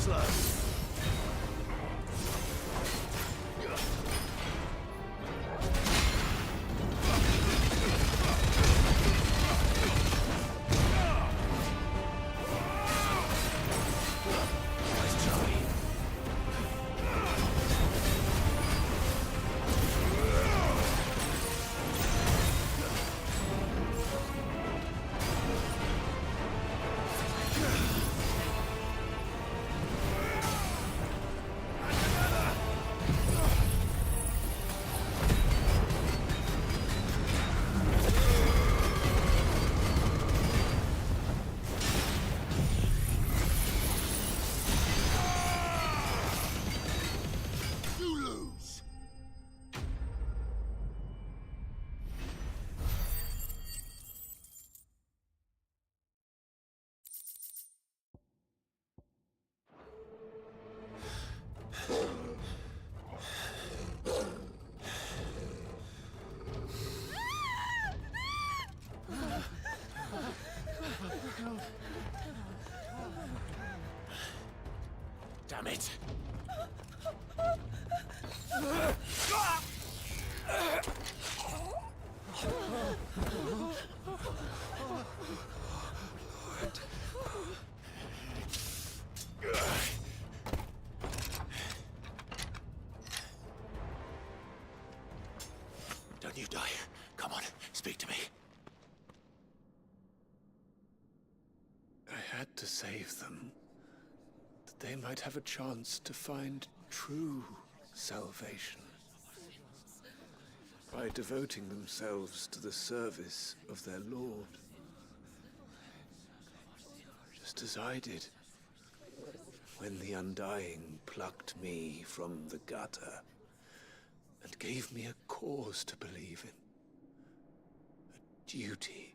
useless! Damn it! Don't you die. Come on, speak to me. I had to save them, that they might have a chance to find true salvation. By devoting themselves to the service of their Lord. Just as I did, when the Undying plucked me from the gutter and gave me a cause to believe in. A duty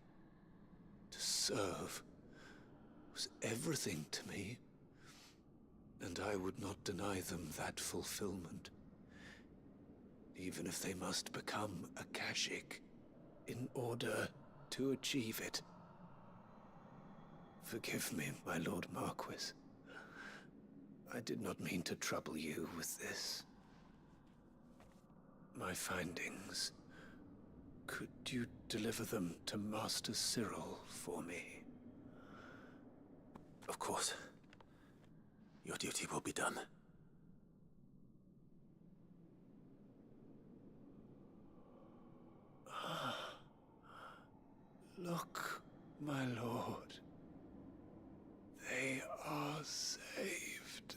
to serve was everything to me, and I would not deny them that fulfillment, even if they must become a Kashik in order to achieve it. Forgive me, my Lord Marquis. I did not mean to trouble you with this. My findings. Could you deliver them to Master Cyril for me? Of course. Your duty will be done. Look, my lord. They are saved.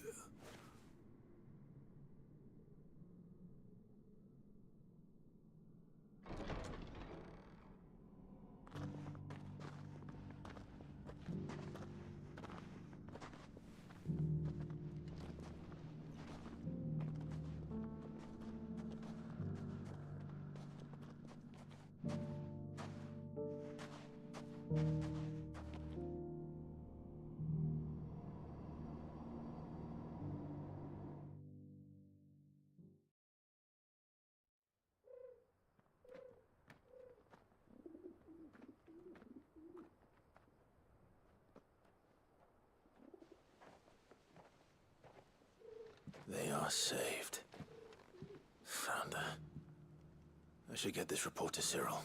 They are saved. Founder. I should get this report to Cyril.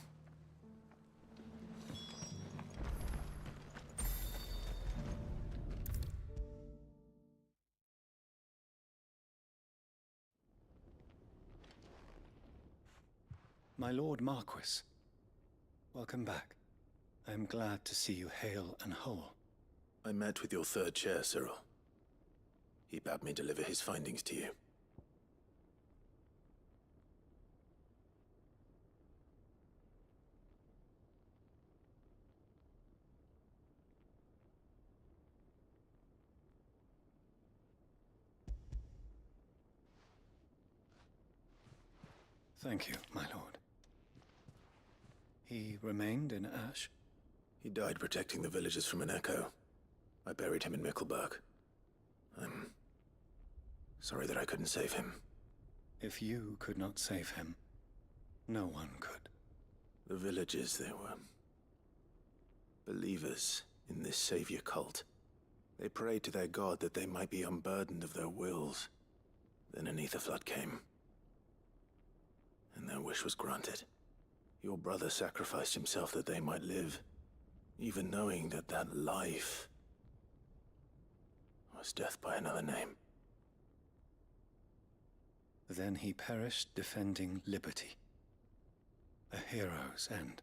My Lord Marquis, welcome back. I am glad to see you hale and whole. I met with your third chair, Cyril. He bade me deliver his findings to you. Thank you, my lord. He remained in Ash? He died protecting the villagers from an echo. I buried him in Mickelberg. I'm sorry that I couldn't save him. If you could not save him, no one could. The villagers, they were believers in this savior cult. They prayed to their god that they might be unburdened of their wills. Then an ether flood came. And their wish was granted. Your brother sacrificed himself that they might live, even knowing that that life was death by another name. Then he perished defending liberty. A hero's end.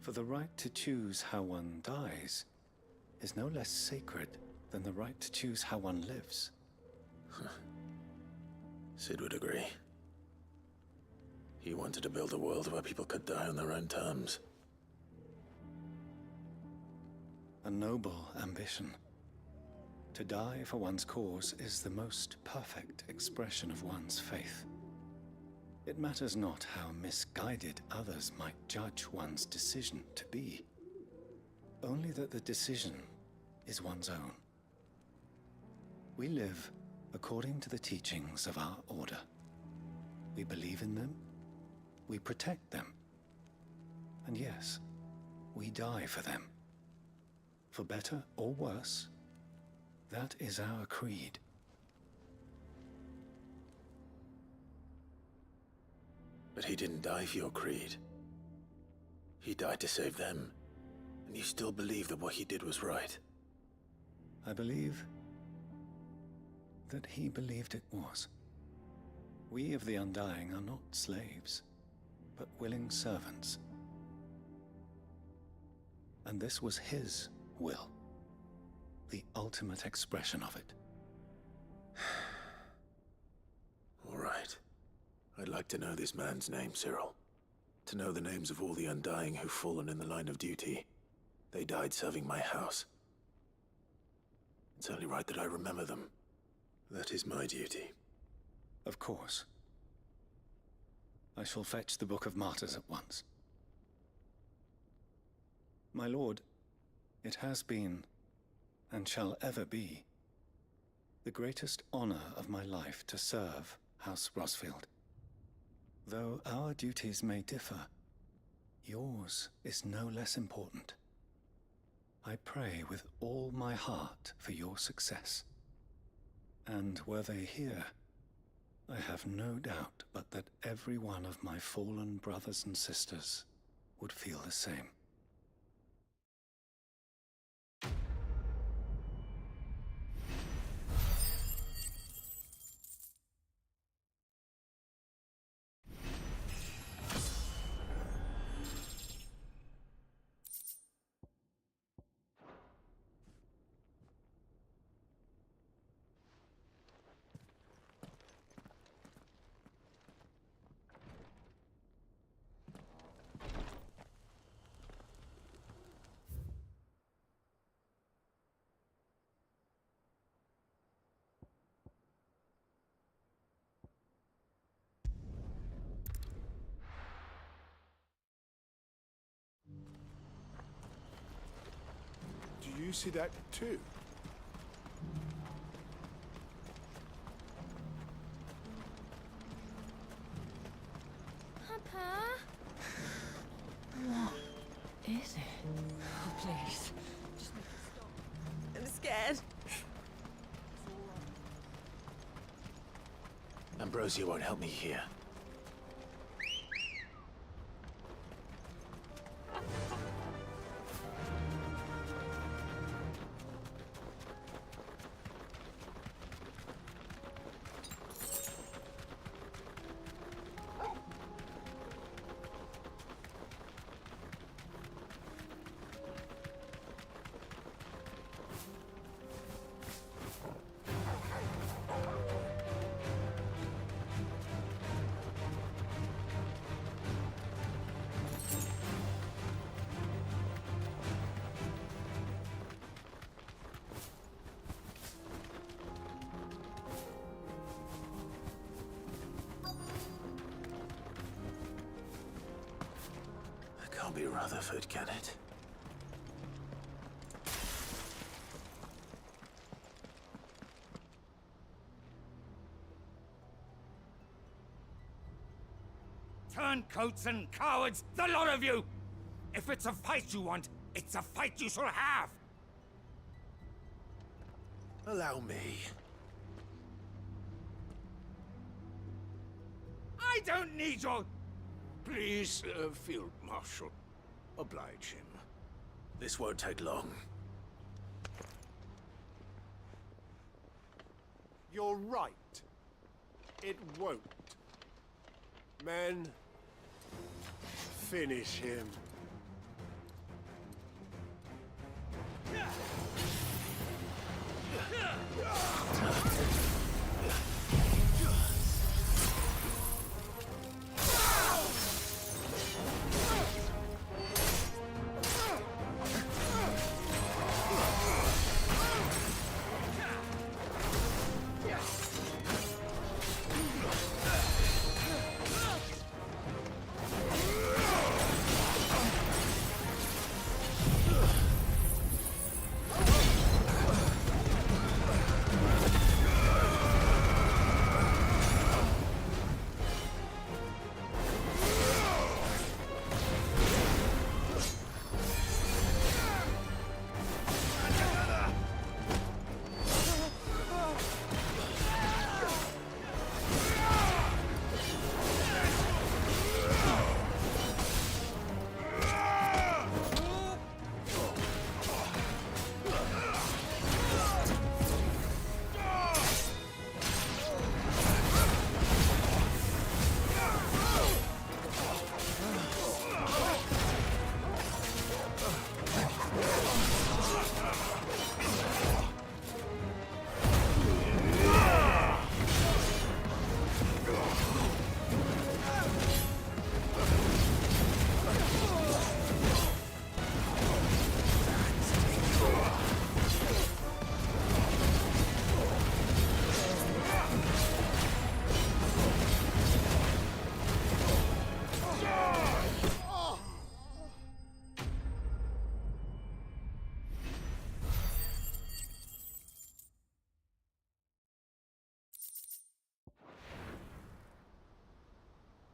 For the right to choose how one dies is no less sacred than the right to choose how one lives. Sid would agree. He wanted to build a world where people could die on their own terms. A noble ambition. To die for one's cause is the most perfect expression of one's faith. It matters not how misguided others might judge one's decision to be. Only that the decision is one's own. We live according to the teachings of our order. We believe in them, we protect them, and yes, we die for them. For better or worse, that is our creed. But he didn't die for your creed. He died to save them. And you still believe that what he did was right. I believe that he believed it was. We of the Undying are not slaves, but willing servants. And this was his will, the ultimate expression of it. All right. I'd like to know this man's name, Cyril. To know the names of all the Undying who've fallen in the line of duty. They died serving my house. It's only right that I remember them. That is my duty. Of course. I shall fetch the Book of Martyrs at once. My lord, it has been, and shall ever be, the greatest honor of my life to serve House Rosfield. Though our duties may differ, yours is no less important. I pray with all my heart for your success. And were they here, I have no doubt but that every one of my fallen brothers and sisters would feel the same. Do you see that too? Papa? What is it? Oh, please. Just make it stop. I'm scared. Ambrosia won't help me here. Can't be Rutherford, can it? Turncoats and cowards, the lot of you! If it's a fight you want, It's a fight you shall have! Allow me. I don't need your... Please, Field Marshal, oblige him. This won't take long. You're right. It won't. Men, finish him.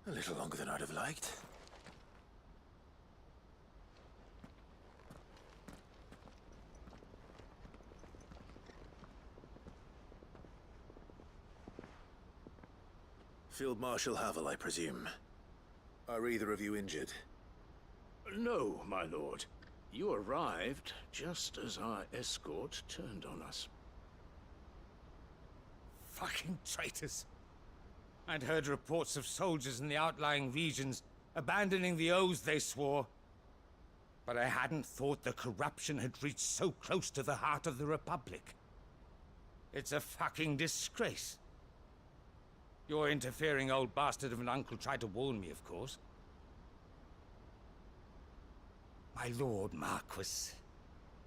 A little longer than I'd have liked. Field Marshal Havel, I presume. Are either of you injured? No, my lord. You arrived just as our escort turned on us. Fucking traitors. I'd heard reports of soldiers in the outlying regions abandoning the oaths they swore. But I hadn't thought the corruption had reached so close to the heart of the Republic. It's a fucking disgrace. Your interfering old bastard of an uncle tried to warn me, of course. My lord Marquis.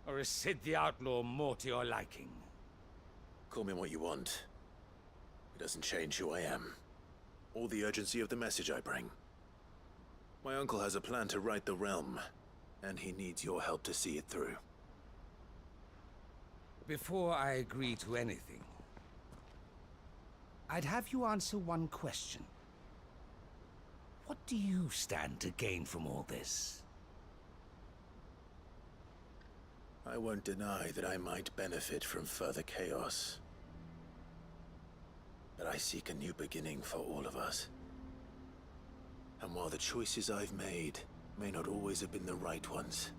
Or is Sid the Outlaw more to your liking? Call me what you want. It doesn't change who I am, or the urgency of the message I bring. My uncle has a plan to right the realm, and he needs your help to see it through. Before I agree to anything, I'd have you answer one question. What do you stand to gain from all this? I won't deny that I might benefit from further chaos. But I seek a new beginning for all of us. And while the choices I've made may not always have been the right ones,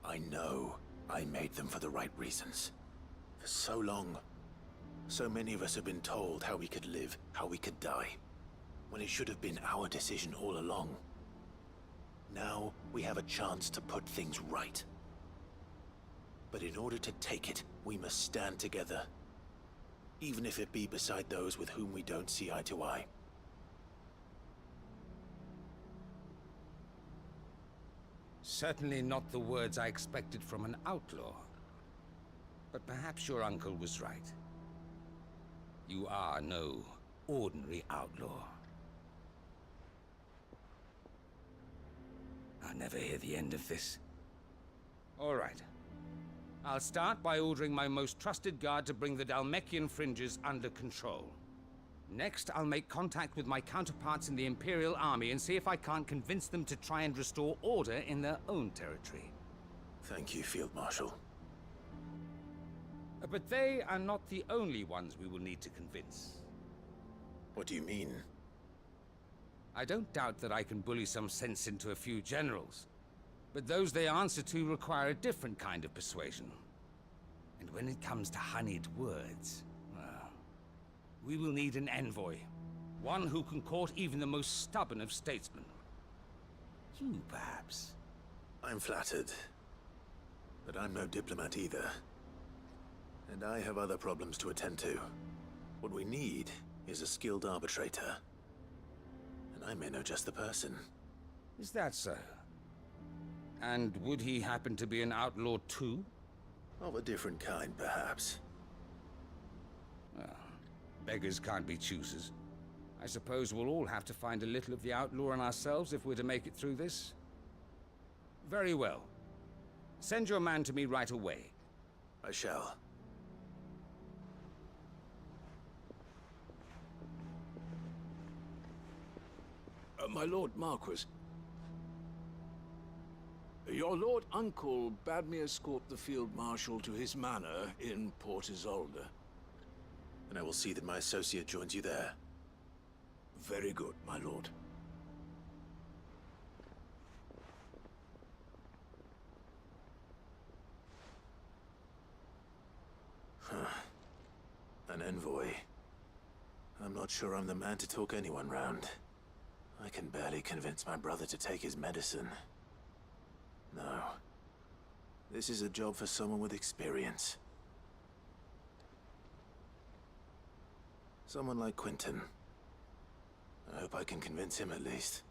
I know I made them for the right reasons. For so long, so many of us have been told how we could live, how we could die, when it should have been our decision all along. Now we have a chance to put things right. But in order to take it, we must stand together. Even if it be beside those with whom we don't see eye to eye. Certainly not the words I expected from an outlaw. But perhaps your uncle was right. You are no ordinary outlaw. I'll never hear the end of this. All right. I'll start by ordering my most trusted guard to bring the Dalmekian fringes under control. Next, I'll make contact with my counterparts in the Imperial Army and see if I can't convince them to try and restore order in their own territory. Thank you, Field Marshal. But they are not the only ones we will need to convince. What do you mean? I don't doubt that I can bully some sense into a few generals, but those they answer to require a different kind of persuasion. And when it comes to honeyed words, well, we will need an envoy. One who can court even the most stubborn of statesmen. You, perhaps. I'm flattered. But I'm no diplomat either. And I have other problems to attend to. What we need is a skilled arbitrator. And I may know just the person. Is that so? And would he happen to be an outlaw too? Of a different kind, perhaps. Well, beggars can't be choosers. I suppose we'll all have to find a little of the outlaw in ourselves if we're to make it through this. Very well. Send your man to me right away. I shall. My Lord Marquis. Your Lord Uncle bade me escort the Field Marshal to his manor in Port Isolde. And I will see that my associate joins you there. Very good, my lord. An envoy. I'm not sure I'm the man to talk anyone round. I can barely convince my brother to take his medicine. No. This is a job for someone with experience. Someone like Quentin. I hope I can convince him at least.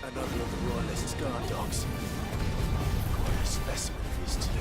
Another of the Royalists' guard dogs. Quite a specimen of his too.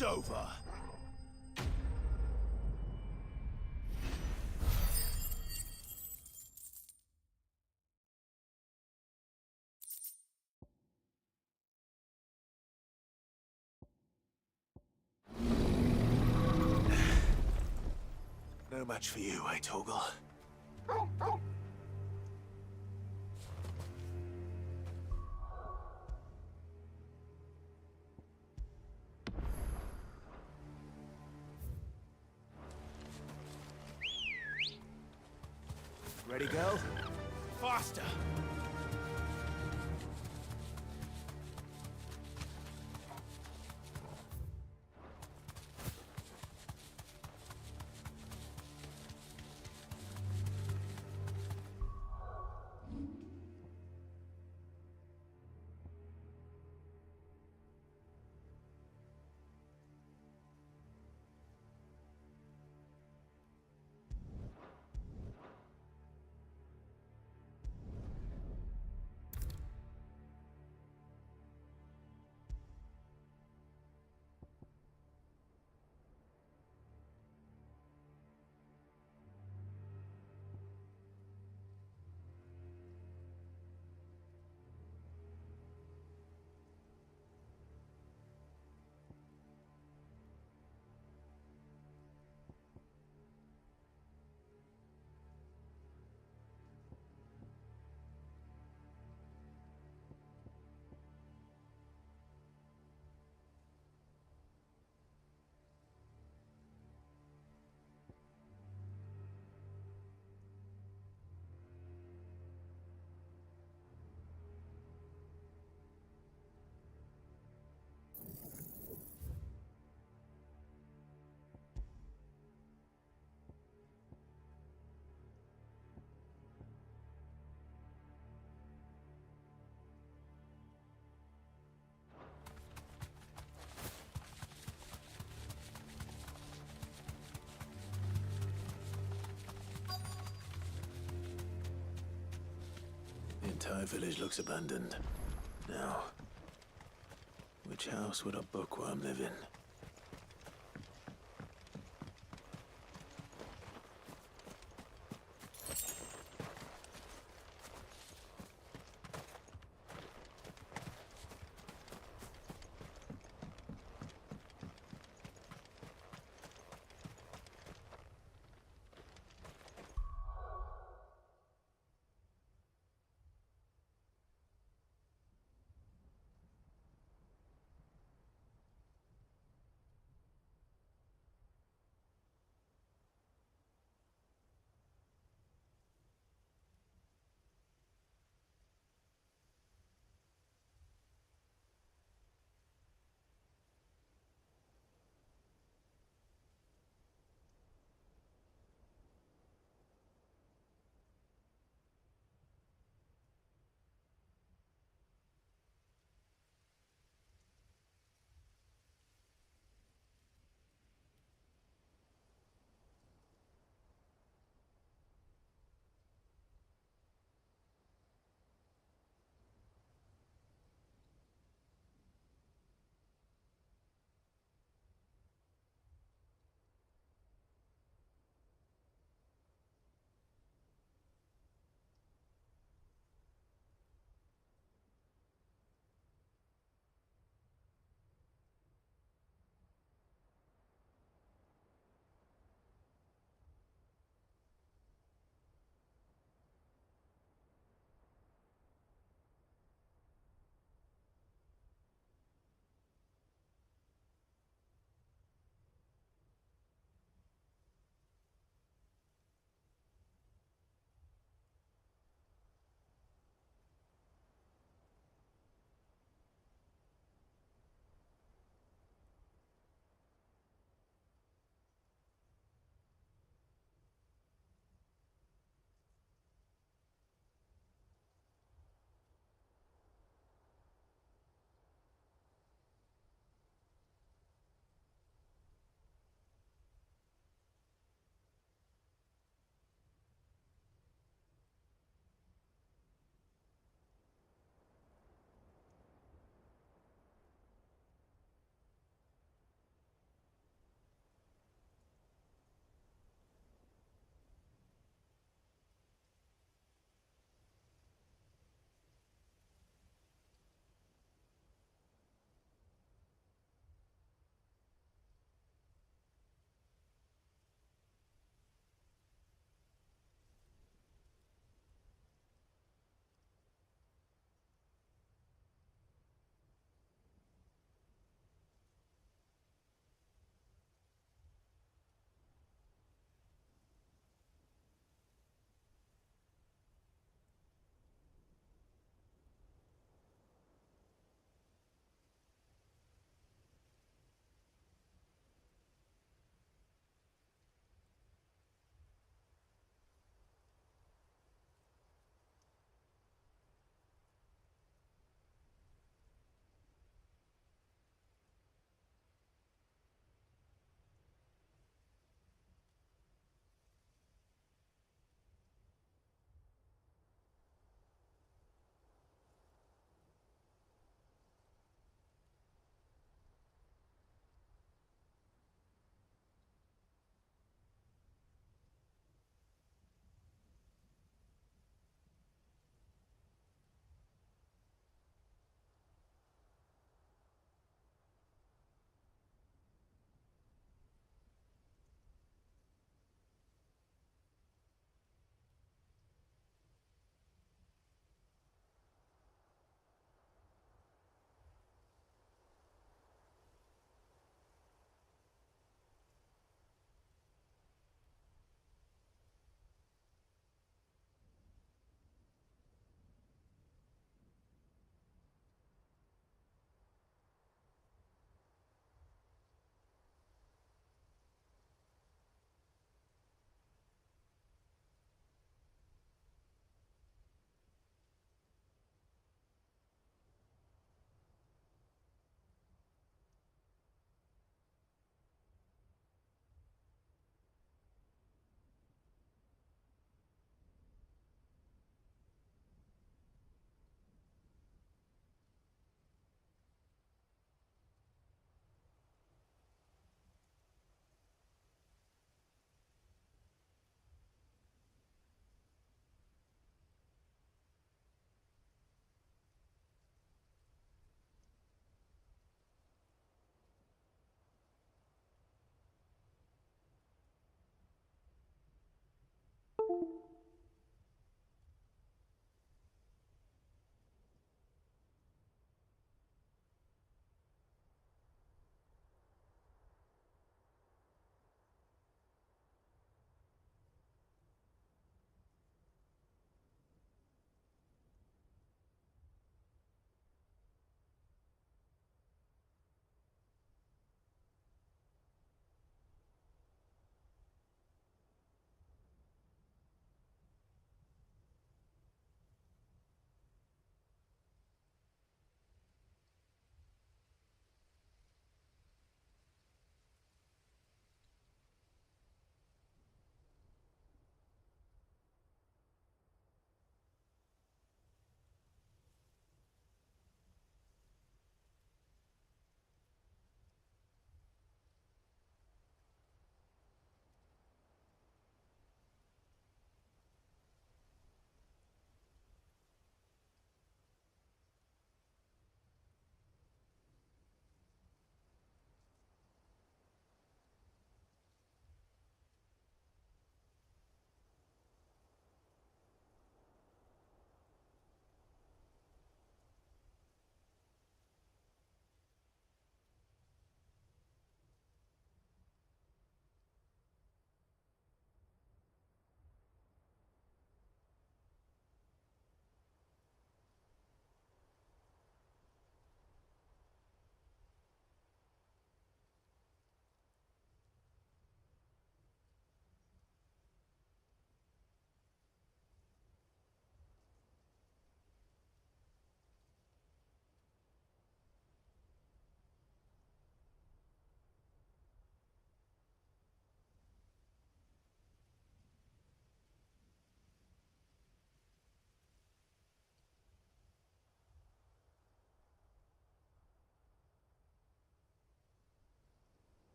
It's over. No match for you, eh, Torgal? Ready, girl? Faster! The entire village looks abandoned. Now, which house would a bookworm live in?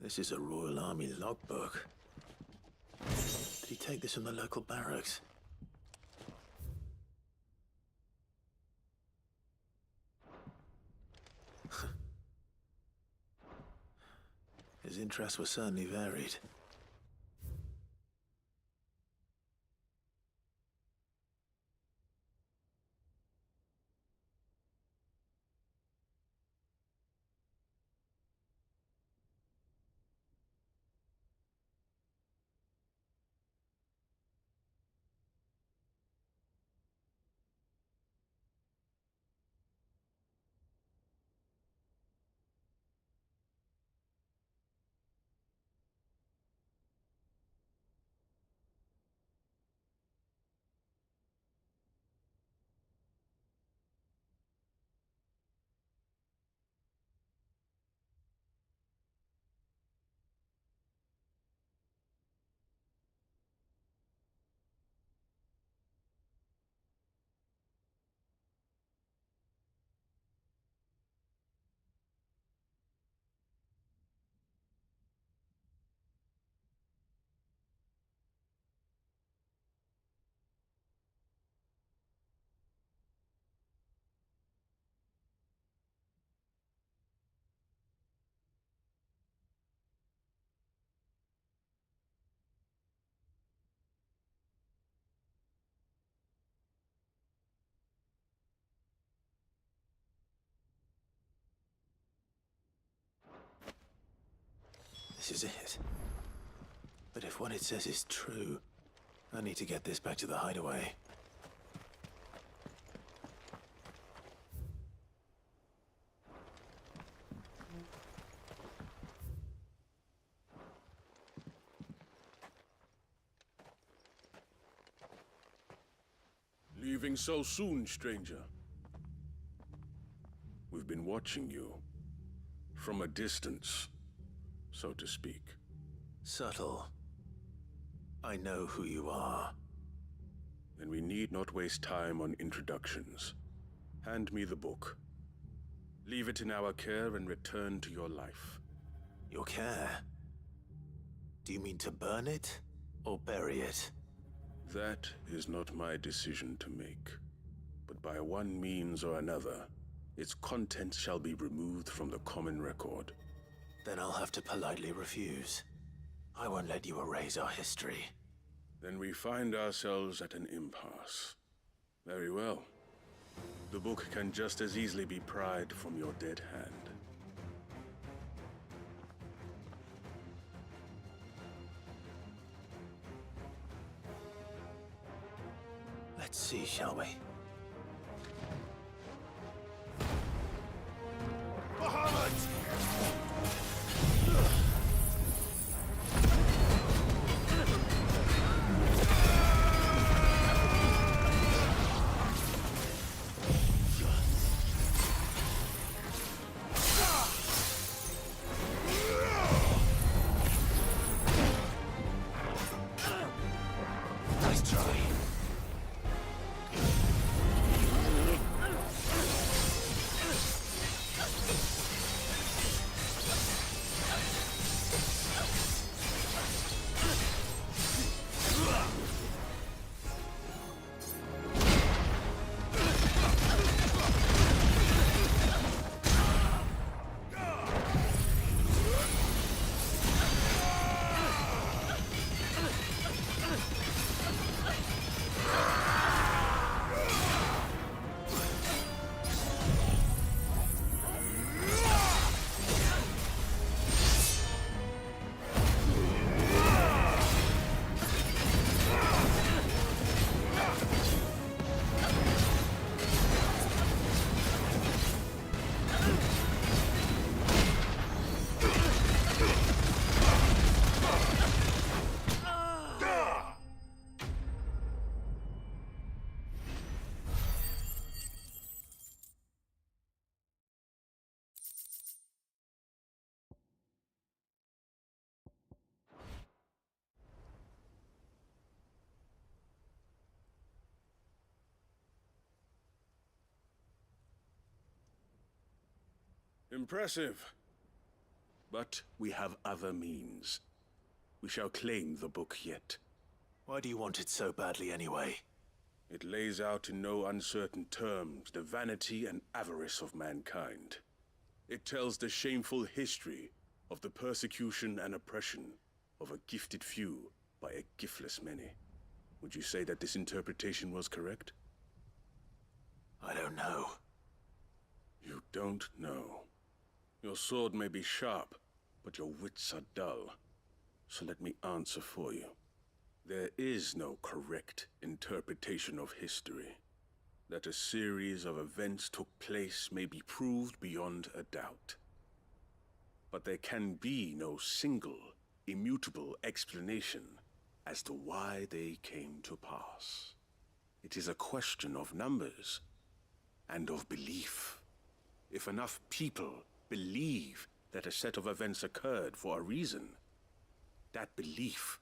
This is a Royal Army logbook. Did he take this from the local barracks? His interests were certainly varied. This is it. But if what it says is true, I need to get this back to the hideaway. Leaving so soon, stranger? We've been watching you. From a distance, so to speak. Subtle. I know who you are. Then we need not waste time on introductions. Hand me the book. Leave it in our care and return to your life. Your care? Do you mean to burn it, or bury it? That is not my decision to make. But by one means or another, its contents shall be removed from the common record. Then I'll have to politely refuse. I won't let you erase our history. Then we find ourselves at an impasse. Very well. The book can just as easily be pried from your dead hand. Let's see, shall we? Bahamut! Nice try. Impressive. But we have other means. We shall claim the book yet. Why do you want it so badly anyway? It lays out in no uncertain terms the vanity and avarice of mankind. It tells the shameful history of the persecution and oppression of a gifted few by a giftless many. Would you say that this interpretation was correct? I don't know. You don't know. Your sword may be sharp, but your wits are dull. So let me answer for you. There is no correct interpretation of history. That a series of events took place may be proved beyond a doubt. But there can be no single, immutable explanation as to why they came to pass. It is a question of numbers and of belief. If enough people believe that a set of events occurred for a reason, that belief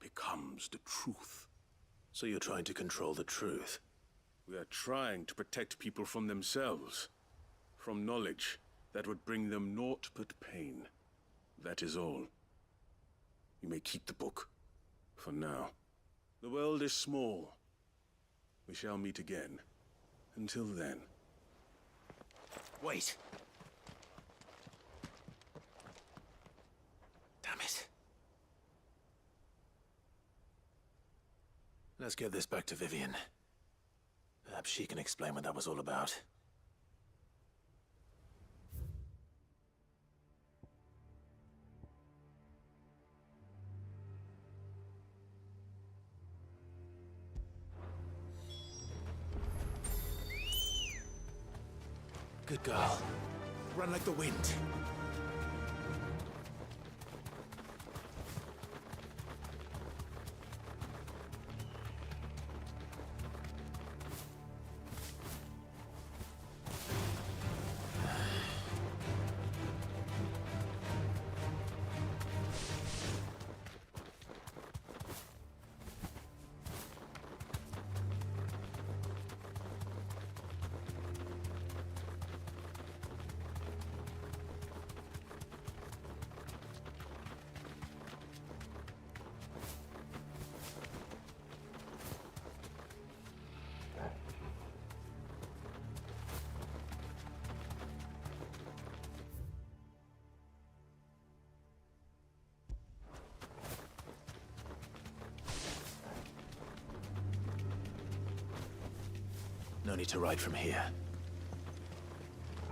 becomes the truth. So you're trying to control the truth? We are trying to protect people from themselves, from knowledge that would bring them naught but pain. That is all. You may keep the book, for now. The world is small. We shall meet again. Until then. Wait! Damn it. Let's get this back to Vivian. Perhaps she can explain what that was all about. Good girl. Run like the wind. No need to ride from here.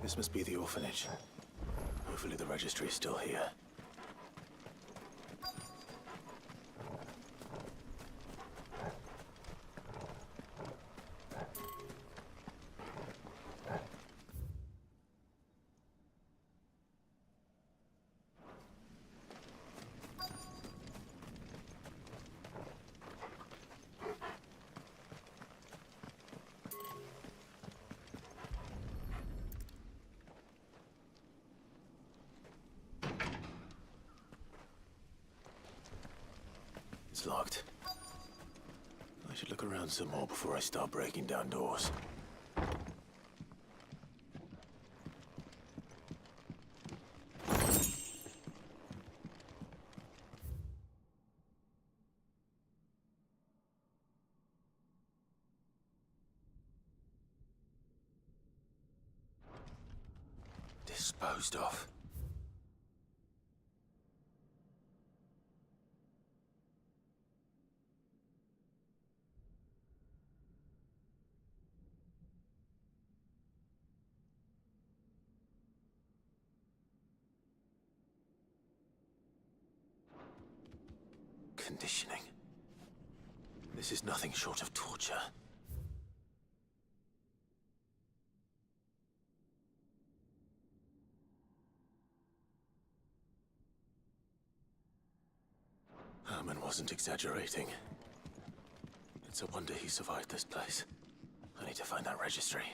This must be the orphanage. Hopefully the registry is still here. It's locked. I should look around some more before I start breaking down doors. Disposed of. Conditioning. This is nothing short of torture. Herman wasn't exaggerating. It's a wonder he survived this place. I need to find that registry.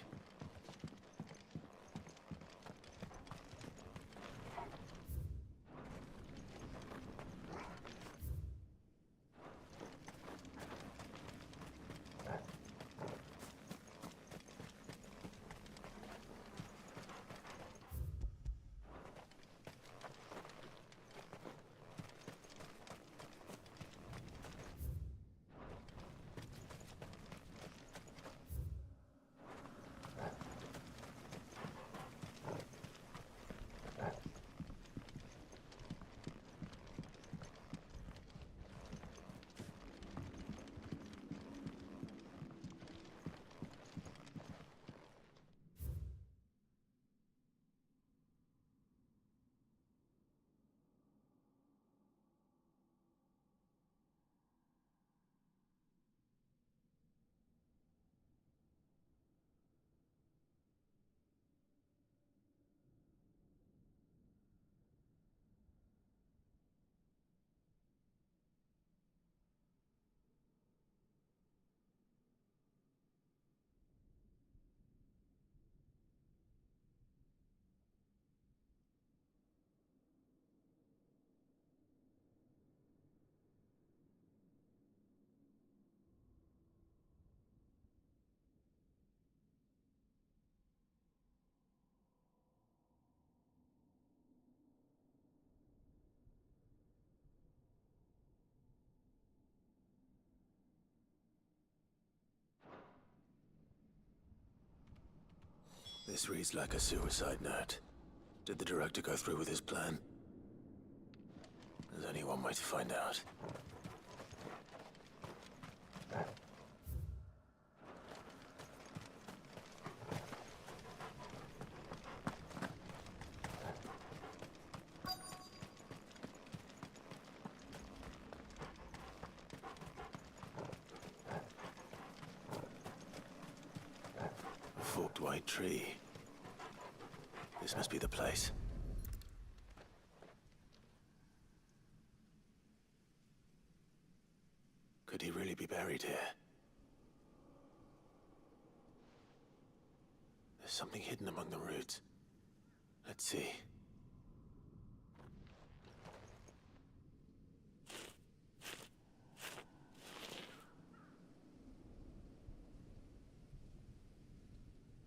This reads like a suicide note. Did the director go through with his plan? There's only one way to find out. A forked white tree. This must be the place. Could he really be buried here? There's something hidden among the roots. Let's see.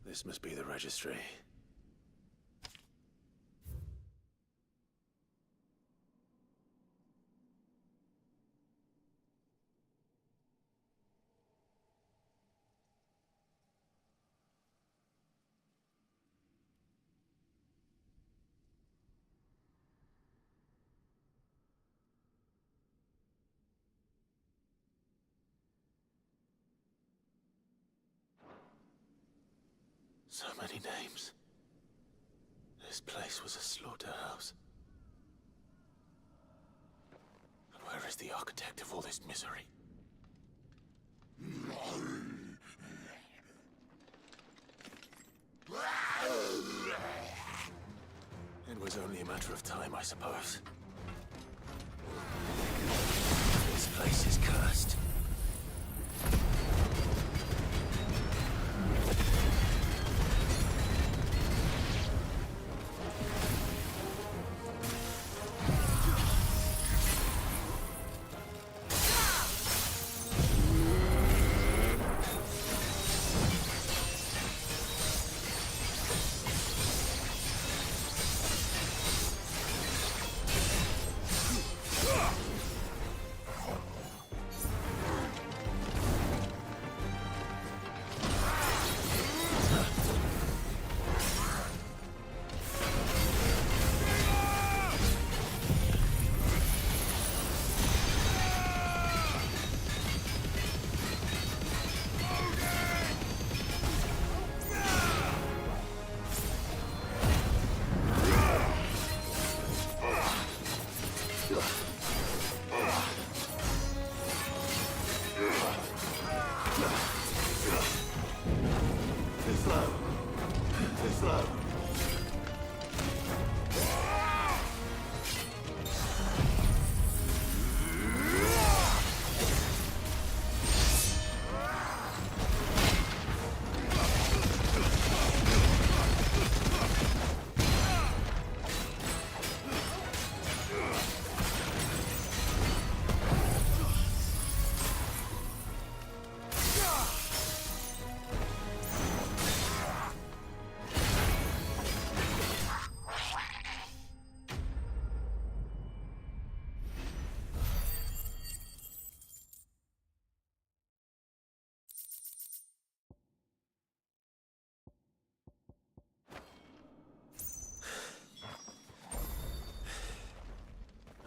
This must be the registry. So many names. This place was a slaughterhouse. And where is the architect of all this misery? It was only a matter of time, I suppose. This place is cursed.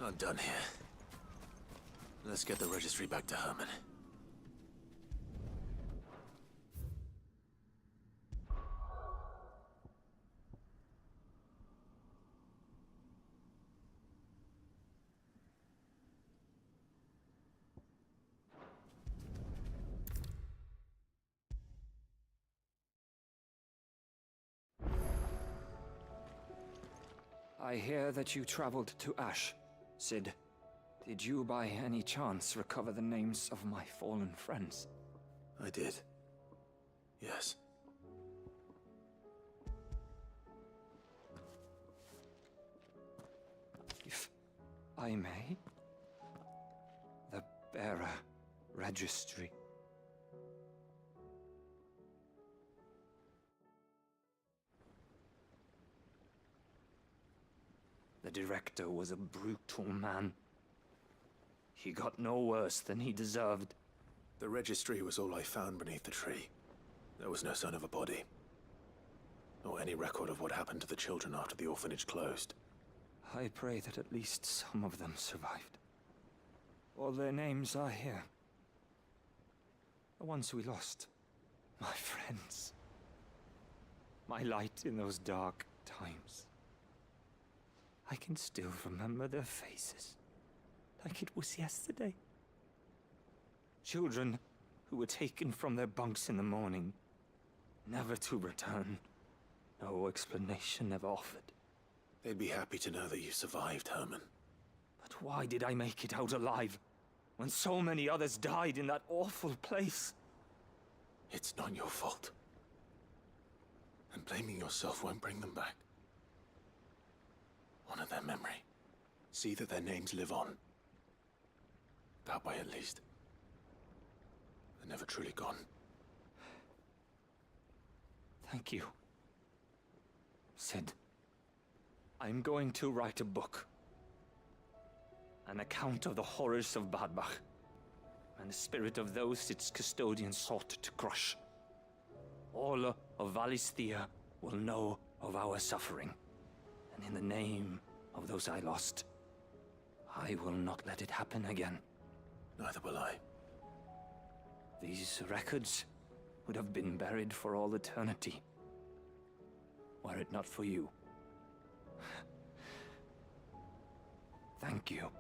I'm done here. Let's get the registry back to Herman. I hear that you traveled to Ash, Sid. Did you by any chance recover the names of my fallen friends? I did. Yes. If I may? The bearer registry. The director was a brutal man. He got no worse than he deserved. The registry was all I found beneath the tree. There was no sign of a body. Or any record of what happened to the children after the orphanage closed. I pray that at least some of them survived. All their names are here. The ones we lost. My friends. My light in those dark times. I can still remember their faces, like it was yesterday. Children who were taken from their bunks in the morning, never to return. No explanation ever offered. They'd be happy to know that you survived, Herman. But why did I make it out alive, when so many others died in that awful place? It's not your fault. And blaming yourself won't bring them back. Honor their memory. See that their names live on. That way, at least. They're never truly gone. Thank you. Sid, I'm going to write a book. An account of the horrors of Badbach, and the spirit of those its custodians sought to crush. All of Valisthea will know of our suffering, and in the name of those I lost, I will not let it happen again. Neither will I. These records would have been buried for all eternity, were it not for you. Thank you.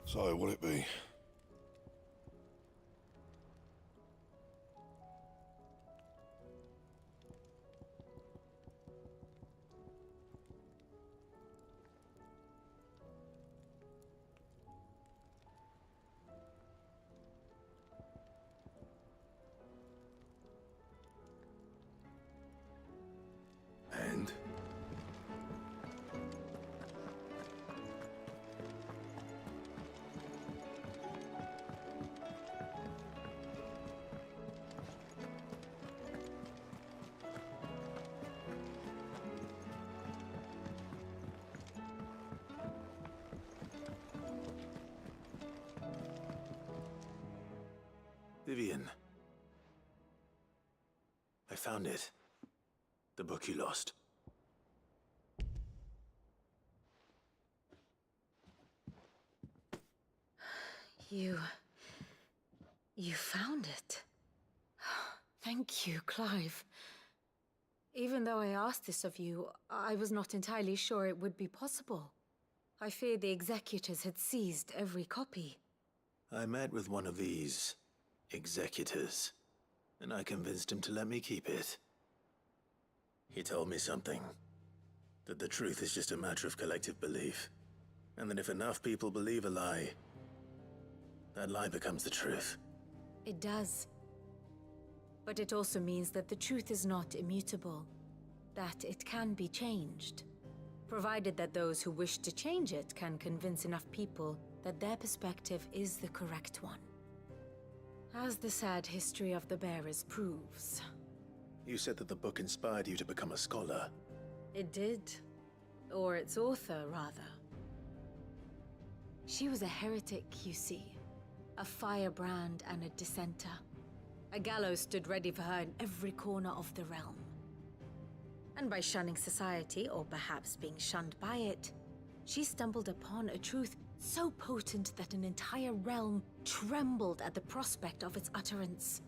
So, will it be? And? Vivian. I found it. The book you lost. You found it. Thank you, Clive. Even though I asked this of you, I was not entirely sure it would be possible. I feared the executors had seized every copy. I met with one of these executors, and I convinced him to let me keep it. He told me something. That the truth is just a matter of collective belief. And that if enough people believe a lie, that lie becomes the truth. It does. But it also means that the truth is not immutable. That it can be changed. Provided that those who wish to change it can convince enough people that their perspective is the correct one. As the sad history of the Bearers proves. You said that the book inspired you to become a scholar. It did. Or its author, rather. She was a heretic, you see. A firebrand and a dissenter. A gallows stood ready for her in every corner of the realm. And by shunning society, or perhaps being shunned by it, she stumbled upon a truth so potent that an entire realm trembled at the prospect of its utterance.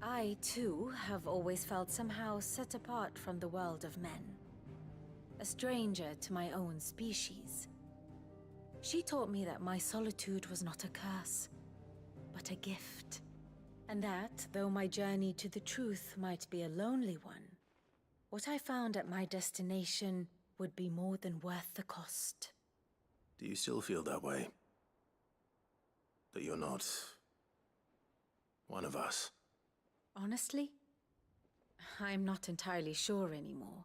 I, too, have always felt somehow set apart from the world of men. A stranger to my own species. She taught me that my solitude was not a curse, but a gift. And that, though my journey to the truth might be a lonely one, what I found at my destination would be more than worth the cost. Do you still feel that way? That you're not one of us? Honestly, I'm not entirely sure anymore.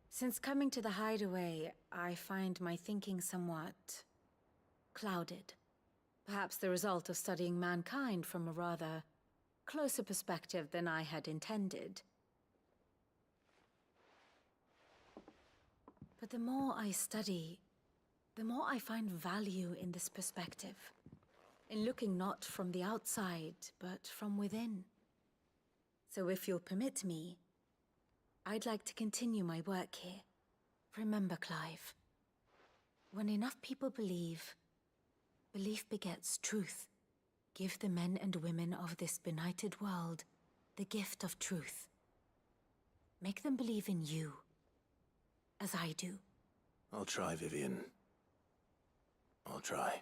Since coming to the hideaway, I find my thinking somewhat clouded. Perhaps the result of studying mankind from a rather closer perspective than I had intended. But the more I study, the more I find value in this perspective. In looking not from the outside, but from within. So if you'll permit me, I'd like to continue my work here. Remember, Clive, when enough people believe, belief begets truth. Give the men and women of this benighted world the gift of truth. Make them believe in you, as I do. I'll try, Vivian. I'll try.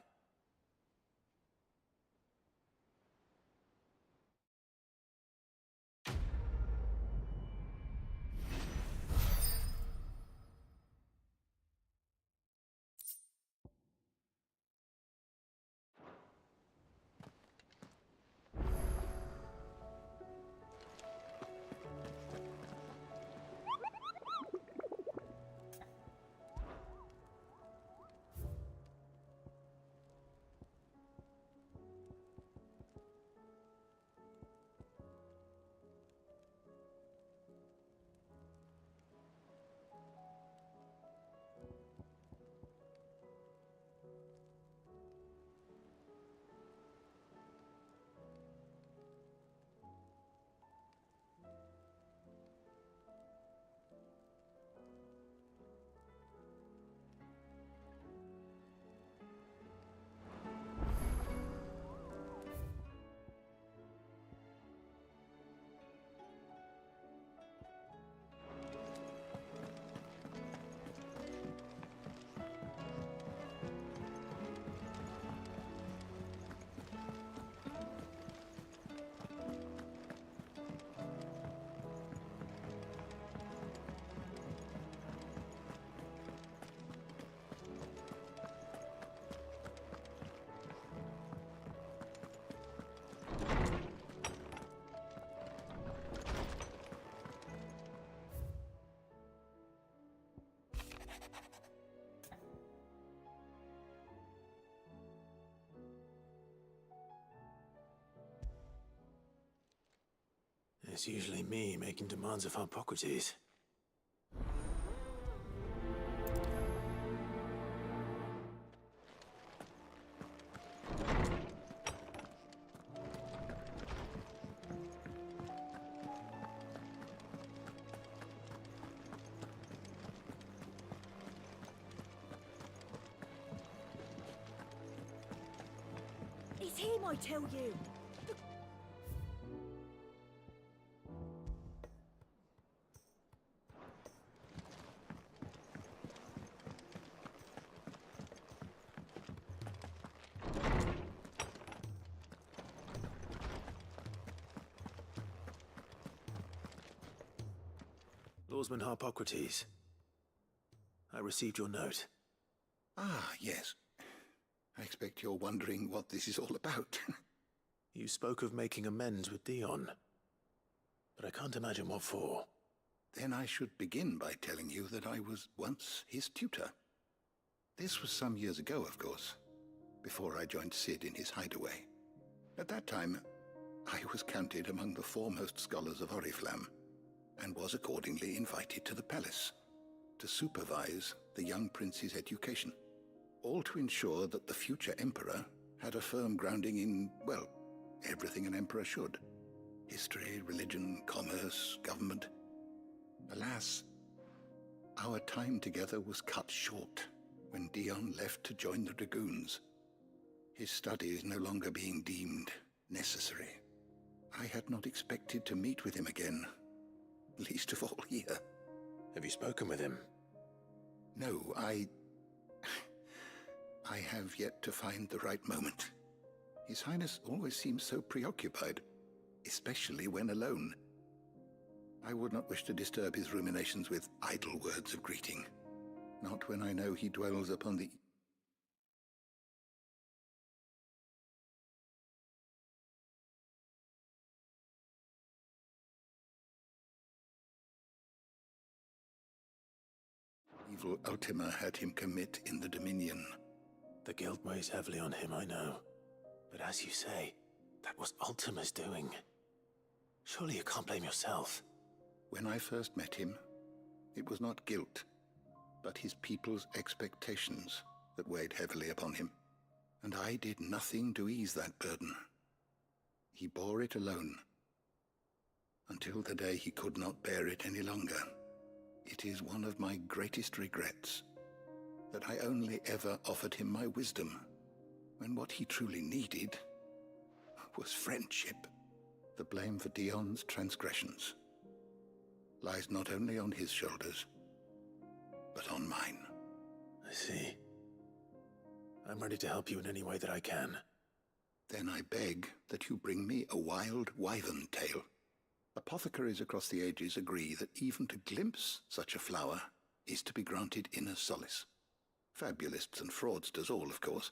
It's usually me making demands of Hippocrates. It's him, I tell you! Lawsman Hippocrates. I received your note. Ah, yes. I expect you're wondering what this is all about. You spoke of making amends with Dion, but I can't imagine what for. Then I should begin by telling you that I was once his tutor. This was some years ago, of course, before I joined Sid in his hideaway. At that time, I was counted among the foremost scholars of Oriflamme, and was accordingly invited to the palace to supervise the young prince's education, all to ensure that the future emperor had a firm grounding in, well, everything an emperor should. History, religion, commerce, government. Alas, our time together was cut short when Dion left to join the Dragoons, his studies no longer being deemed necessary. I had not expected to meet with him again, least of all here. Have you spoken with him? No, I have yet to find the right moment. His Highness always seems so preoccupied, especially when alone. I would not wish to disturb his ruminations with idle words of greeting, not when I know he dwells upon the... evil Ultima had him commit in the Dominion. The guilt weighs heavily on him, I know. But as you say, that was Ultima's doing. Surely you can't blame yourself. When I first met him, it was not guilt, but his people's expectations that weighed heavily upon him. And I did nothing to ease that burden. He bore it alone, until the day he could not bear it any longer. It is one of my greatest regrets that I only ever offered him my wisdom, when what he truly needed was friendship. The blame for Dion's transgressions lies not only on his shoulders, but on mine. I see. I'm ready to help you in any way that I can. Then I beg that you bring me a wild wyvern tail. Apothecaries across the ages agree that even to glimpse such a flower is to be granted inner solace. Fabulists and fraudsters all, of course.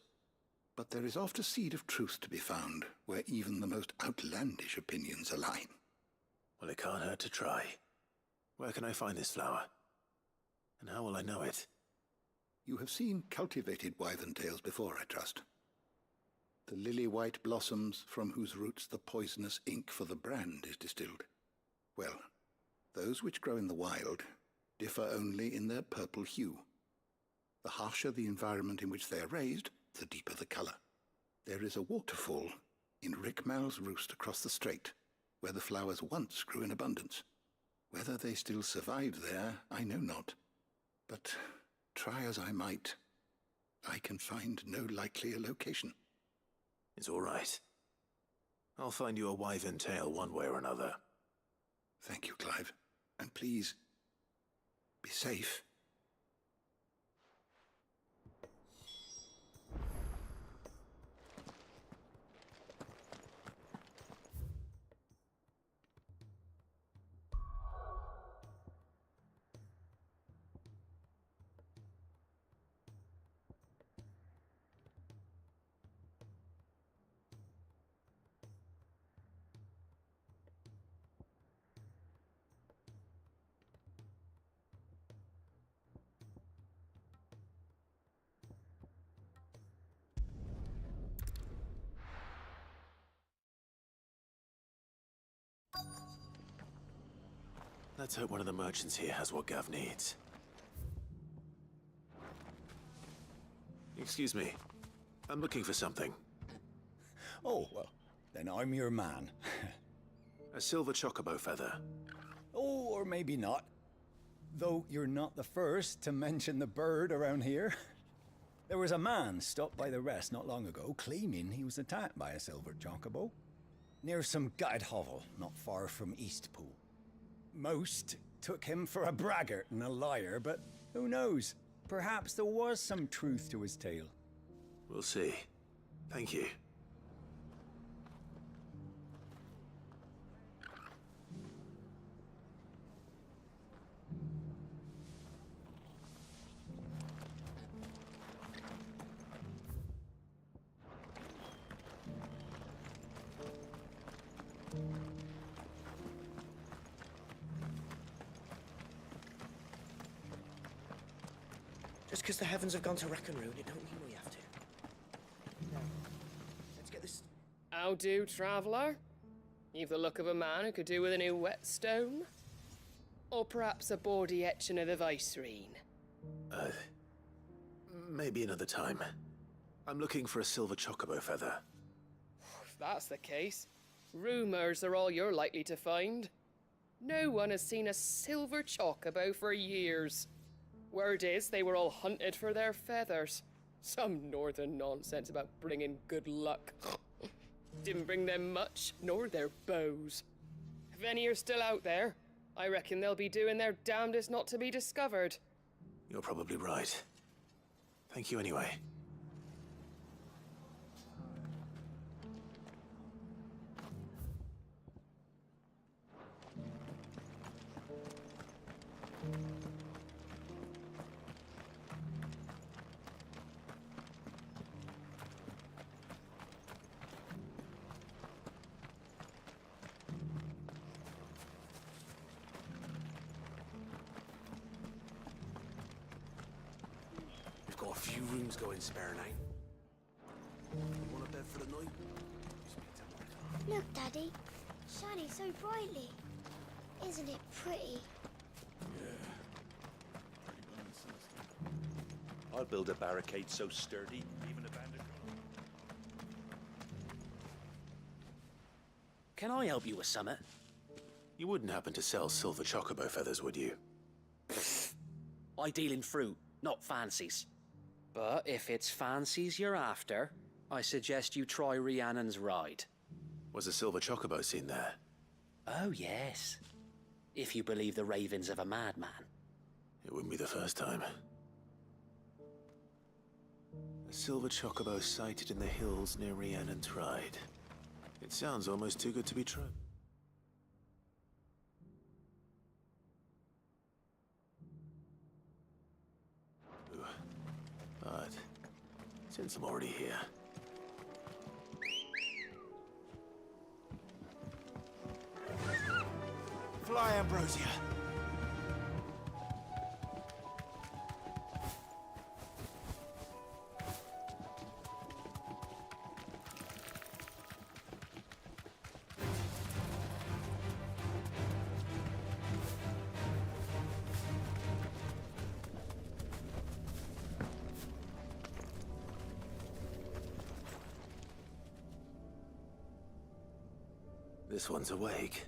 But there is oft a seed of truth to be found where even the most outlandish opinions align. Well, it can't hurt to try. Where can I find this flower? And how will I know it? You have seen cultivated wyvern tails before, I trust. The lily-white blossoms from whose roots the poisonous ink for the brand is distilled. Well, those which grow in the wild differ only in their purple hue. The harsher the environment in which they are raised, the deeper the color. There is a waterfall in Rickmal's roost across the strait, where the flowers once grew in abundance. Whether they still survive there, I know not. But try as I might, I can find no likelier location. It's all right. I'll find you a wyvern tail one way or another. Thank you, Clive. And please, be safe. Let's hope one of the merchants here has what Gav needs. Excuse me. I'm looking for something. Oh, well, then I'm your man. A silver chocobo feather. Oh, or maybe not. Though you're not the first to mention the bird around here. There was a man stopped by the rest not long ago, claiming he was attacked by a silver chocobo. Near some gutted hovel, not far from Eastpool. Most took him for a braggart and a liar, but who knows? Perhaps there was some truth to his tale. We'll see. Thank you. Just because the heavens have gone to wreck and ruin, it don't mean we have to. Now, let's get this... How do, traveller? You've the look of a man who could do with a new whetstone. Or perhaps a bawdy etching of the Vicerine. Maybe another time. I'm looking for a silver chocobo feather. If that's the case, rumours are all you're likely to find. No one has seen a silver chocobo for years. Word is they were all hunted for their feathers. Some northern nonsense about bringing good luck. Didn't bring them much, nor their bows. If any are still out there, I reckon they'll be doing their damnedest not to be discovered. You're probably right. Thank you anyway. We've got a few rooms going spare now. Want a bed for the night? Look, Daddy. Shining so brightly. Isn't it pretty? I'll build a barricade so sturdy, even a bandit. Can I help you with something? You wouldn't happen to sell silver chocobo feathers, would you? I deal in fruit, not fancies. But if it's fancies you're after, I suggest you try Rhiannon's ride. Was a silver chocobo seen there? Oh, yes. If you believe the ravings of a madman. It wouldn't be the first time. A silver chocobo sighted in the hills near Rhiannon's ride. It sounds almost too good to be true. But since I'm already here... Fly, Ambrosia. This one's awake.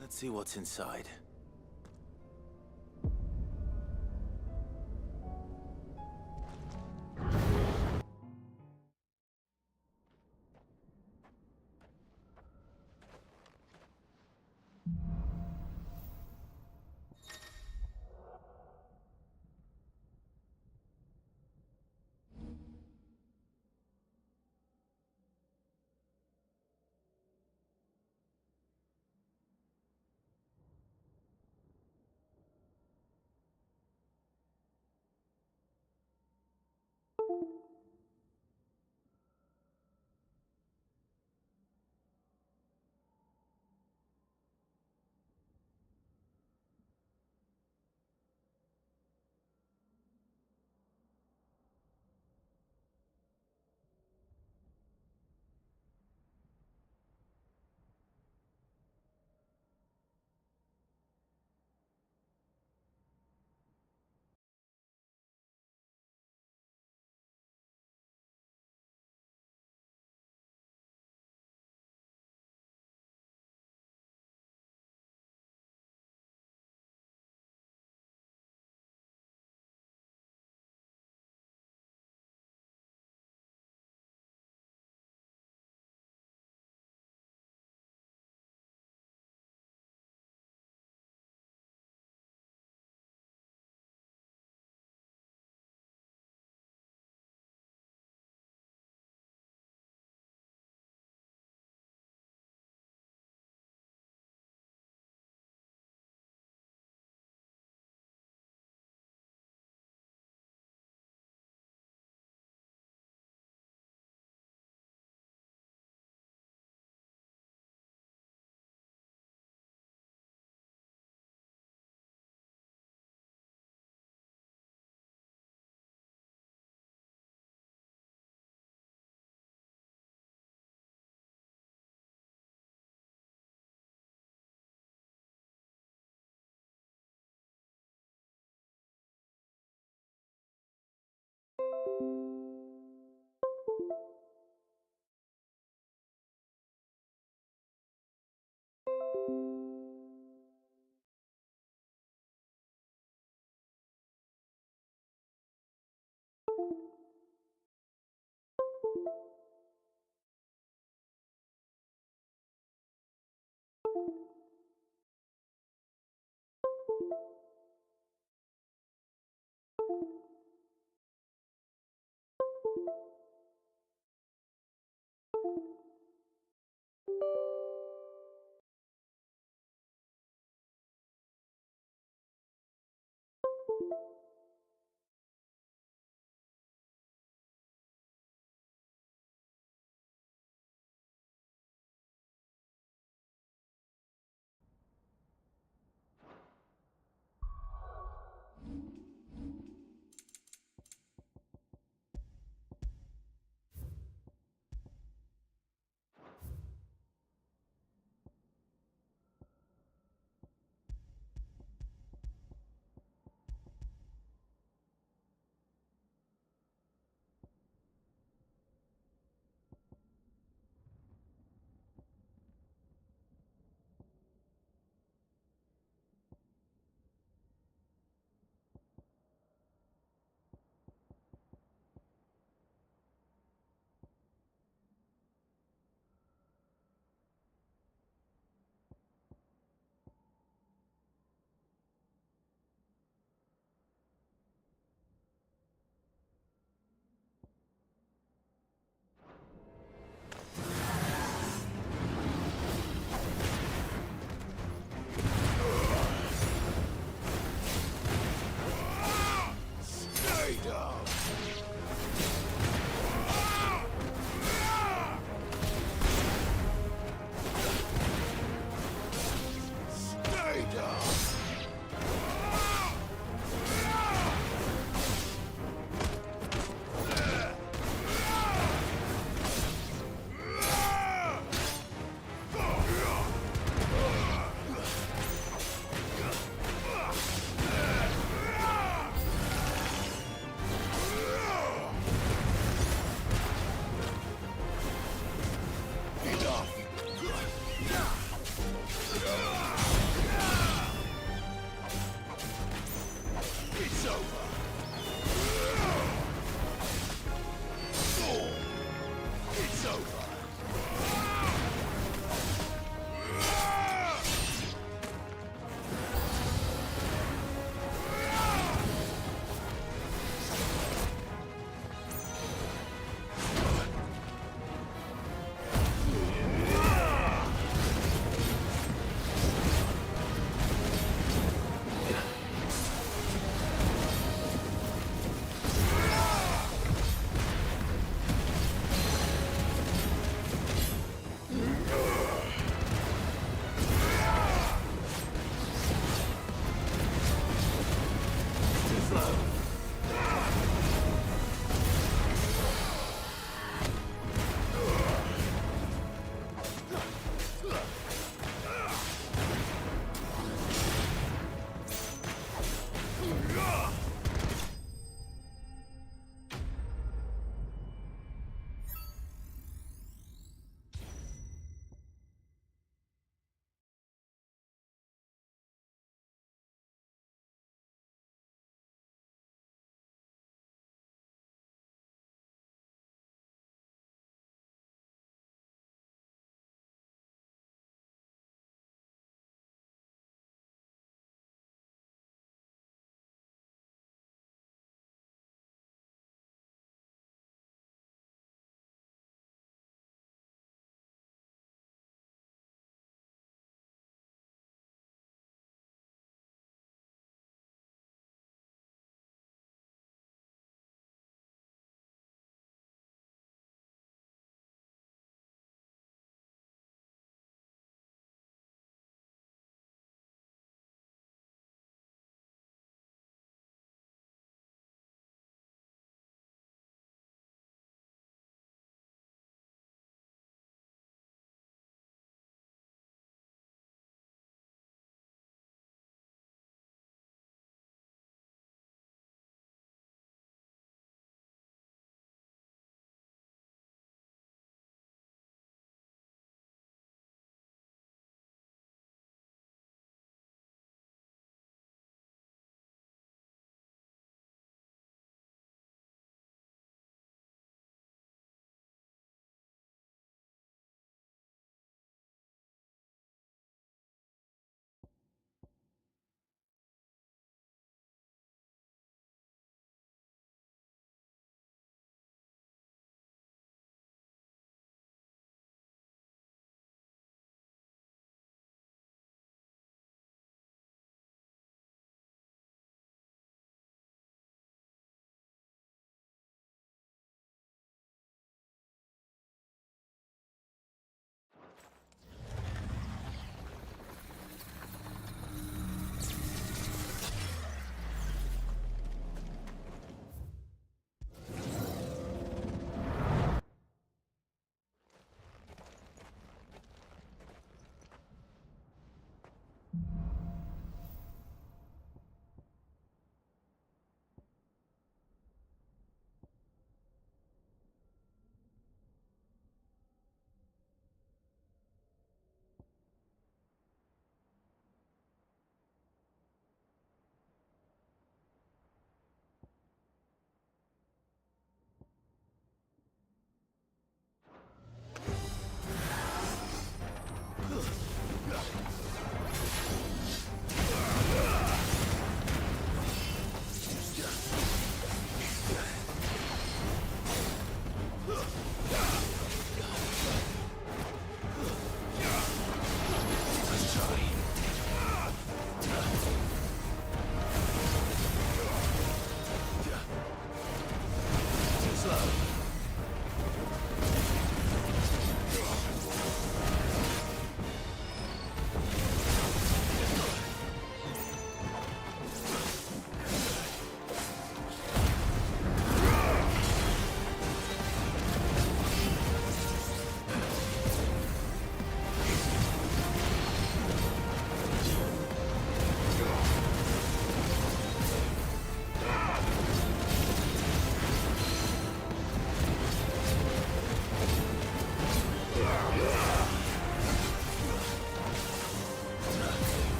Let's see what's inside.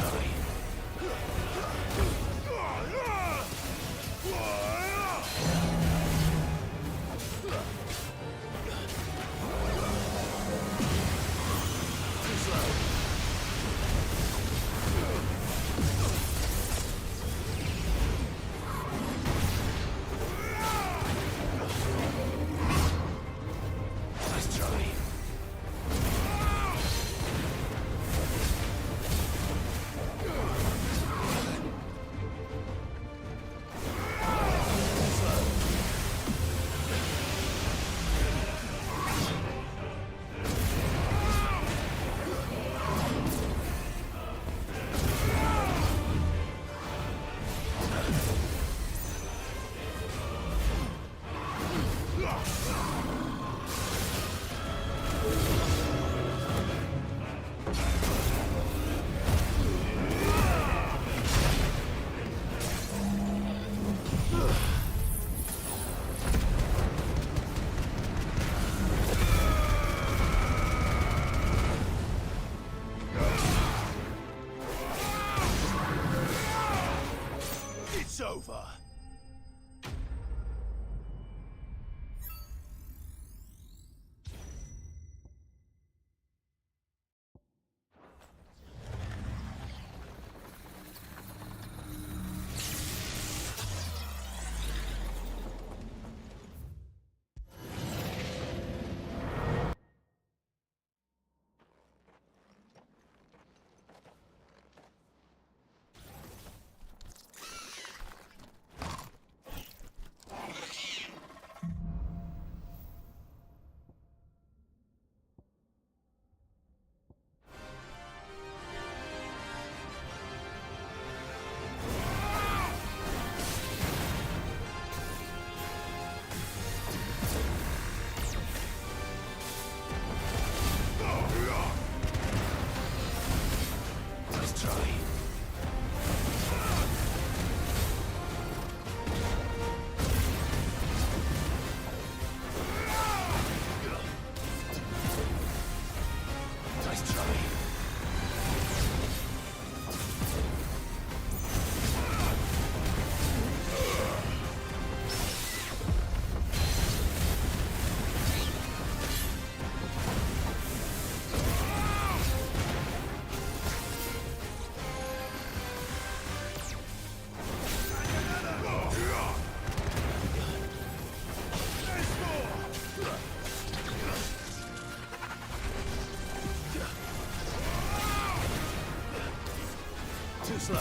slowly. Too slow. Nice try. It's over. Nice try. Nice try. Too slow.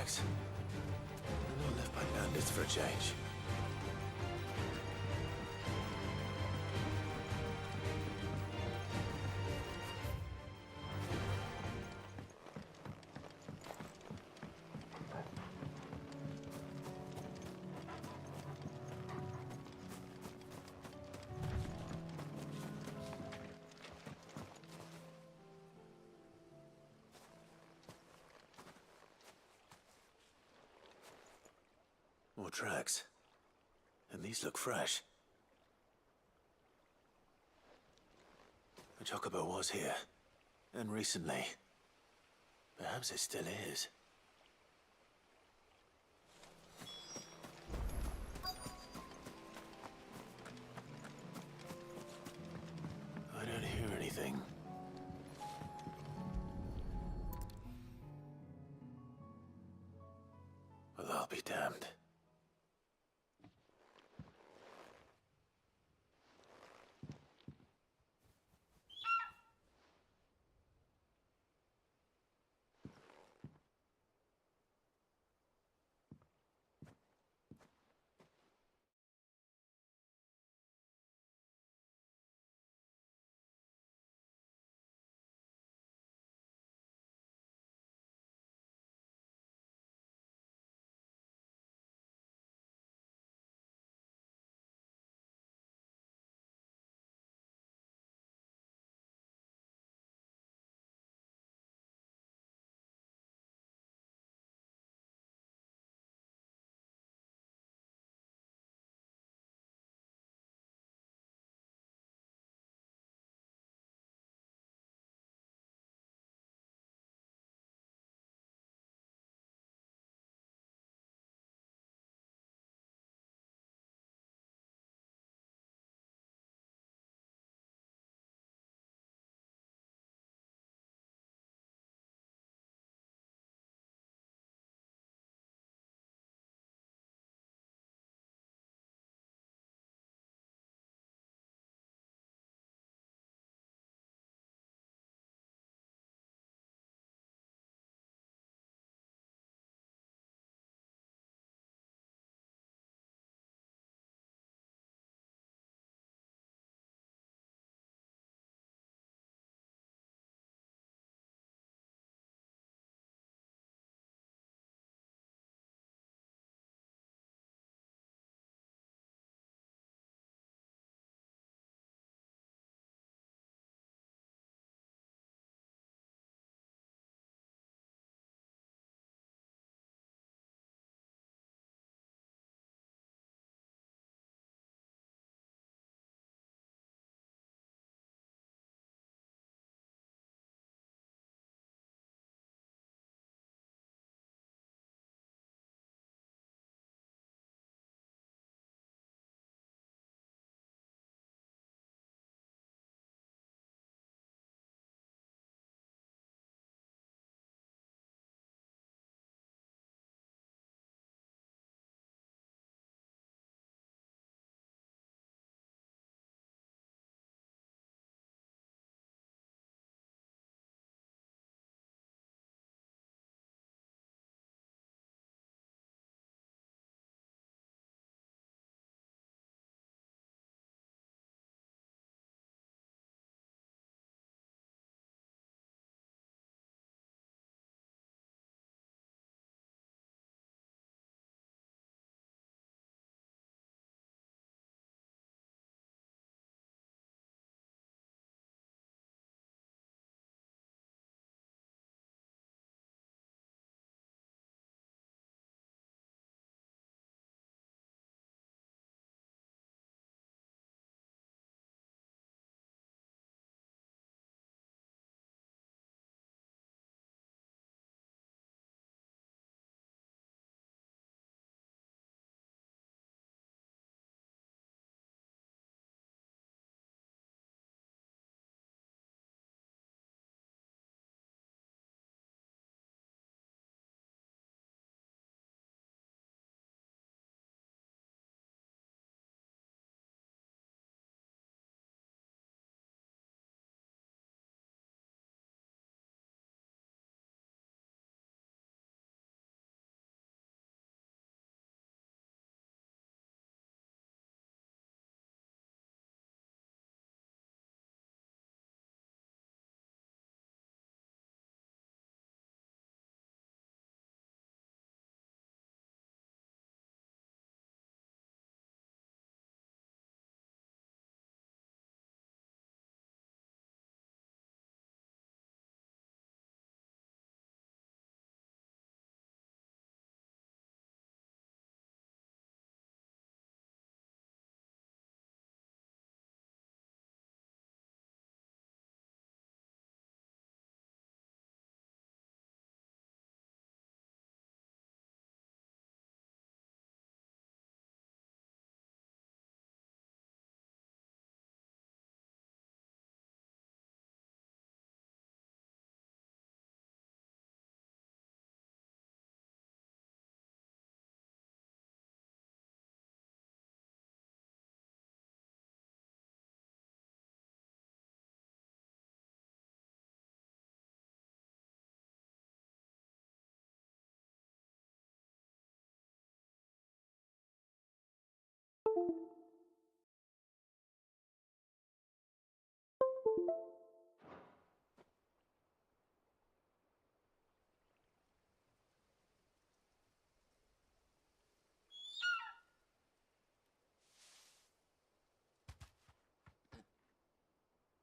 tracks. They're not left by bandits for a change. More tracks. And these look fresh. The Chocobo was here. And recently. Perhaps it still is. I don't hear anything. Well, I'll be damned.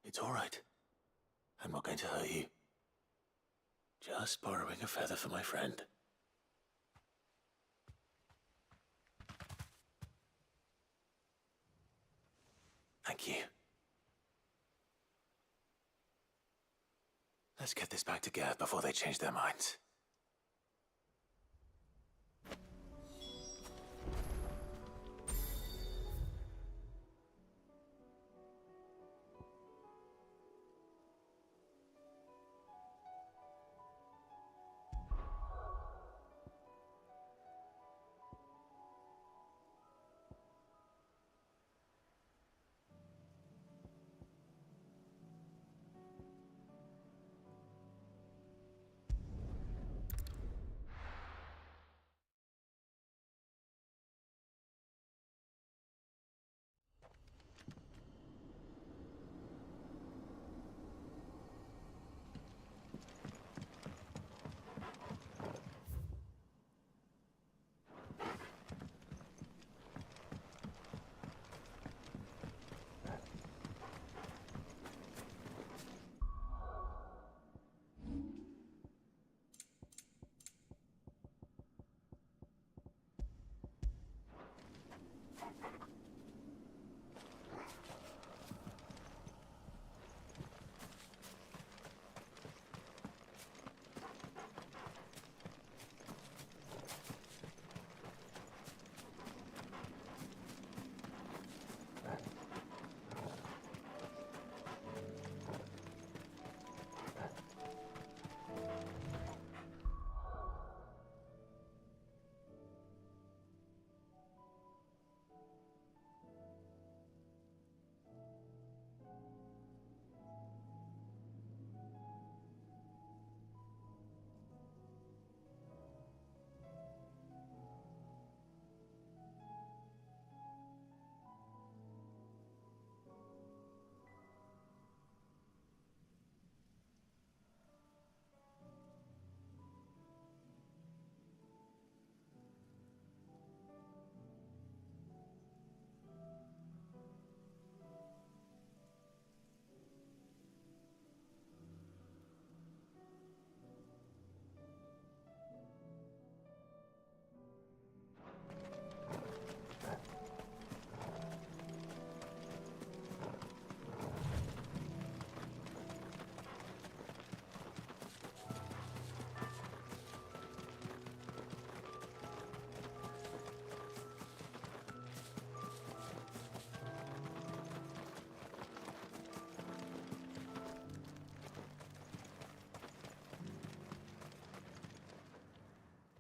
It's all right. I'm not going to hurt you. Just borrowing a feather for my friend. Thank you. Let's get this back to Gerd before they change their minds.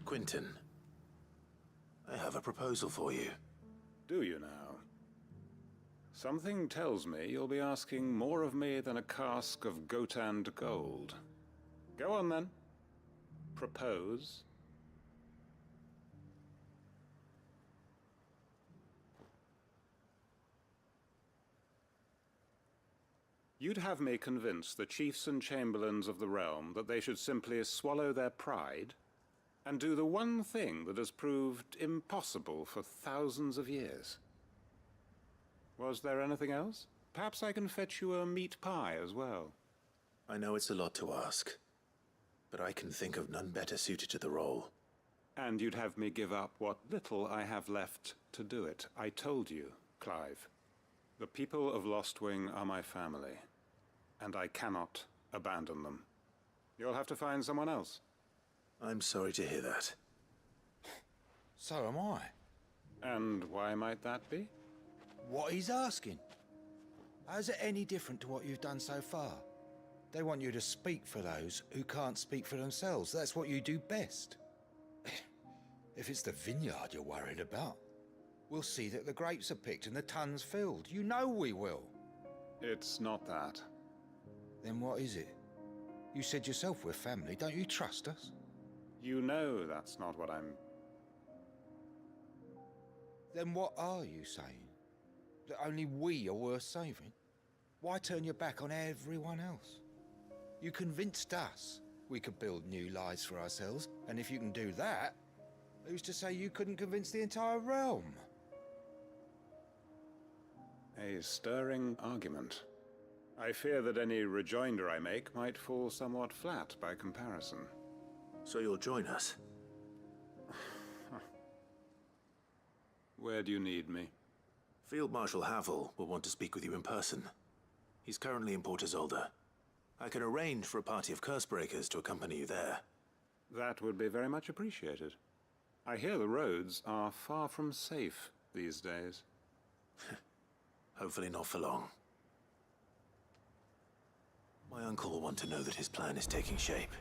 Quentin, I have a proposal for you. Do you now? Something tells me you'll be asking more of me than a cask of Gotand gold. Go on then. Propose. You'd have me convince the chiefs and chamberlains of the realm that they should simply swallow their pride and do the one thing that has proved impossible for thousands of years. Was there anything else? Perhaps I can fetch you a meat pie as well. I know it's a lot to ask, but I can think of none better suited to the role. And you'd have me give up what little I have left to do it. I told you, Clive. The people of Lostwing are my family, and I cannot abandon them. You'll have to find someone else. I'm sorry to hear that. So am I. And why might that be? What he's asking. How's it any different to what you've done so far? They want you to speak for those who can't speak for themselves. That's what you do best. If it's the vineyard you're worried about, we'll see that the grapes are picked and the tons filled. You know we will. It's not that. Then what is it? You said yourself we're family. Don't you trust us? You know that's not what I'm... Then what are you saying? That only we are worth saving? Why turn your back on everyone else? You convinced us we could build new lives for ourselves, and if you can do that, who's to say you couldn't convince the entire realm? A stirring argument. I fear that any rejoinder I make might fall somewhat flat by comparison. So you'll join us? Where do you need me? Field Marshal Havel will want to speak with you in person. He's currently in Port Isolde. I can arrange for a party of Cursebreakers to accompany you there. That would be very much appreciated. I hear the roads are far from safe these days. Hopefully not for long. My uncle will want to know that his plan is taking shape.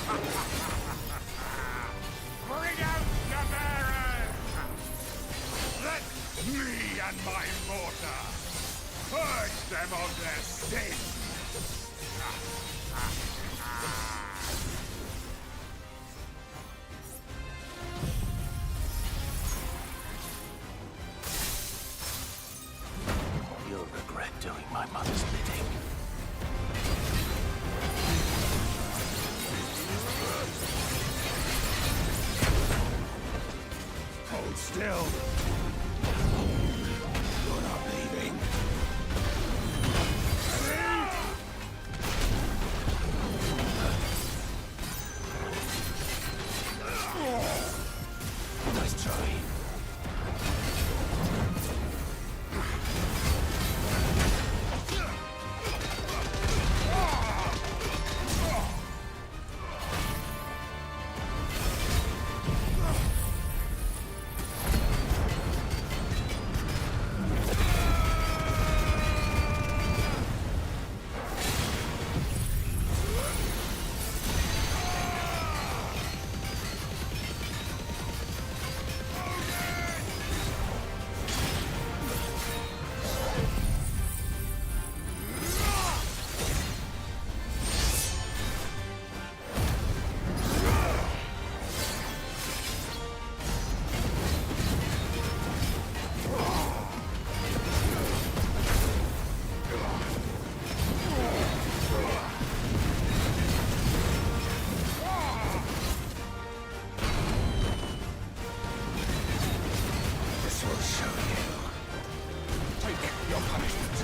Bring out the bearers! Let me and my mortar purge them of their sin! You'll regret doing my mother's bidding. Hold still! You're not leaving. Nice try. This will show you. Take your punishment.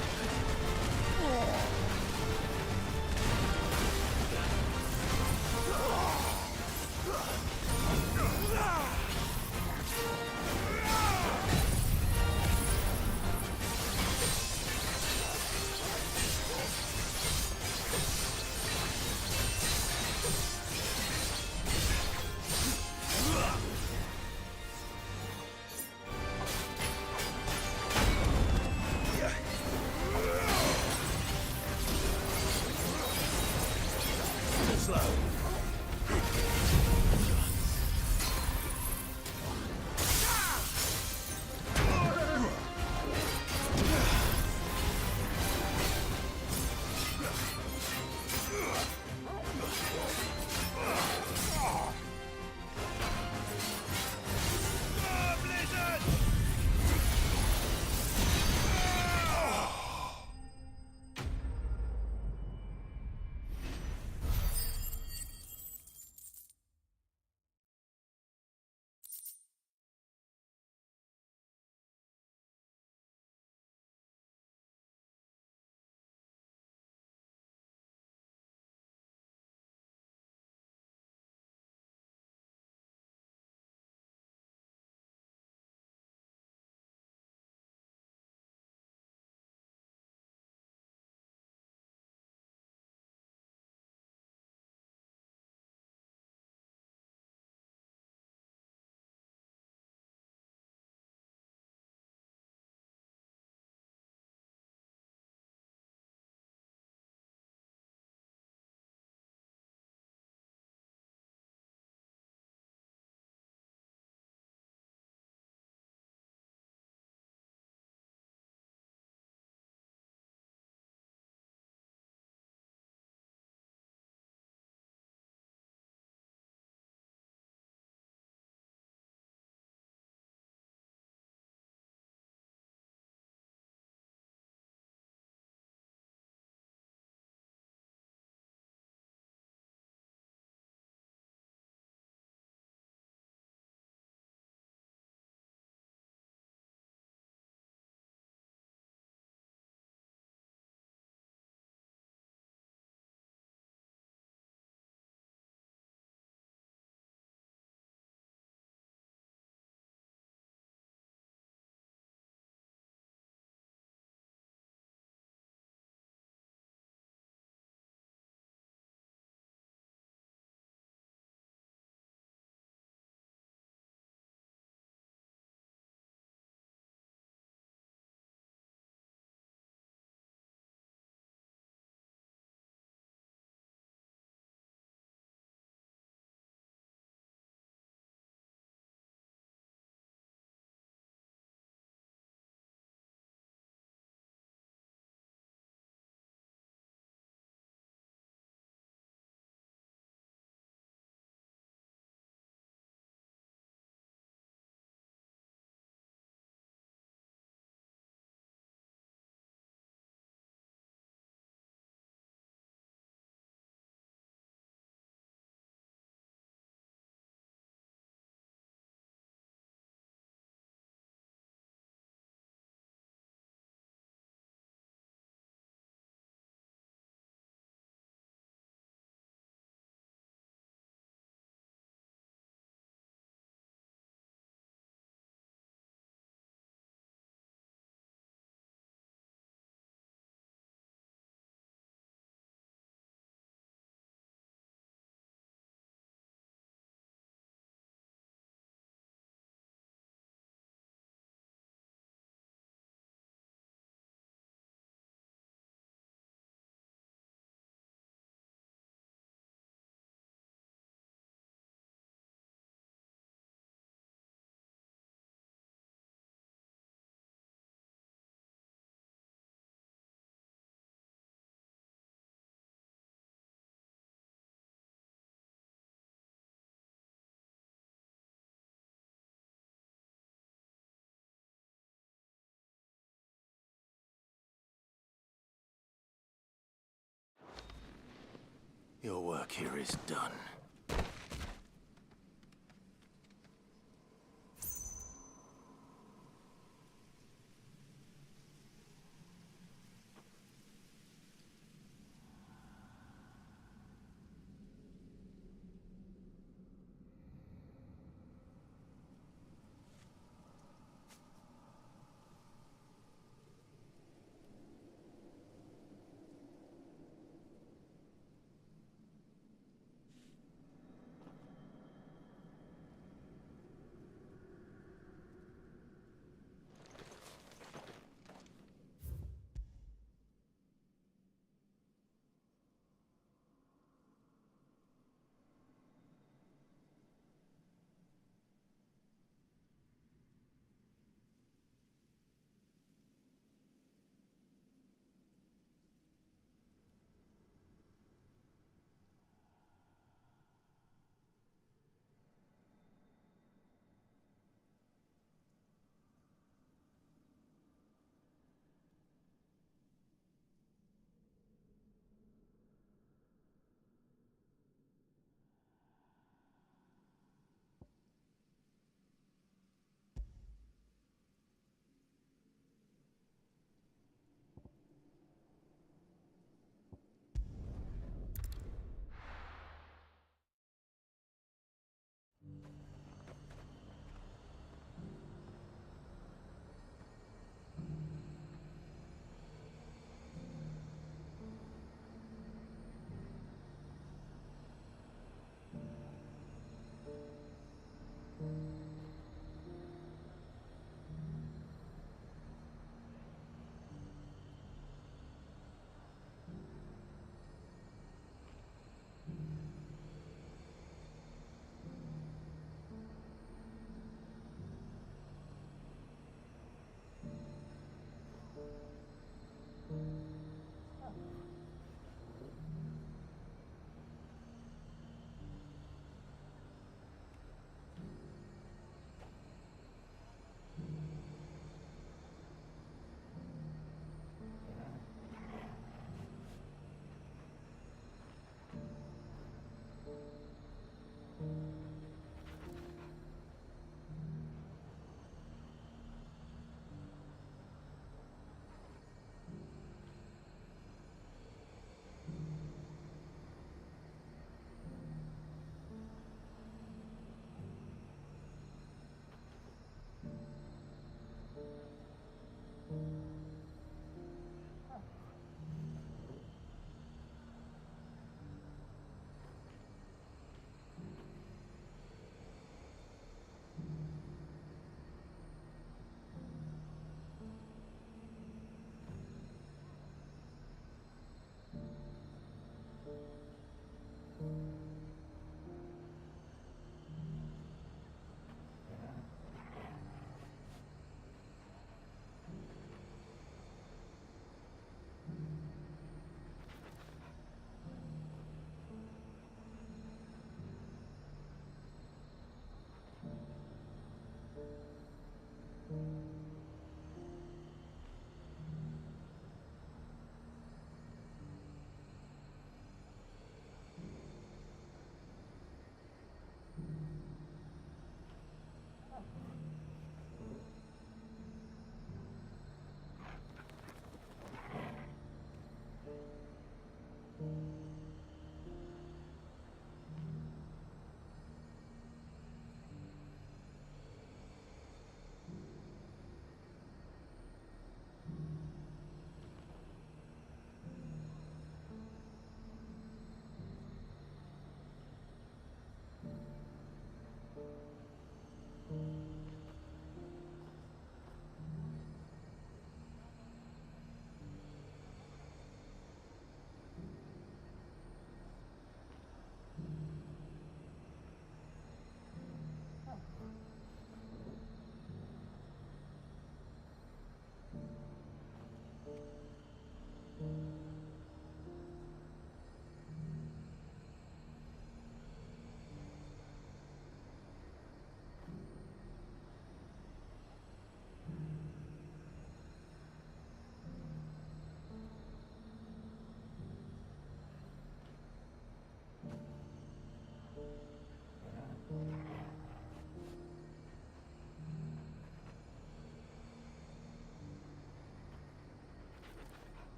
Your work here is done.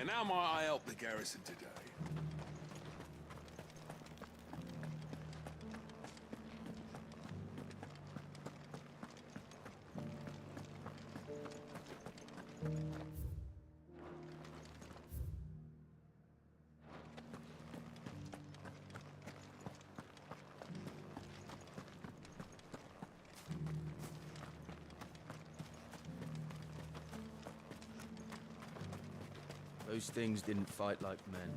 And how might I help the garrison today? Those things didn't fight like men.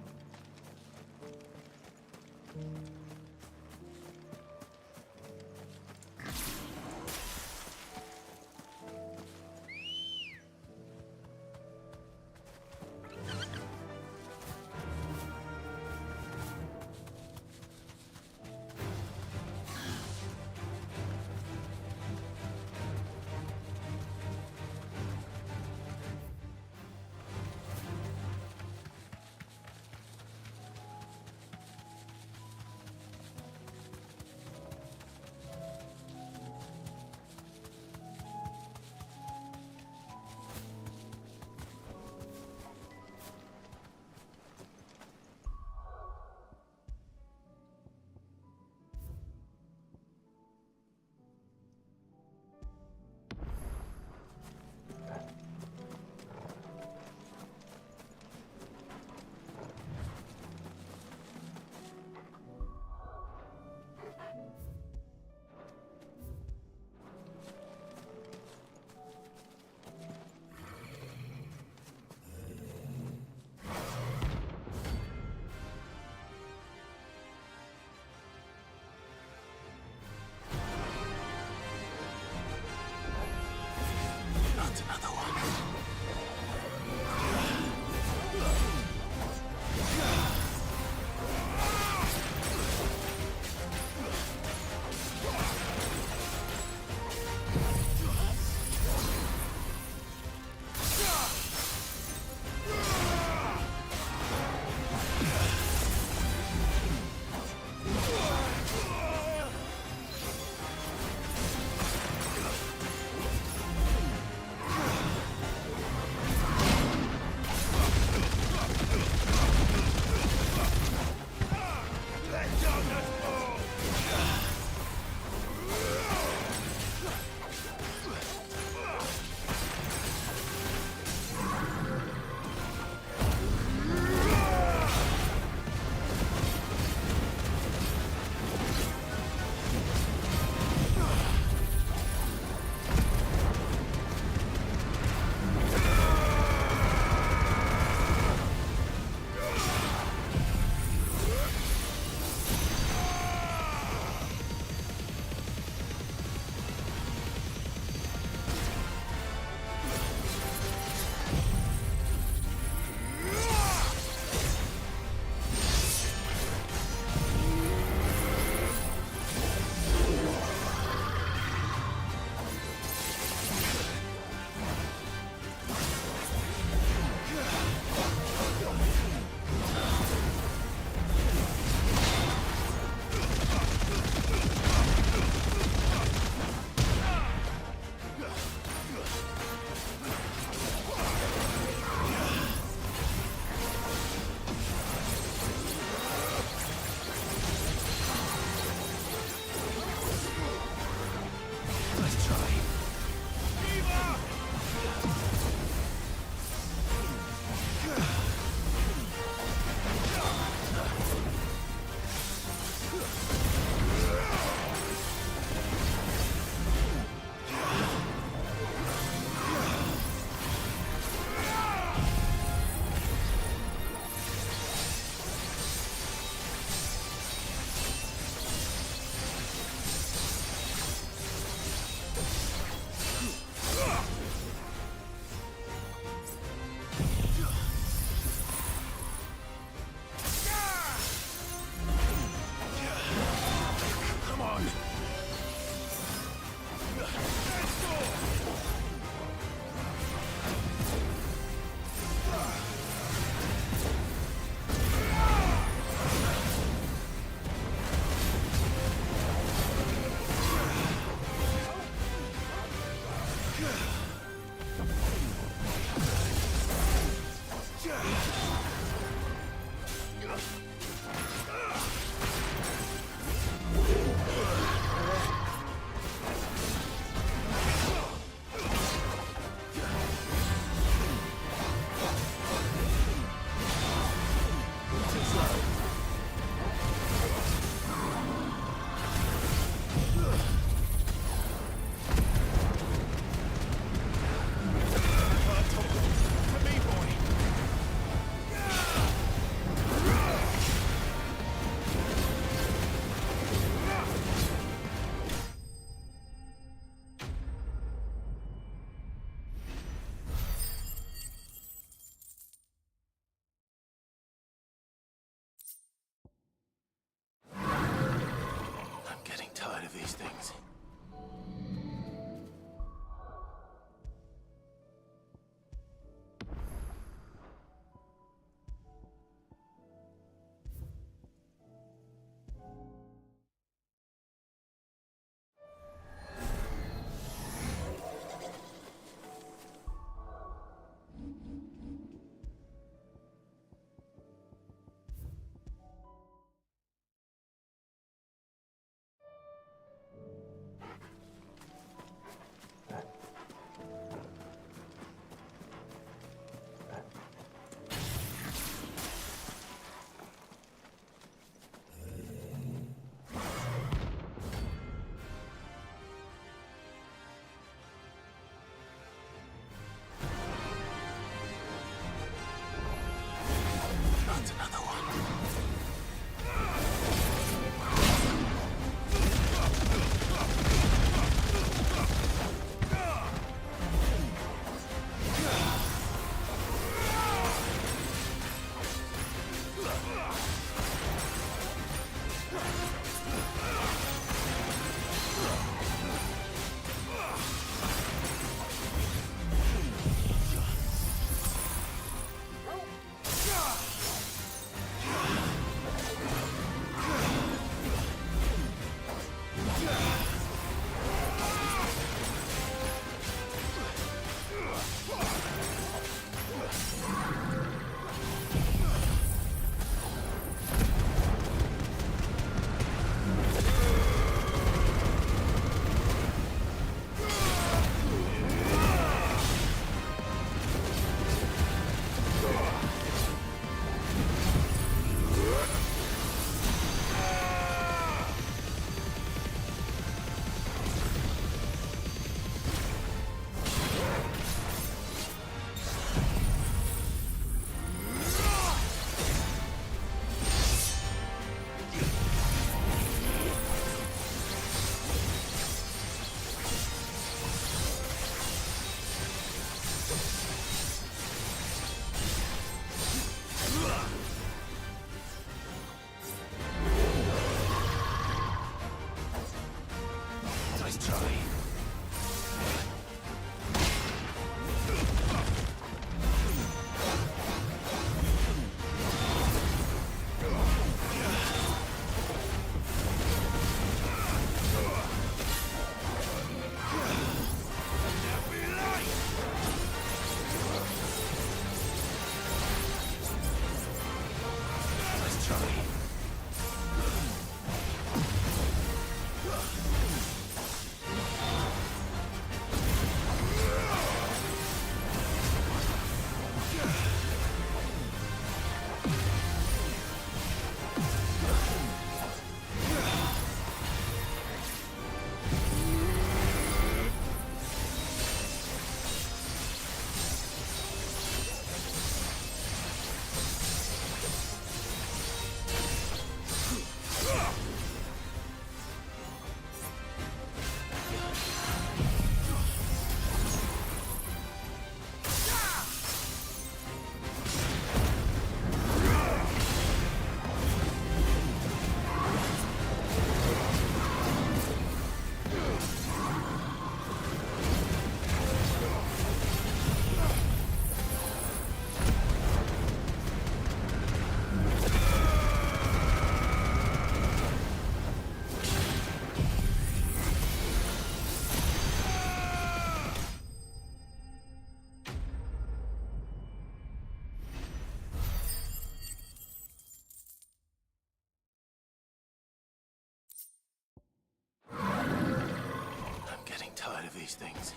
side of these things.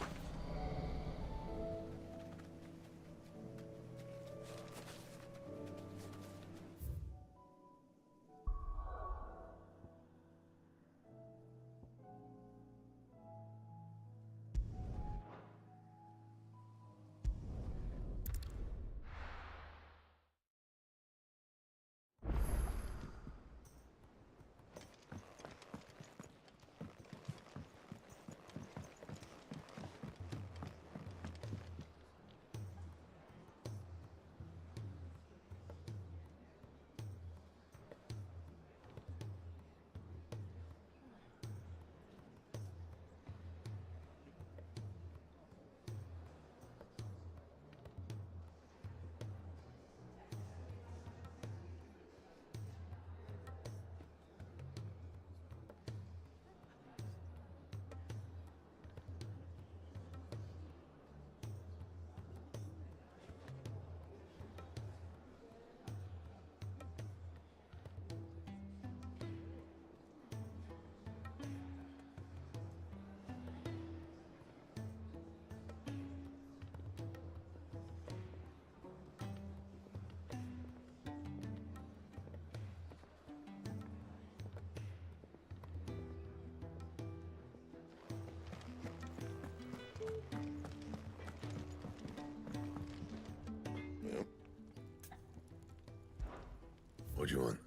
What do you want?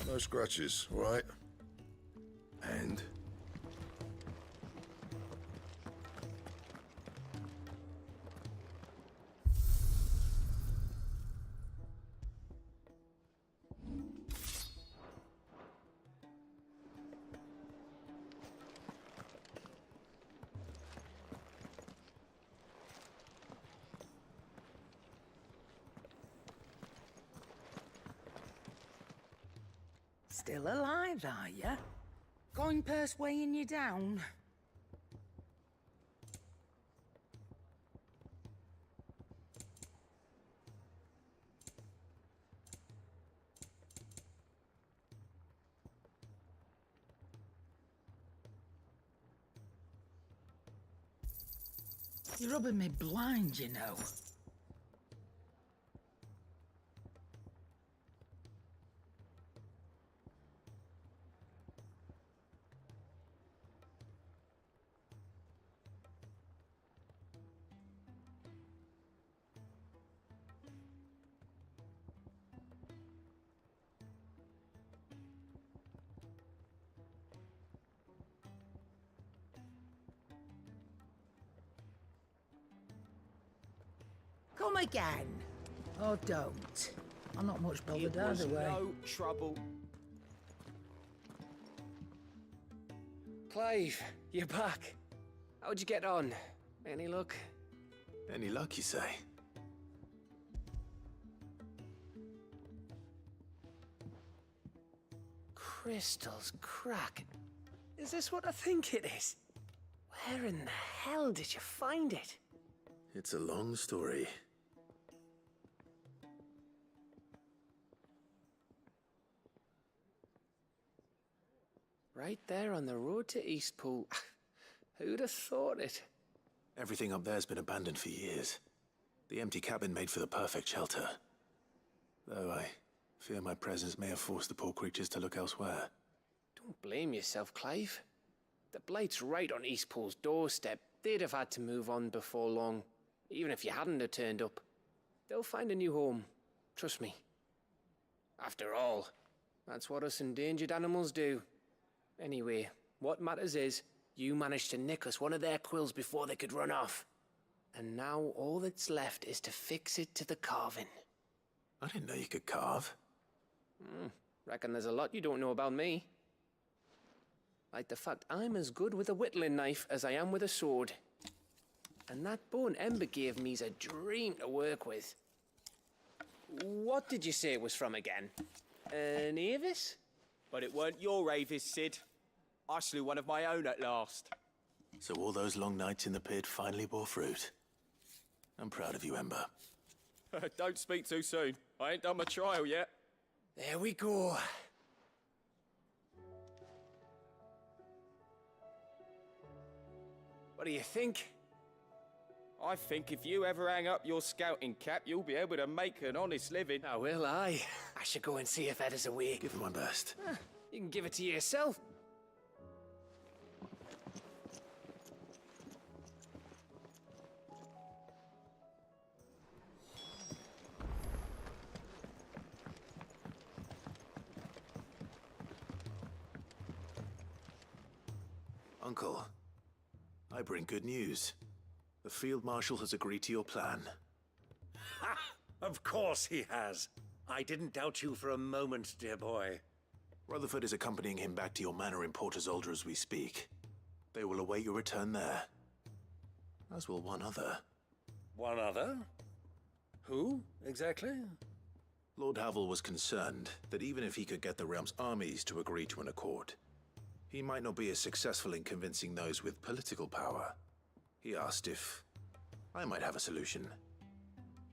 No scratches, all right? And? Still alive, are ya? Going purse weighing you down? You're rubbing me blind, you know. Come again. Or don't. I'm not much bothered either way. No trouble. Clive, you're back. How'd you get on? Any luck? Any luck, you say? Crystals cracking. Is this what I think it is? Where in the hell did you find it? It's a long story. Right there on the road to Eastpool. Who'd have thought it? Everything up there's been abandoned for years. The empty cabin made for the perfect shelter. Though I fear my presence may have forced the poor creatures to look elsewhere. Don't blame yourself, Clive. The Blight's right on Eastpool's doorstep. They'd have had to move on before long, even if you hadn't have turned up. They'll find a new home. Trust me. After all, that's what us endangered animals do. Anyway, what matters is, you managed to nick us one of their quills before they could run off. And now all that's left is to fix it to the carving. I didn't know you could carve. Reckon there's a lot you don't know about me. Like the fact I'm as good with a whittling knife as I am with a sword. And that bone Ember gave me's a dream to work with. What did you say it was from again? An Avis? But it weren't your Avis, Sid. I slew one of my own at last. So all those long nights in the pit finally bore fruit. I'm proud of you, Ember. Don't speak too soon. I ain't done my trial yet. There we go. What do you think? I think if you ever hang up your scouting cap, you'll be able to make an honest living. Oh, will I? I should go and see if Ed is awake. Give him one burst. You can give it to yourself. Uncle, I bring good news. The Field Marshal has agreed to your plan. Ha! Of course he has. I didn't doubt you for a moment, dear boy. Rutherford is accompanying him back to your manor in Port Isolde as we speak. They will await your return there. As will one other. One other? Who, exactly? Lord Havel was concerned that even if he could get the realm's armies to agree to an accord, he might not be as successful in convincing those with political power. He asked if I might have a solution,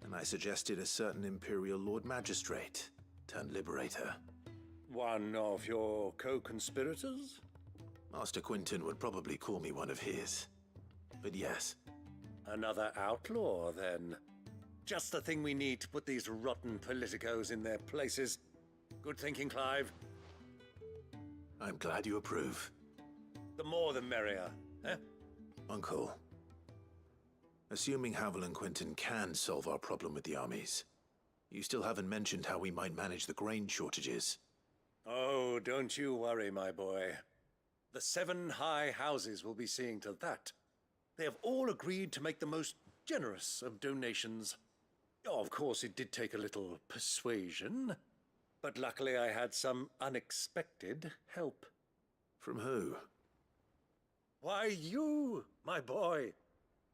and I suggested a certain Imperial Lord Magistrate turned Liberator. One of your co-conspirators? Master Quinton would probably call me one of his. But yes. Another outlaw, then. Just the thing we need to put these rotten politicos in their places. Good thinking, Clive. I'm glad you approve. The more the merrier, eh? Uncle, assuming Havel and Quinton can solve our problem with the armies, you still haven't mentioned how we might manage the grain shortages. Oh, don't you worry, my boy. The 7 high houses will be seeing to that. They have all agreed to make the most generous of donations. Oh, of course, it did take a little persuasion, but luckily I had some unexpected help. From who? Why, you, my boy.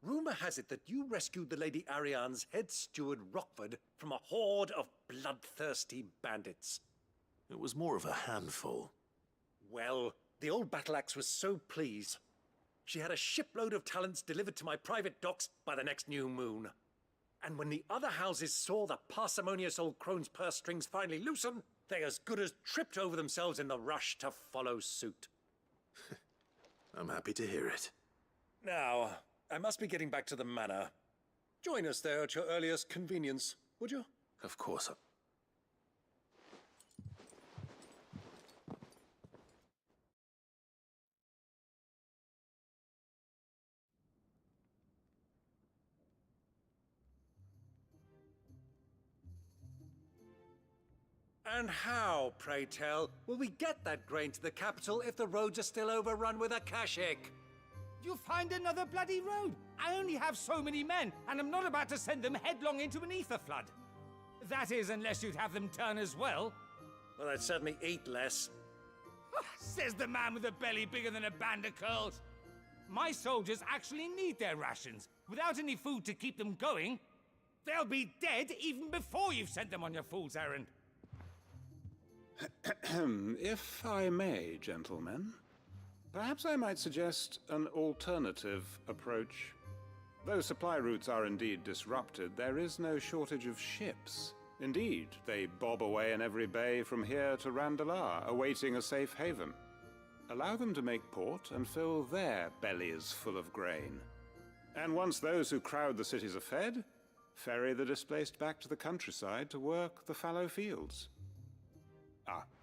Rumor has it that you rescued the Lady Ariane's head steward Rockford from a horde of bloodthirsty bandits. It was more of a handful. Well, the old battle-axe was so pleased. She had a shipload of talents delivered to my private docks by the next new moon. And when the other houses saw the parsimonious old crone's purse strings finally loosen, they as good as tripped over themselves in the rush to follow suit. I'm happy to hear it. Now, I must be getting back to the manor. Join us there at your earliest convenience, would you? Of course. And how, pray tell, will we get that grain to the capital if the roads are still overrun with Akashic? You'll find another bloody road. I only have so many men, and I'm not about to send them headlong into an ether flood. That is, unless you'd have them turn as well. Well, I'd certainly eat less. Says the man with a belly bigger than a band of curls. My soldiers actually need their rations. Without any food to keep them going, they'll be dead even before you've sent them on your fool's errand. If I may, gentlemen, perhaps I might suggest an alternative approach. Though supply routes are indeed disrupted, there is no shortage of ships. Indeed, they bob away in every bay from here to Randalar, awaiting a safe haven. Allow them to make port and fill their bellies full of grain. And once those who crowd the cities are fed, ferry the displaced back to the countryside to work the fallow fields.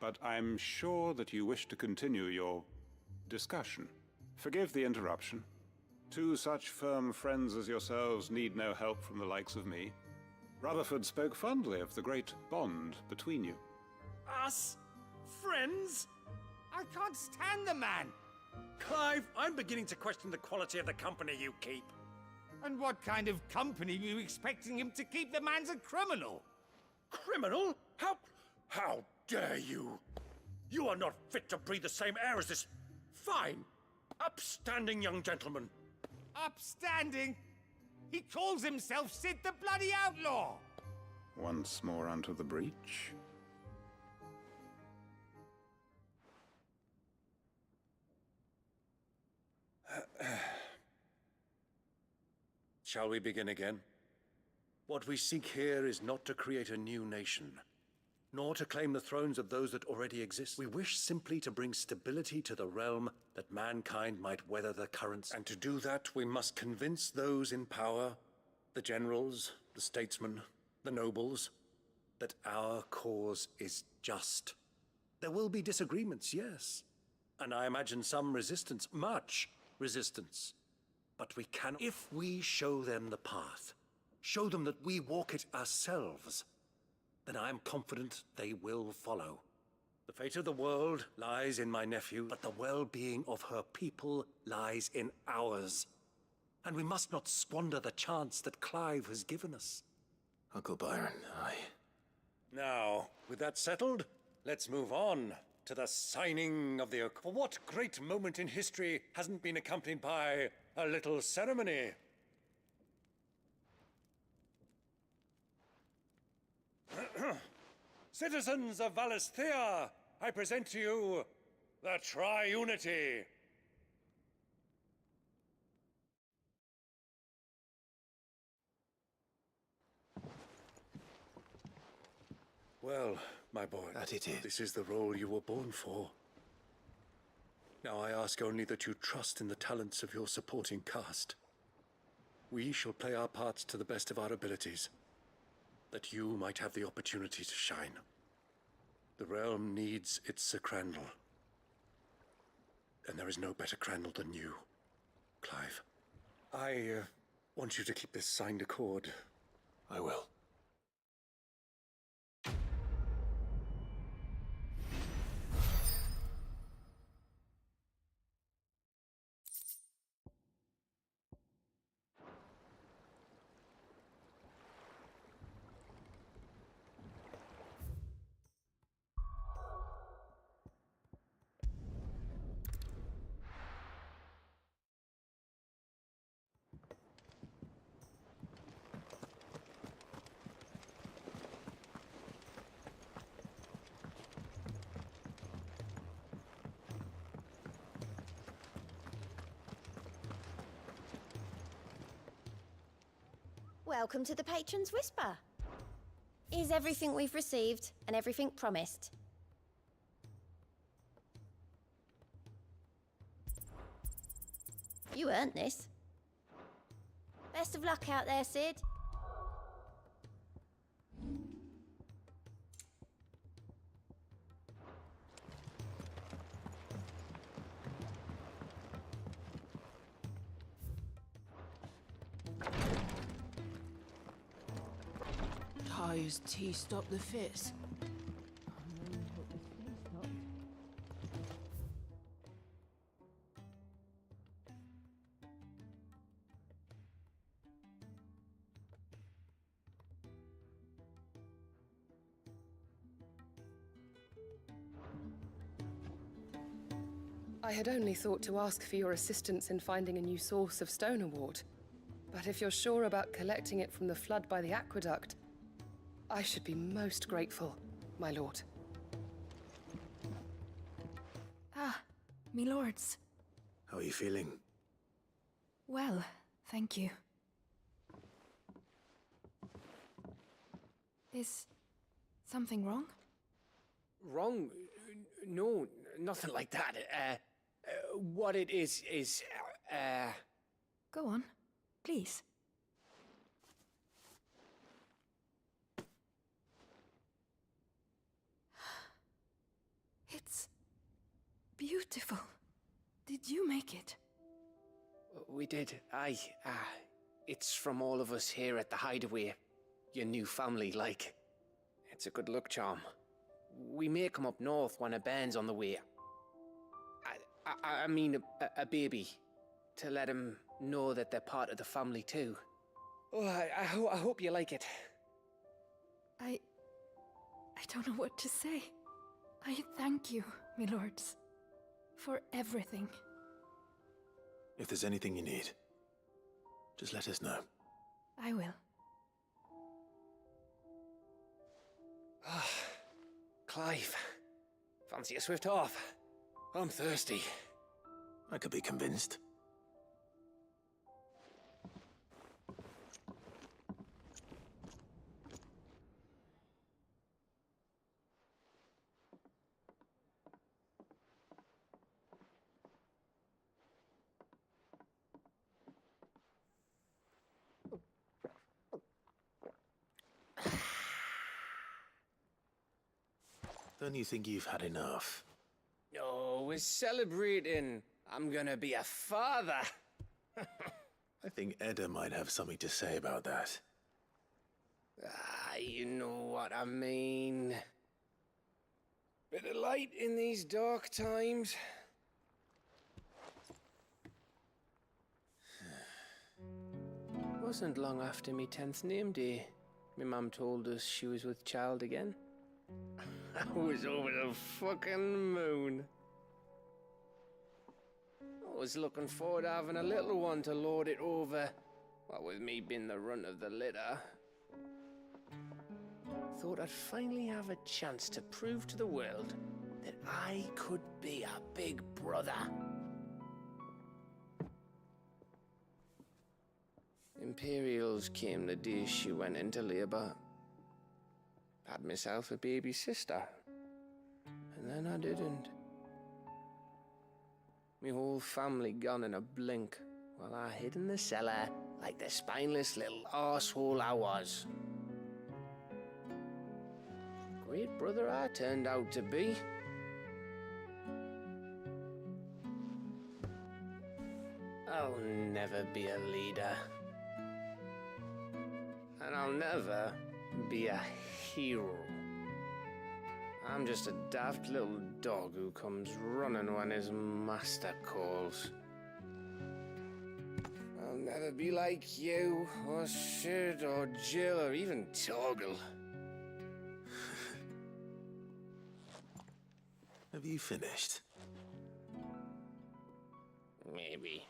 But I'm sure that you wish to continue your discussion. Forgive the interruption. 2 such firm friends as yourselves need no help from the likes of me. Rutherford spoke fondly of the great bond between you. Us? Friends? I can't stand the man! Clive, I'm beginning to question the quality of the company you keep. And what kind of company were you expecting him to keep? The man's a criminal! Criminal? How dare you? You are not fit to breathe the same air as this fine, upstanding young gentleman. Upstanding? He calls himself Sid the Bloody Outlaw! Once more onto the breach. Shall we begin again? What we seek here is not to create a new nation, nor to claim the thrones of those that already exist. We wish simply to bring stability to the realm that mankind might weather the currents. And to do that, we must convince those in power, the generals, the statesmen, the nobles, that our cause is just. There will be disagreements, yes. And I imagine some resistance, much resistance. But we can, if we show them the path, show them that we walk it ourselves, then I am confident they will follow. The fate of the world lies in my nephew, but the well-being of her people lies in ours. And we must not squander the chance that Clive has given us. Uncle Byron, aye. Now, with that settled, let's move on to the signing of the oak. For what great moment in history hasn't been accompanied by a little ceremony? Citizens of Valisthea, I present to you the Triunity. Well, my boy, that it is. This is the role you were born for. Now I ask only that you trust in the talents of your supporting cast. We shall play our parts to the best of our abilities, that you might have the opportunity to shine. The realm needs its Sir Crandall. And there is no better Crandall than you, Clive. I want you to keep this signed accord. I will. Welcome to the Patron's Whisper. Is everything we've received and everything promised? You earned this. Best of luck out there, Sid. Ty's tea stop the fits. I had only thought to ask for your assistance in finding a new source of stone award. But if you're sure about collecting it from the flood by the aqueduct, I should be most grateful, my lord. Ah, me lords. How are you feeling? Well, thank you. Is something wrong? Wrong? No, nothing like that. What it is... Go on, please. It's beautiful. Did you make it? We did, aye. It's from all of us here at the Hideaway. Your new family, like. It's a good luck charm. We may come up north when a band's on the way. I mean a baby. To let him know that they're part of the family too. Oh, I hope you like it. I don't know what to say. I thank you, my lords, for everything. If there's anything you need, just let us know. I will. Clive, fancy a swift off? I'm thirsty. I could be convinced. Don't you think you've had enough? Oh, we're celebrating. I'm gonna be a father. I think Edda might have something to say about that. Ah, you know what I mean. Bit of light in these dark times. Wasn't long after me 10th name day. My mum told us she was with child again. I was over the fucking moon. I was looking forward to having a little one to lord it over. What with me being the runt of the litter. Thought I'd finally have a chance to prove to the world that I could be a big brother. Imperials came the day she went into labour. Had myself a baby sister. And then I didn't. Me whole family gone in a blink, while I hid in the cellar like the spineless little arsehole I was. Great brother I turned out to be. I'll never be a leader. And I'll never be a hero. I'm just a daft little dog who comes running when his master calls. I'll never be like you, or Sid, or Jill, or even Torgal. Have you finished? Maybe.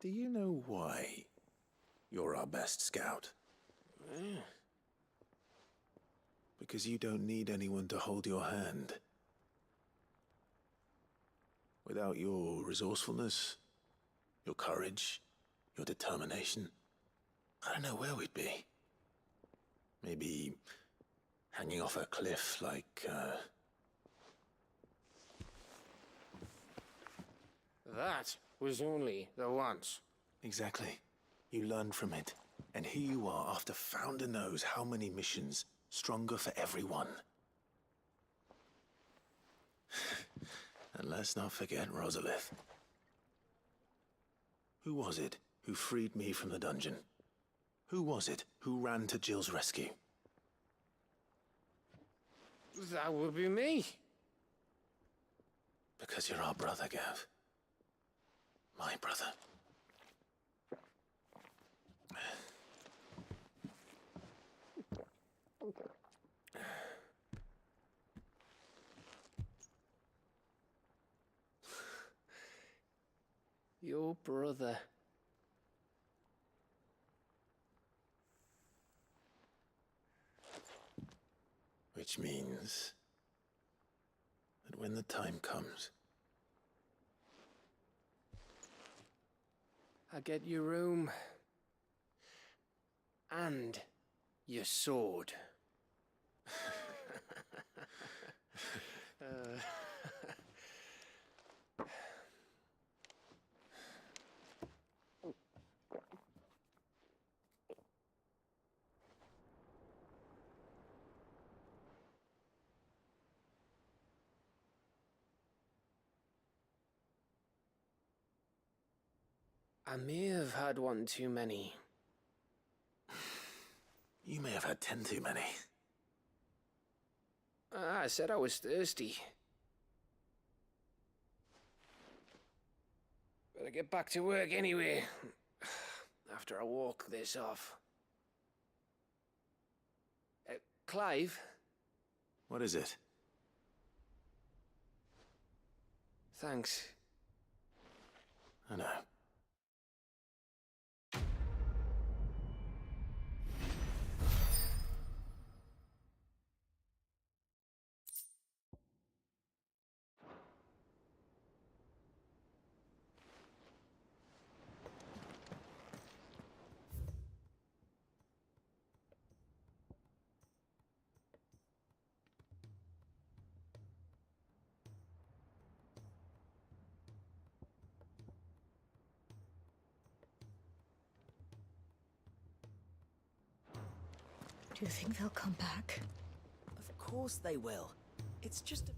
Do you know why you're our best scout? Because you don't need anyone to hold your hand. Without your resourcefulness, your courage, your determination, I don't know where we'd be. Maybe hanging off a cliff like, That was only the once. Exactly. You learned from it. And here you are after Founder knows how many missions, stronger for everyone. And let's not forget Rosalith. Who was it who freed me from the dungeon? Who was it who ran to Jill's rescue? That would be me. Because you're our brother, Gav. My brother. Your brother. Which means that when the time comes, I get your room. And your sword. I may have had one too many. you may have had 10 too many. I said I was thirsty. Better get back to work anyway. After I walk this off. Clive? What is it? Thanks. I know. You think they'll come back? Of course they will. It's just a...